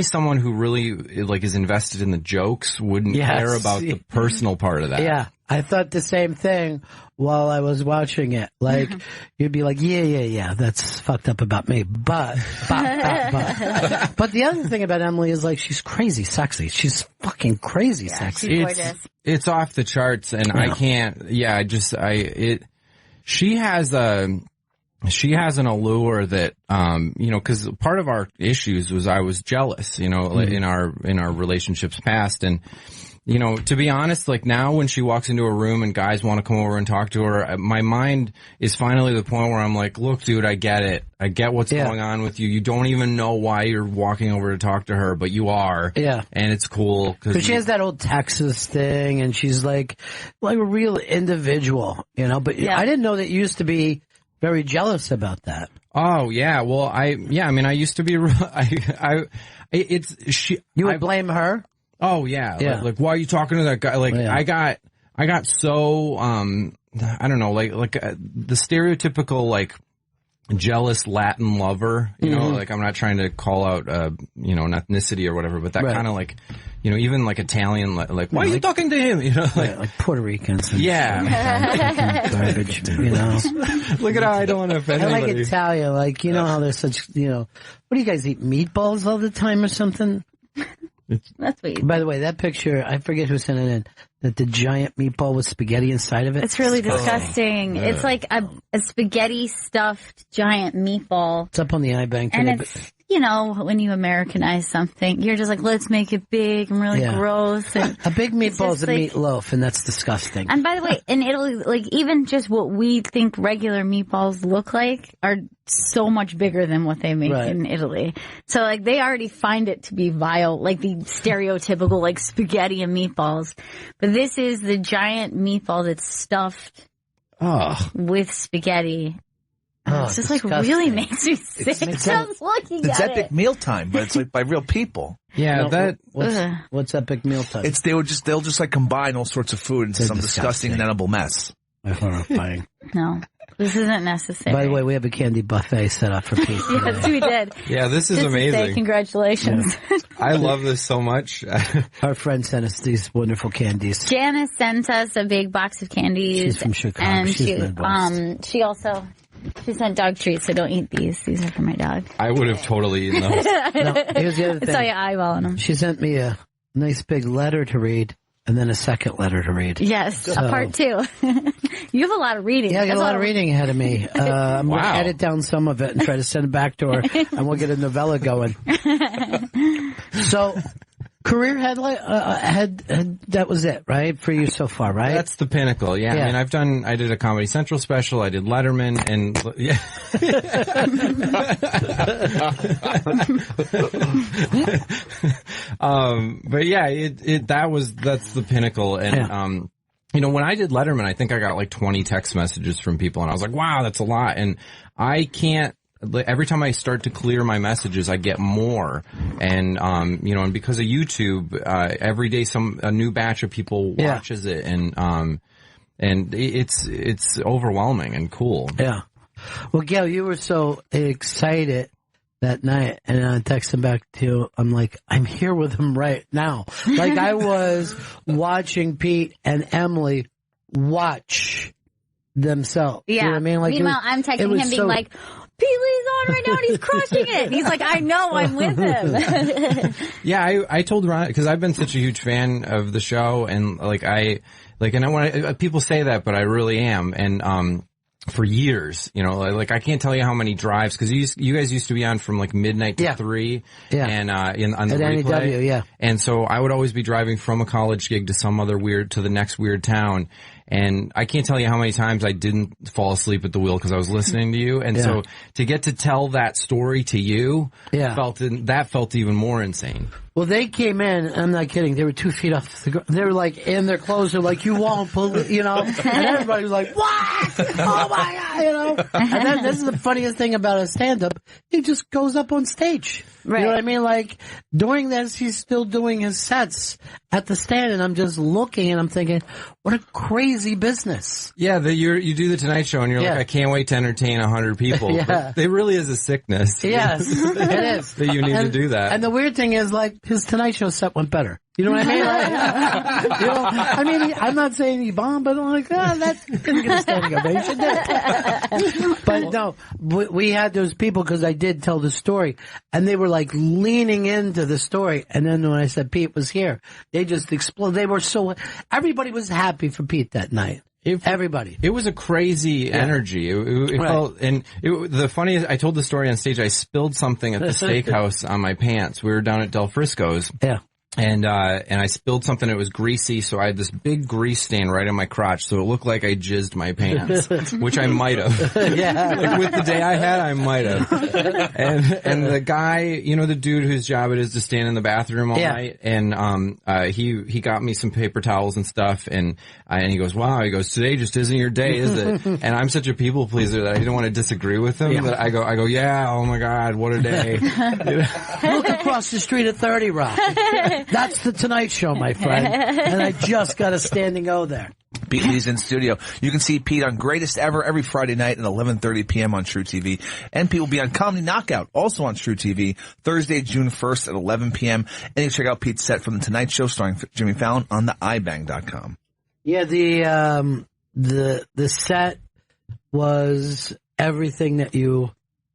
someone who really like is invested in the jokes wouldn't care about the personal part of that. Yeah, I thought the same thing while I was watching it. Like, you'd be like, yeah, that's fucked up about me. But the other thing about Emily is, like, she's crazy sexy. She's fucking crazy sexy. She's gorgeous. It's off the charts, and I can't, she has an allure that, cause part of our issues was I was jealous, in our relationships past, and, to be honest, like, now when she walks into a room and guys want to come over and talk to her, my mind is finally the point where I'm like, look, dude, I get it. I get what's going on with you. You don't even know why you're walking over to talk to her, but you are. Yeah. And it's cool. Cause she has that old Texas thing, and she's like a real individual, but I didn't know that you used to be very jealous about that. Oh yeah. Well, I used to be, you would blame her? Oh yeah. Like, why are you talking to that guy? Like, I got so, I don't know, like the stereotypical, like, jealous Latin lover, like, I'm not trying to call out, an ethnicity or whatever, but that kind of like, even like Italian, like, why are you talking to him? Like Puerto Ricans. And garbage, Look at how I don't want to offend anybody. I like Italian, like, how there's such, what do you guys eat, meatballs all the time or something? That's weird. By the way, that picture, I forget who sent it in, that the giant meatball with spaghetti inside of it. It's really disgusting. Oh, it's like a spaghetti stuffed giant meatball. It's up on the iBank today. And it's, when you Americanize something, you're just like, let's make it big and really gross. And a big meatball is a meatloaf, and that's disgusting. And by the way, in Italy, like, even just what we think regular meatballs look like are so much bigger than what they make in Italy. So, like, they already find it to be vile, like the stereotypical, like, spaghetti and meatballs. But this is the giant meatball that's stuffed with spaghetti. It's just disgusting. Like, really makes me sick just looking at it. It's epic mealtime, but it's like by real people. Yeah, what's epic mealtime? They'll just like combine all sorts of food into some disgusting inedible mess. Horrifying. No, this isn't necessary. By the way, we have a candy buffet set up for Pete. Yes, we did. Yeah, this is amazing. Congratulations. Yeah. I love this so much. Our friend sent us these wonderful candies. Janice sent us a big box of candies. She's from Chicago. And she also... She sent dog treats, so don't eat these. These are for my dog. I would have totally eaten those. No, here's the other thing. I saw you eyeballing them. She sent me a nice big letter to read, and then a second letter to read. Yes, a part 2. You have a lot of reading. Yeah, I got a lot of reading ahead of me. I'm going to edit down some of it and try to send it back to her, and we'll get a novella going. So, career that was it, right? For you so far, right? That's the pinnacle, yeah. I mean, I did a Comedy Central special, I did Letterman, and yeah. But yeah, that's the pinnacle. And, you know, when I did Letterman, I think I got like 20 text messages from people, and I was like, wow, that's a lot. And I can't, every time I start to clear my messages, I get more. And, you know, and because of YouTube, every day a new batch of people watches it, and it's overwhelming and cool. Yeah. Well, Gail, you were so excited that night, and I texted back to you. I'm like, I'm here with him right now. Like I was watching Pete and Emily watch themselves. Yeah. You know what I mean? Like, meanwhile, I'm texting him being like, Pete Lee's on right now and he's crushing it. And he's like, I know, I'm with him. Yeah, I told Ron, because I've been such a huge fan of the show, and when people say that, but I really am. And, for years, you know, like I can't tell you how many drives, because you guys used to be on from like midnight to 3, and on the replay. NEW, and so I would always be driving from a college gig to the next weird town, and I can't tell you how many times I didn't fall asleep at the wheel because I was listening to you, and so to get to tell that story to you, felt even more insane. Well, they came in, I'm not kidding, they were 2 feet off the ground. They were like in their clothes, they're like, you won't believe, you know, and everybody was like, what? Oh my God, you know. And then this is the funniest thing about a stand-up, he just goes up on stage. Right. You know what I mean? Like, during this, he's still doing his sets at the stand, and I'm just looking and I'm thinking, what a crazy business. Yeah, you do the Tonight Show and you're like, I can't wait to entertain 100 people. But it really is a sickness. Yes, it is. That you need to do that. And the weird thing is, like, his Tonight Show set went better. You know what I mean? Like, you know, I mean, I'm not saying he bombed, but I'm like, that's didn't get a standing ovation. But no, we had those people, because I did tell the story, and they were like leaning into the story. And then when I said Pete was here, they just exploded. They were everybody was happy for Pete that night. Everybody. It was a crazy energy. It felt, and the funniest, I told the story on stage, I spilled something at the steakhouse on my pants. We were down at Del Frisco's. Yeah. And I spilled something. It was greasy, so I had this big grease stain right on my crotch, so it looked like I jizzed my pants, which I might have. Like with the day I had, I might have. And the guy, you know, the dude whose job it is to stand in the bathroom all night, and he got me some paper towels and stuff, and he goes, wow, he goes, today just isn't your day, is it? And I'm such a people pleaser that I didn't want to disagree with him. That I go, yeah, oh my God, what a day. Look across the street at 30 Rock. That's the Tonight Show, my friend. And I just got a standing O there. Pete Lee's in studio. You can see Pete on Greatest Ever every Friday night at 11:30 p.m. on True TV. And Pete will be on Comedy Knockout, also on True TV, Thursday, June 1st at 11 p.m. And you can check out Pete's set from The Tonight Show starring Jimmy Fallon on the ibang.com. Yeah, the set was everything that you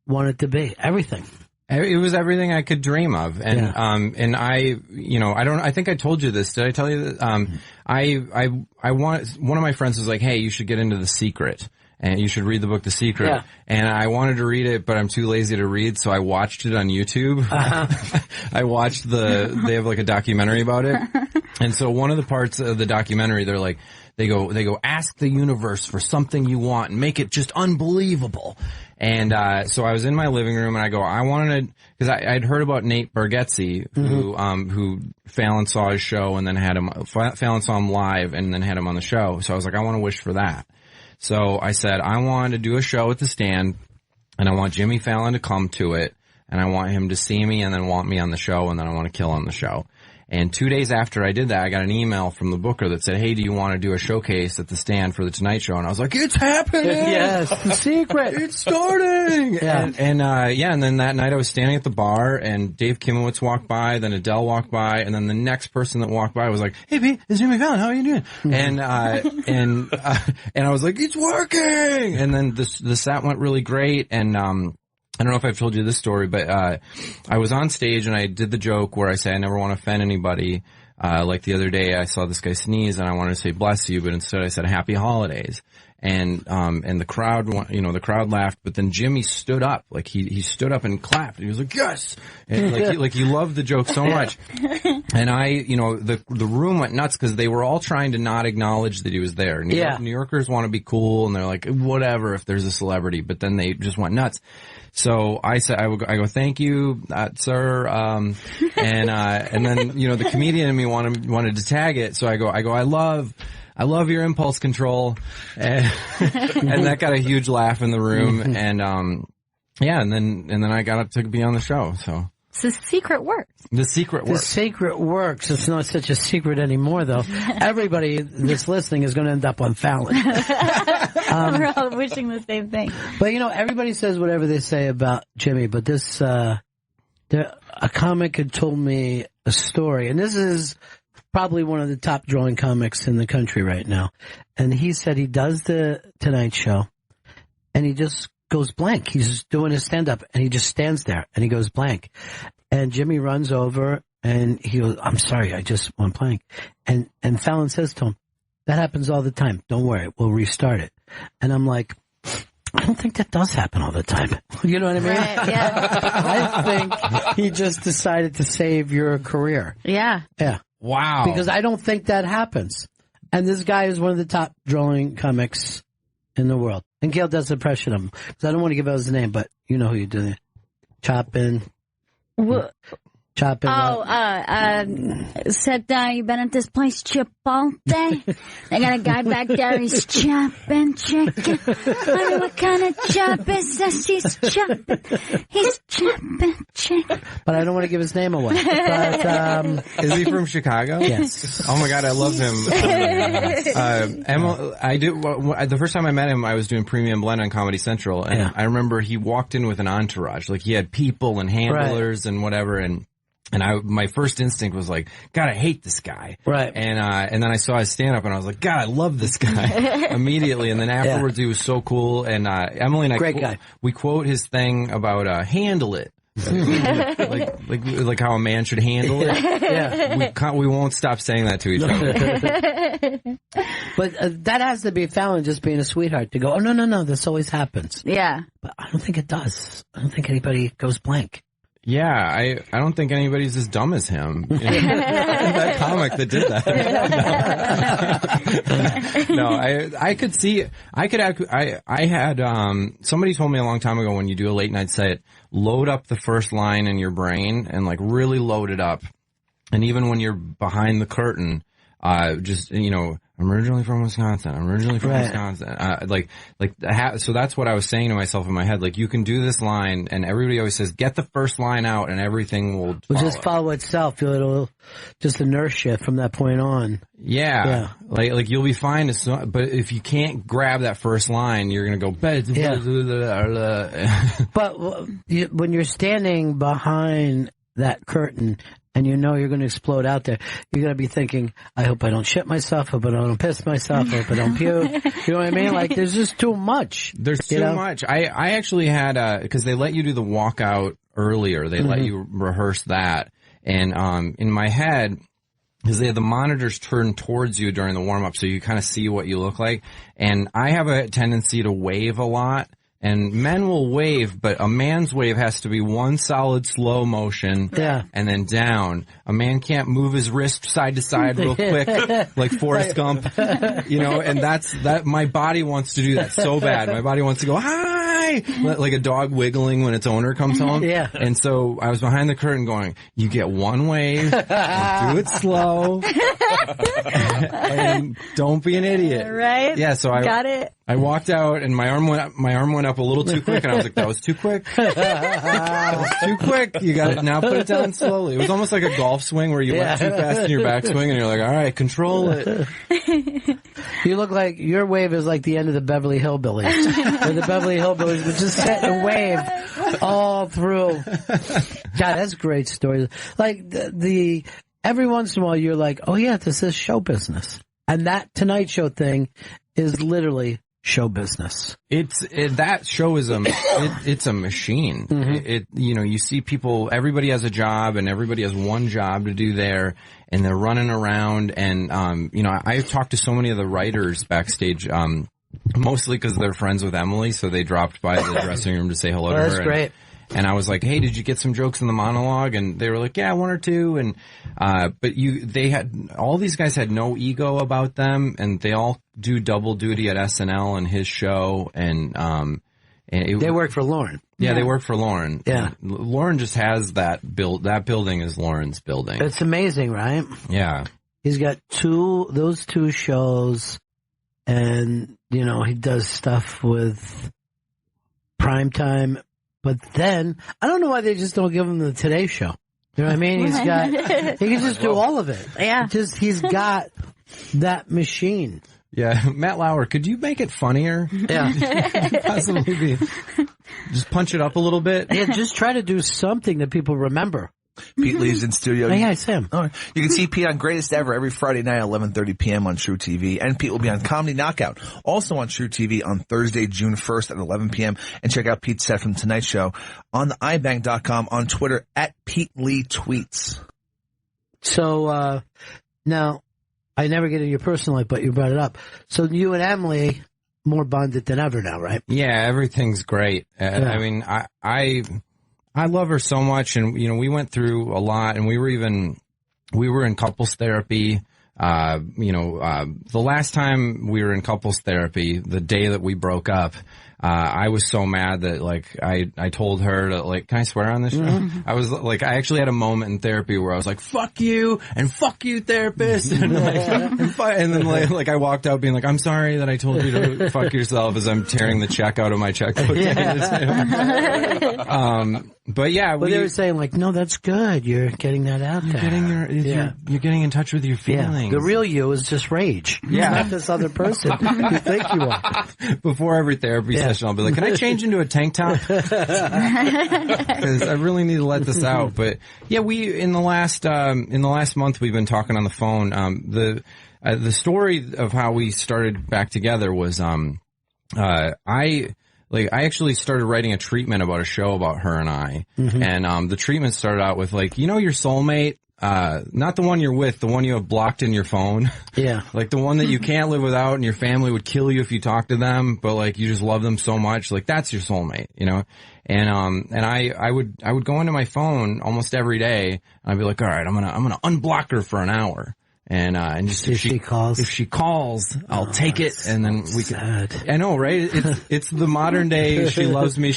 wanted to be. Everything. It was everything I could dream of. And, and I, you know, I think I told you this. Did I tell you that? one of my friends was like, hey, you should get into The Secret. And you should read the book, The Secret. Yeah. And I wanted to read it, but I'm too lazy to read, so I watched it on YouTube. I watched they have like a documentary about it. And so one of the parts of the documentary, they're like, they go, ask the universe for something you want and make it just unbelievable. And so I was in my living room and I go, I wanted to, because I'd heard about Nate Bargatze, who Fallon saw his show and then had him, Fallon saw him live and then had him on the show. So I was like, I want to wish for that. So I said, I want to do a show at the Stand and I want Jimmy Fallon to come to it and I want him to see me and then want me on the show and then I want to kill on the show. And 2 days after I did that, I got an email from the booker that said, hey, do you want to do a showcase at the Stand for the Tonight Show? And I was like, it's happening! Yes, The Secret! It's starting! Yeah. And then that night I was standing at the bar and Dave Kimowitz walked by, then Adele walked by, and then the next person that walked by was like, hey Pete, it's Jimmy Fallon, how are you doing? And I was like, it's working! And then the set went really great, and I don't know if I've told you this story, but I was on stage and I did the joke where I say I never want to offend anybody. Like the other day, I saw this guy sneeze, and I wanted to say bless you, but instead I said happy holidays. And the crowd, the crowd laughed, but then Jimmy stood up, like he stood up and clapped. He was like, yes! And he loved the joke so much. And the room went nuts because they were all trying to not acknowledge that he was there. New Yorkers want to be cool, and they're like, whatever if there's a celebrity, but then they just went nuts. So I said, I go, thank you, sir. And then, the comedian in me wanted to tag it. So I go, I love your impulse control. And that got a huge laugh in the room. And, and then I got up to be on the show. So. The secret works. The secret works. The secret works. It's not such a secret anymore, though. Everybody that's listening is going to end up on Fallon. We're all wishing the same thing. But, everybody says whatever they say about Jimmy, but this, a comic had told me a story, and this is probably one of the top drawing comics in the country right now. And he said he does the Tonight Show, and he just goes blank. He's doing his stand-up, and he just stands there, and he goes blank. And Jimmy runs over, and he goes, I'm sorry, I just went blank. And Fallon says to him, that happens all the time. Don't worry, we'll restart it. And I'm like, I don't think that does happen all the time. You know what I mean? Right, yeah. I think he just decided to save your career. Yeah. Yeah. Wow. Because I don't think that happens. And this guy is one of the top drawing comics in the world. And Gail does the impression of him. Because I don't want to give out his name, but you know who you do. Chopping. Chopping. Sit down. You've been at this place Chipotle. They got a guy back there. He's chopping chicken. I don't know what kind of chop is this. He's chopping. He's chopping chicken. But I don't want to give his name away. But, is he from Chicago? Yes. Oh my God, I love him. The first time I met him, I was doing Premium Blend on Comedy Central, and I remember he walked in with an entourage. Like he had people and handlers and whatever, and my first instinct was like, God, I hate this guy. Right. And then I saw his stand up and I was like, God, I love this guy immediately. And then afterwards he was so cool. And, Emily and I, guy. We quote his thing about, handle it. like how a man should handle it. Yeah. We won't stop saying that to each other. But that has to be Fallon just being a sweetheart to go, oh, no, this always happens. Yeah. But I don't think it does. I don't think anybody goes blank. Yeah, I don't think anybody's as dumb as him. That comic that did that. No, I had somebody told me a long time ago when you do a late night set, load up the first line in your brain and like really load it up. And even when you're behind the curtain, I'm originally from Wisconsin. So that's what I was saying to myself in my head. Like, you can do this line, and everybody always says, get the first line out, and everything will just follow itself. It'll just inertia shift from that point on. Yeah. Like you'll be fine. But if you can't grab that first line, you're going to go, But when you're standing behind that curtain, and you know you're going to explode out there, you're going to be thinking, I hope I don't shit myself, I hope I don't piss myself, I hope I don't puke. You know what I mean? Like, there's just too much. There's too much. I actually had, because they let you do the walkout earlier. They let you rehearse that. And in my head, because they have the monitors turned towards you during the warm-up, so you kind of see what you look like. And I have a tendency to wave a lot. And men will wave, but a man's wave has to be one solid slow motion and then down. A man can't move his wrist side to side real quick like Forrest Gump. And that my body wants to do that so bad. My body wants to go, hi! Like a dog wiggling when its owner comes home. Yeah. And so I was behind the curtain going, you get one wave, and do it slow, and don't be an idiot. Right? Yeah, so I got it. I walked out and my arm went up a little too quick, and I was like, that was too quick. That was too quick. You got it. Now put it down slowly. It was almost like a golf swing where you went too fast in your backswing, and you're like, all right, control it. You look like your wave is like the end of the Beverly Hillbillies. Where the Beverly Hillbillies would just sit and wave all through. God, that's a great story. Like the every once in a while you're like, oh yeah, this is show business. And that Tonight Show thing is literally show business. That show is it's a machine. Mm-hmm. You see people, everybody has a job and everybody has one job to do there, and they're running around. And, I've talked to so many of the writers backstage, mostly because they're friends with Emily, so they dropped by the dressing room to say hello to her. That's great. And I was like, hey, did you get some jokes in the monologue? And they were like, yeah, one or two. And, all these guys had no ego about them, and they all do double duty at SNL and his show. And they work for Lauren. Yeah, they work for Lauren. Yeah. And Lauren just has that building is Lauren's building. It's amazing, right? Yeah. He's got those two shows, and, he does stuff with Primetime. But then, I don't know why they just don't give him the Today Show. You know what I mean? He can just do all of it. Yeah. He's got that machine. Yeah. Matt Lauer, could you make it funnier? Yeah. Possibly just punch it up a little bit. Yeah, just try to do something that people remember. Pete leaves in studio. Hey, Sam. Oh, you can see Pete on Greatest Ever every Friday night at 11:30 p.m. on True TV. And Pete will be on Comedy Knockout, also on True TV on Thursday, June 1st at 11 p.m. And check out Pete's set from Tonight Show on the iBank.com, on Twitter at Pete Lee Tweets. So, now, I never get into your personal life, but you brought it up. So you and Emily, more bonded than ever now, right? Yeah, everything's great. I mean, I love her so much, and we went through a lot, and we were in couples therapy. The last time we were in couples therapy, the day that we broke up, I was so mad that I told her to can I swear on this show? Mm-hmm. I was I actually had a moment in therapy where I was like, fuck you and fuck you, therapist. And then I walked out being like, I'm sorry that I told you to fuck yourself, as I'm tearing the check out of my checkbook. But yeah, they were saying no, that's good. You're getting that out there. You're getting in touch with your feelings. Yeah. The real you is just rage. Yeah. It's not this other person you think you are. Before every therapy session, I'll be like, can I change into a tank top? Because I really need to let this out. But yeah, we in the last month we've been talking on the phone. The story of how we started back together was I actually started writing a treatment about a show about her and I. Mm-hmm. And the treatment started out with your soulmate, not the one you're with, the one you have blocked in your phone. Yeah. The one that you can't live without and your family would kill you if you talk to them, but you just love them so much. That's your soulmate, And I would go into my phone almost every day and I'd be like, all right, I'm gonna unblock her for an hour. And just if she calls, I'll take it, and then we can. I know, right? It's the modern day. She loves me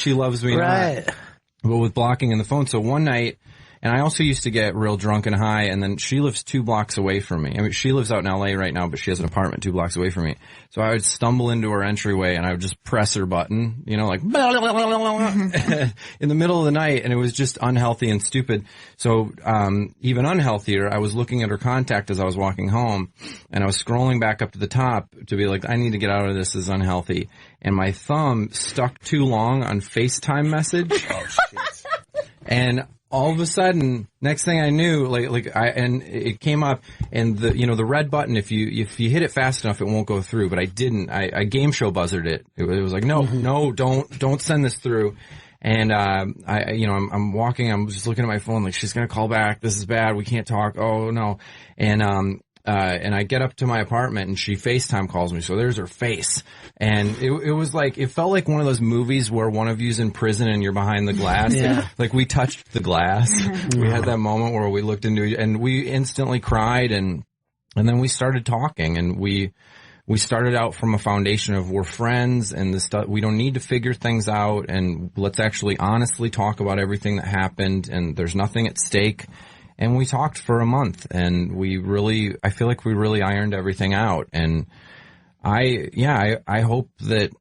right? Not. But with blocking in the phone. So one night, and I also used to get real drunk and high, and then she lives 2 blocks away from me. I mean, she lives out in LA right now, but she has an apartment 2 blocks away from me. So I would stumble into her entryway and I would just press her button, blah, blah, blah, blah, blah, in the middle of the night, and it was just unhealthy and stupid. So, even unhealthier, I was looking at her contact as I was walking home, and I was scrolling back up to the top to be like, I need to get out of this, this is unhealthy. And my thumb stuck too long on FaceTime message. Oh, shit. And all of a sudden, next thing I knew, and it came up, and the red button, if you hit it fast enough, it won't go through. But I didn't. I game show buzzed it. It was like, no, don't send this through. And I'm walking. I'm just looking at my phone, she's gonna call back. This is bad. We can't talk. Oh no. And I get up to my apartment and she FaceTime calls me. So there's her face. And it was it felt like one of those movies where one of you's in prison and you're behind the glass. Yeah. We touched the glass. We had that moment where we looked into it and we instantly cried, and then we started talking, and we started out from a foundation of we're friends and the stuff, we don't need to figure things out, and let's actually honestly talk about everything that happened, and there's nothing at stake. And we talked for a month, and I feel like we really ironed everything out. And I hope that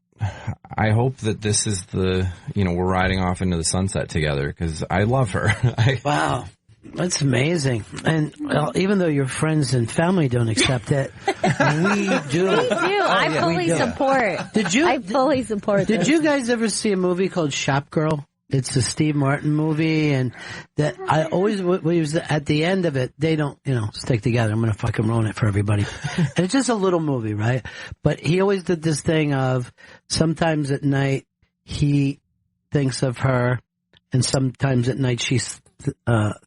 this is we're riding off into the sunset together, because I love her. Wow. That's amazing. And even though your friends and family don't accept it, we do. We do. I fully support. Did you? I fully support Did this. you guys ever see a movie called Shop Girl? It's a Steve Martin movie, and that I always, when he was at the end of it, they don't, stick together. I'm going to fucking ruin it for everybody. And it's just a little movie, right? But he always did this thing of sometimes at night he thinks of her, and sometimes at night she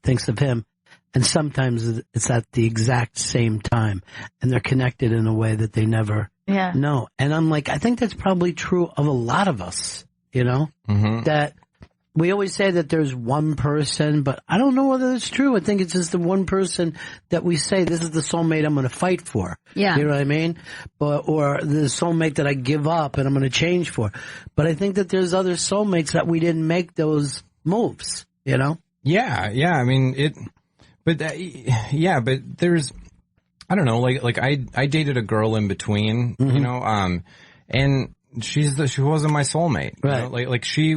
thinks of him, and sometimes it's at the exact same time, and they're connected in a way that they never know. And I'm like, I think that's probably true of a lot of us, that we always say that there's one person, but I don't know whether it's true. I think it's just the one person that we say, this is the soulmate I'm going to fight for. Yeah. You know what I mean? Or the soulmate that I give up and I'm going to change for. But I think that there's other soulmates that we didn't make those moves, Yeah, I mean, but there's, I don't know, like I dated a girl in between, and she wasn't my soulmate. Right.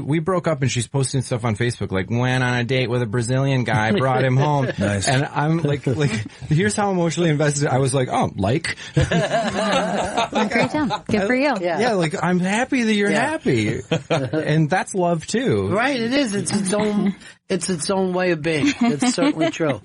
We broke up and she's posting stuff on Facebook, like went on a date with a Brazilian guy, brought him home. Nice. And I'm like, here's how emotionally invested I was like, Great job. Good for you. Yeah, like I'm happy that you're happy. And that's love too. Right, it is. It's its own way of being. It's certainly true.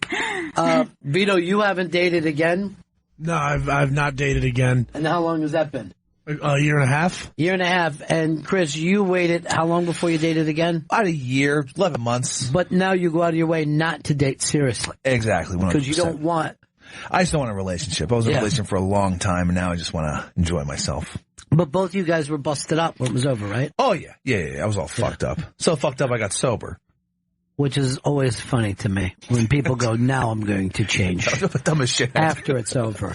Vito, you haven't dated again? No, I've not dated again. And how long has that been? A year and a half. Year and a half. And Chris, you waited how long before you dated again? About a year, 11 months. But now you go out of your way not to date seriously. Exactly. 100%. Because you don't want... I just don't want a relationship. I was in a relationship for a long time, and now I just want to enjoy myself. But both you guys were busted up when it was over, right? Oh, yeah. Yeah. I was all fucked up. So fucked up I got sober. Which is always funny to me when people go, now I'm going to change. The dumbest shit. After it's over.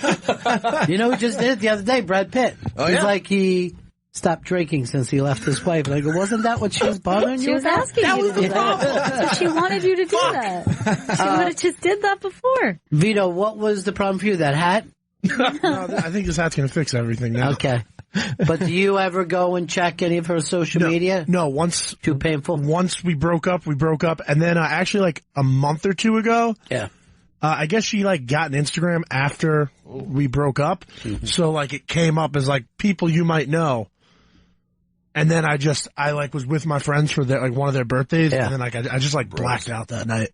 You know who just did it the other day? Brad Pitt. Oh, He's yeah? like he stopped drinking since he left his wife. And I go, wasn't that what she was bothering you? She was asking you to do that. So she wanted you to do that. She would have just did that before. Vito, what was the problem for you? That hat? No, I think this hat's going to fix everything now. Okay. But do you ever go and check any of her social media? No, once. Too painful? Once we broke up. And then actually like a month or two ago. Yeah. I guess she got an Instagram after we broke up. Mm-hmm. So like it came up as like people you might know. And then I was with my friends for one of their birthdays. Yeah. And then I just blacked out that night.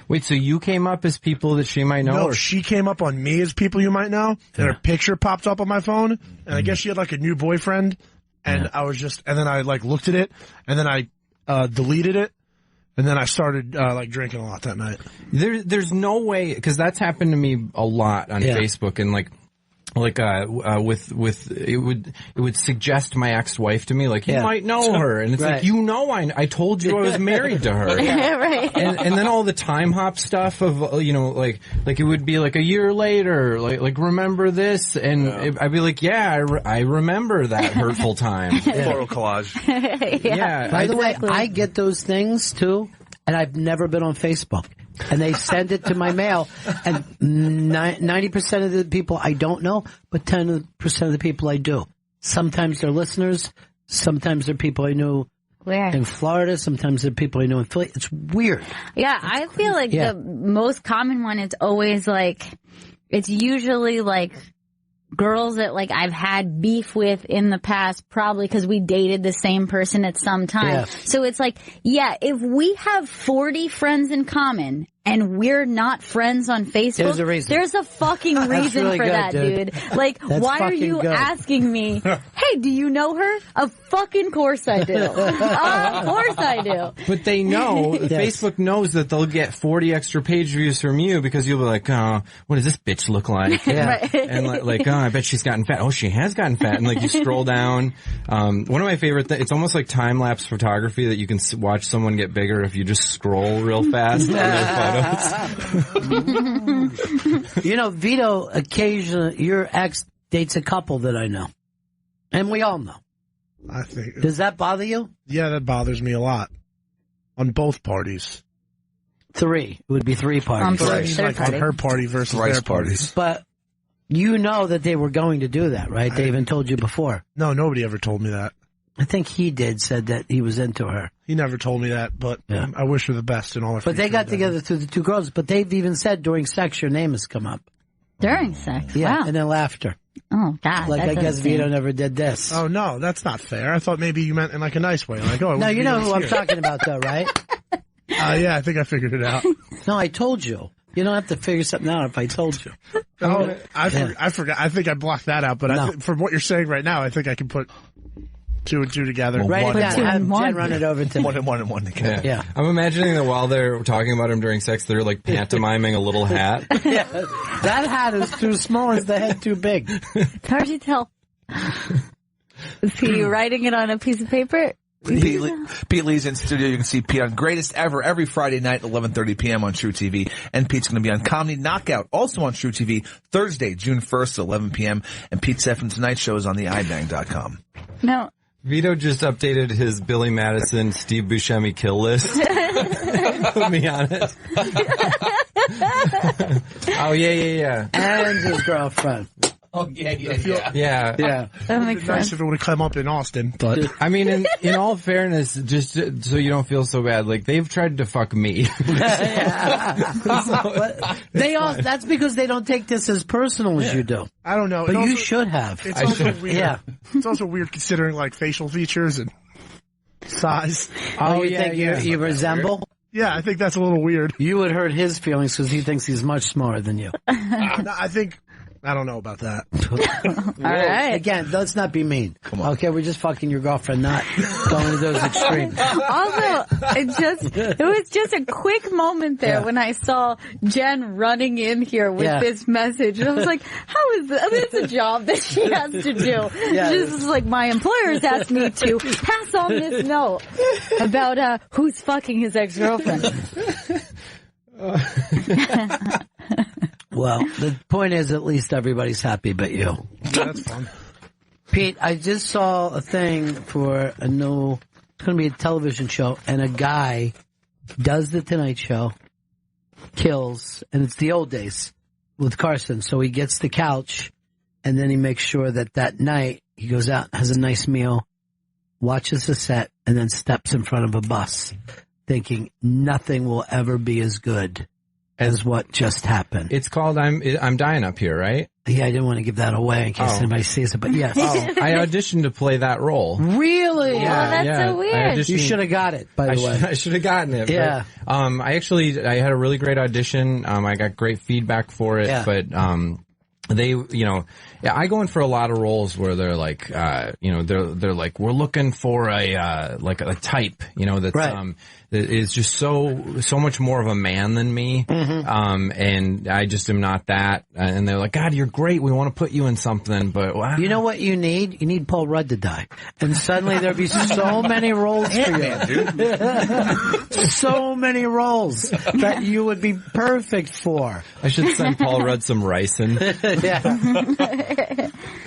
Wait, so you came up as people that she might know? No, she came up on me as people you might know, and her picture popped up on my phone, and I guess she had a new boyfriend, and I was and then I looked at it, and then I deleted it, and then I started drinking a lot that night. There's no way, because that's happened to me a lot on Facebook, and with it would suggest my ex-wife to me, you might know her, and it's I told you I was married to her. Right. And then all the time hop stuff of it would be a year later, remember this, and I'd be like, I remember that hurtful time. Photo collage. Yeah. By the way, I get those things too, and I've never been on Facebook. And they send it to my mail, and 90% of the people I don't know, but 10% of the people I do. Sometimes they're listeners, sometimes they're people I knew in Florida, sometimes they're people I know in Philly. It's weird. Yeah, I feel like the most common one, it's always it's usually girls that I've had beef with in the past, probably because we dated the same person at some time. Yeah. So it's if we have 40 friends in common and we're not friends on Facebook, there's a reason. There's a fucking reason really for good, that, dude. Why are you asking me, hey, do you know her? Of fucking course I do. Of course I do. But they know, Facebook knows that they'll get 40 extra page views from you because you'll be like, oh, what does this bitch look like? Yeah. And oh, I bet she's gotten fat. Oh, she has gotten fat. And you scroll down. One of my favorite things, it's almost like time-lapse photography that you can watch someone get bigger if you just scroll real fast on their photos. Vito, occasionally, your ex dates a couple that I know. And we all know. I think. Does that bother you? Yeah, that bothers me a lot. On both parties. 3. It would be 3 parties. On her party versus their parties. But you know that they were going to do that, right? They even told you before. No, nobody ever told me that. I think he said that he was into her. He never told me that, but I wish her the best in all her. But they got together through the 2 girls, but they've even said during sex your name has come up. During sex? Yeah, Wow. and then laughter. Oh, God. Like, that's I guess insane. Vito never did this. Oh, no, that's not fair. I thought maybe you meant in like a nice way. Like, oh, No, you know who I'm here. talking about, though, right? Yeah, I think I figured it out. No, I told you. You don't have to figure something out if I told you. Oh, I forgot. I think I blocked that out, but No. from what you're saying right now, I think I can put 2 and 2 together. Well, write it down. Have Jen one. run it over to me. 1 and 1 together. Yeah. I'm imagining that while they're talking about him during sex, they're like pantomiming a little hat. Yeah, that hat is too small. Is the head too big? It's hard to tell. Is he writing it on a piece of paper? Pete Lee's in studio. You can see Pete on Greatest Ever every Friday night at 11:30 p.m. on True TV. And Pete's going to be on Comedy Knockout, also on True TV, Thursday, June 1st at 11 p.m. And Pete Seffin Tonight Show is on the ibang.com. No. Vito just updated his Billy Madison, Steve Buscemi kill list. Put me on it. Oh, yeah. And his girlfriend. Oh, yeah. Yeah. That makes It'd be nice sense. if it would have come up in Austin, but I mean, in all fairness, just so you don't feel so bad, like they've tried to fuck me. That's because they don't take this as personal as you do. I don't know. But It you also- should have. It's also weird. Yeah. It's also weird considering like facial features and size. Oh, you think you resemble? Yeah, I think that's a little weird. You would hurt his feelings because he thinks he's much smarter than you. No, I don't know about that. All right. Again, let's not be mean. Come on. Okay, we're just fucking your girlfriend, not going to those extremes. Also, it was just a quick moment there when I saw Jen running in here with this message. And I was like, how is this? I mean, it's a job that she has to do. Yeah. This is like my employer's asked me to pass on this note about who's fucking his ex-girlfriend. Well, the point is at least everybody's happy but you. That's fun. Pete, I just saw a thing for it's going to be a television show, and a guy does the Tonight Show, kills, and it's the old days with Carson. So he gets the couch, and then he makes sure that night he goes out, has a nice meal, watches the set, and then steps in front of a bus, thinking nothing will ever be as good as what just happened. It's called I'm Dying Up Here, right? Yeah, I didn't want to give that away in case anybody sees it, but yes. I auditioned to play that role. Really? Yeah, that's so weird. You should have got it, by the way. I should have gotten it. Yeah. But, I had a really great audition. I got great feedback for it, but, I go in for a lot of roles where they're like, they're like, we're looking for a type, that's, that is just so much more of a man than me. Mm-hmm. And I just am not that. And they're like, God, you're great. We want to put you in something, but wow. You know what you need? You need Paul Rudd to die. And suddenly there'd be so many roles for you. So many roles that you would be perfect for. I should send Paul Rudd some ricin. Yeah.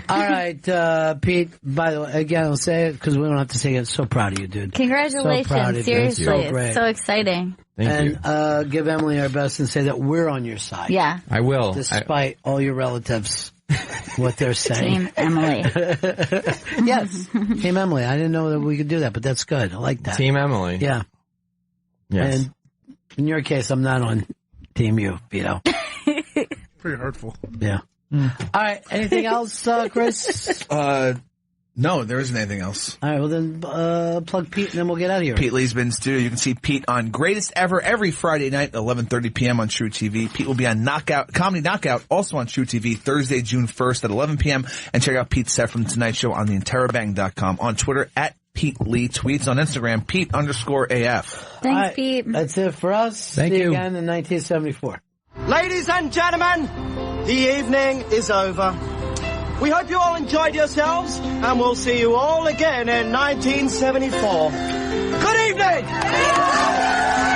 All right, Pete, by the way, again, I'll say it because we don't have to say it. So proud of you, dude. Congratulations. So proud of you. Seriously. So great. It's so exciting. Thank you. Give Emily our best and say that we're on your side. Yeah. I will. Despite all your relatives, what they're saying. Team Emily. Yes. Team Emily. I didn't know that we could do that, but that's good. I like that. Team Emily. Yeah. Yes. And in your case, I'm not on Team You, Vito. Pretty hurtful. Yeah. All right. Anything else, Chris? No, there isn't anything else. All right. Well, then plug Pete, and then we'll get out of here. Pete Lee's been in studio. You can see Pete on Greatest Ever every Friday night at 11:30 p.m. on True TV. Pete will be on Comedy Knockout, also on True TV, Thursday, June 1st at 11 p.m. And check out Pete Seffin Tonight Show on the interrobang.com, on Twitter at Pete Lee Tweets, on Instagram Pete_AF. Thanks, Pete. That's it for us. Thank See you. again in 1974. Ladies and gentlemen, the evening is over. We hope you all enjoyed yourselves, and we'll see you all again in 1974. Good evening!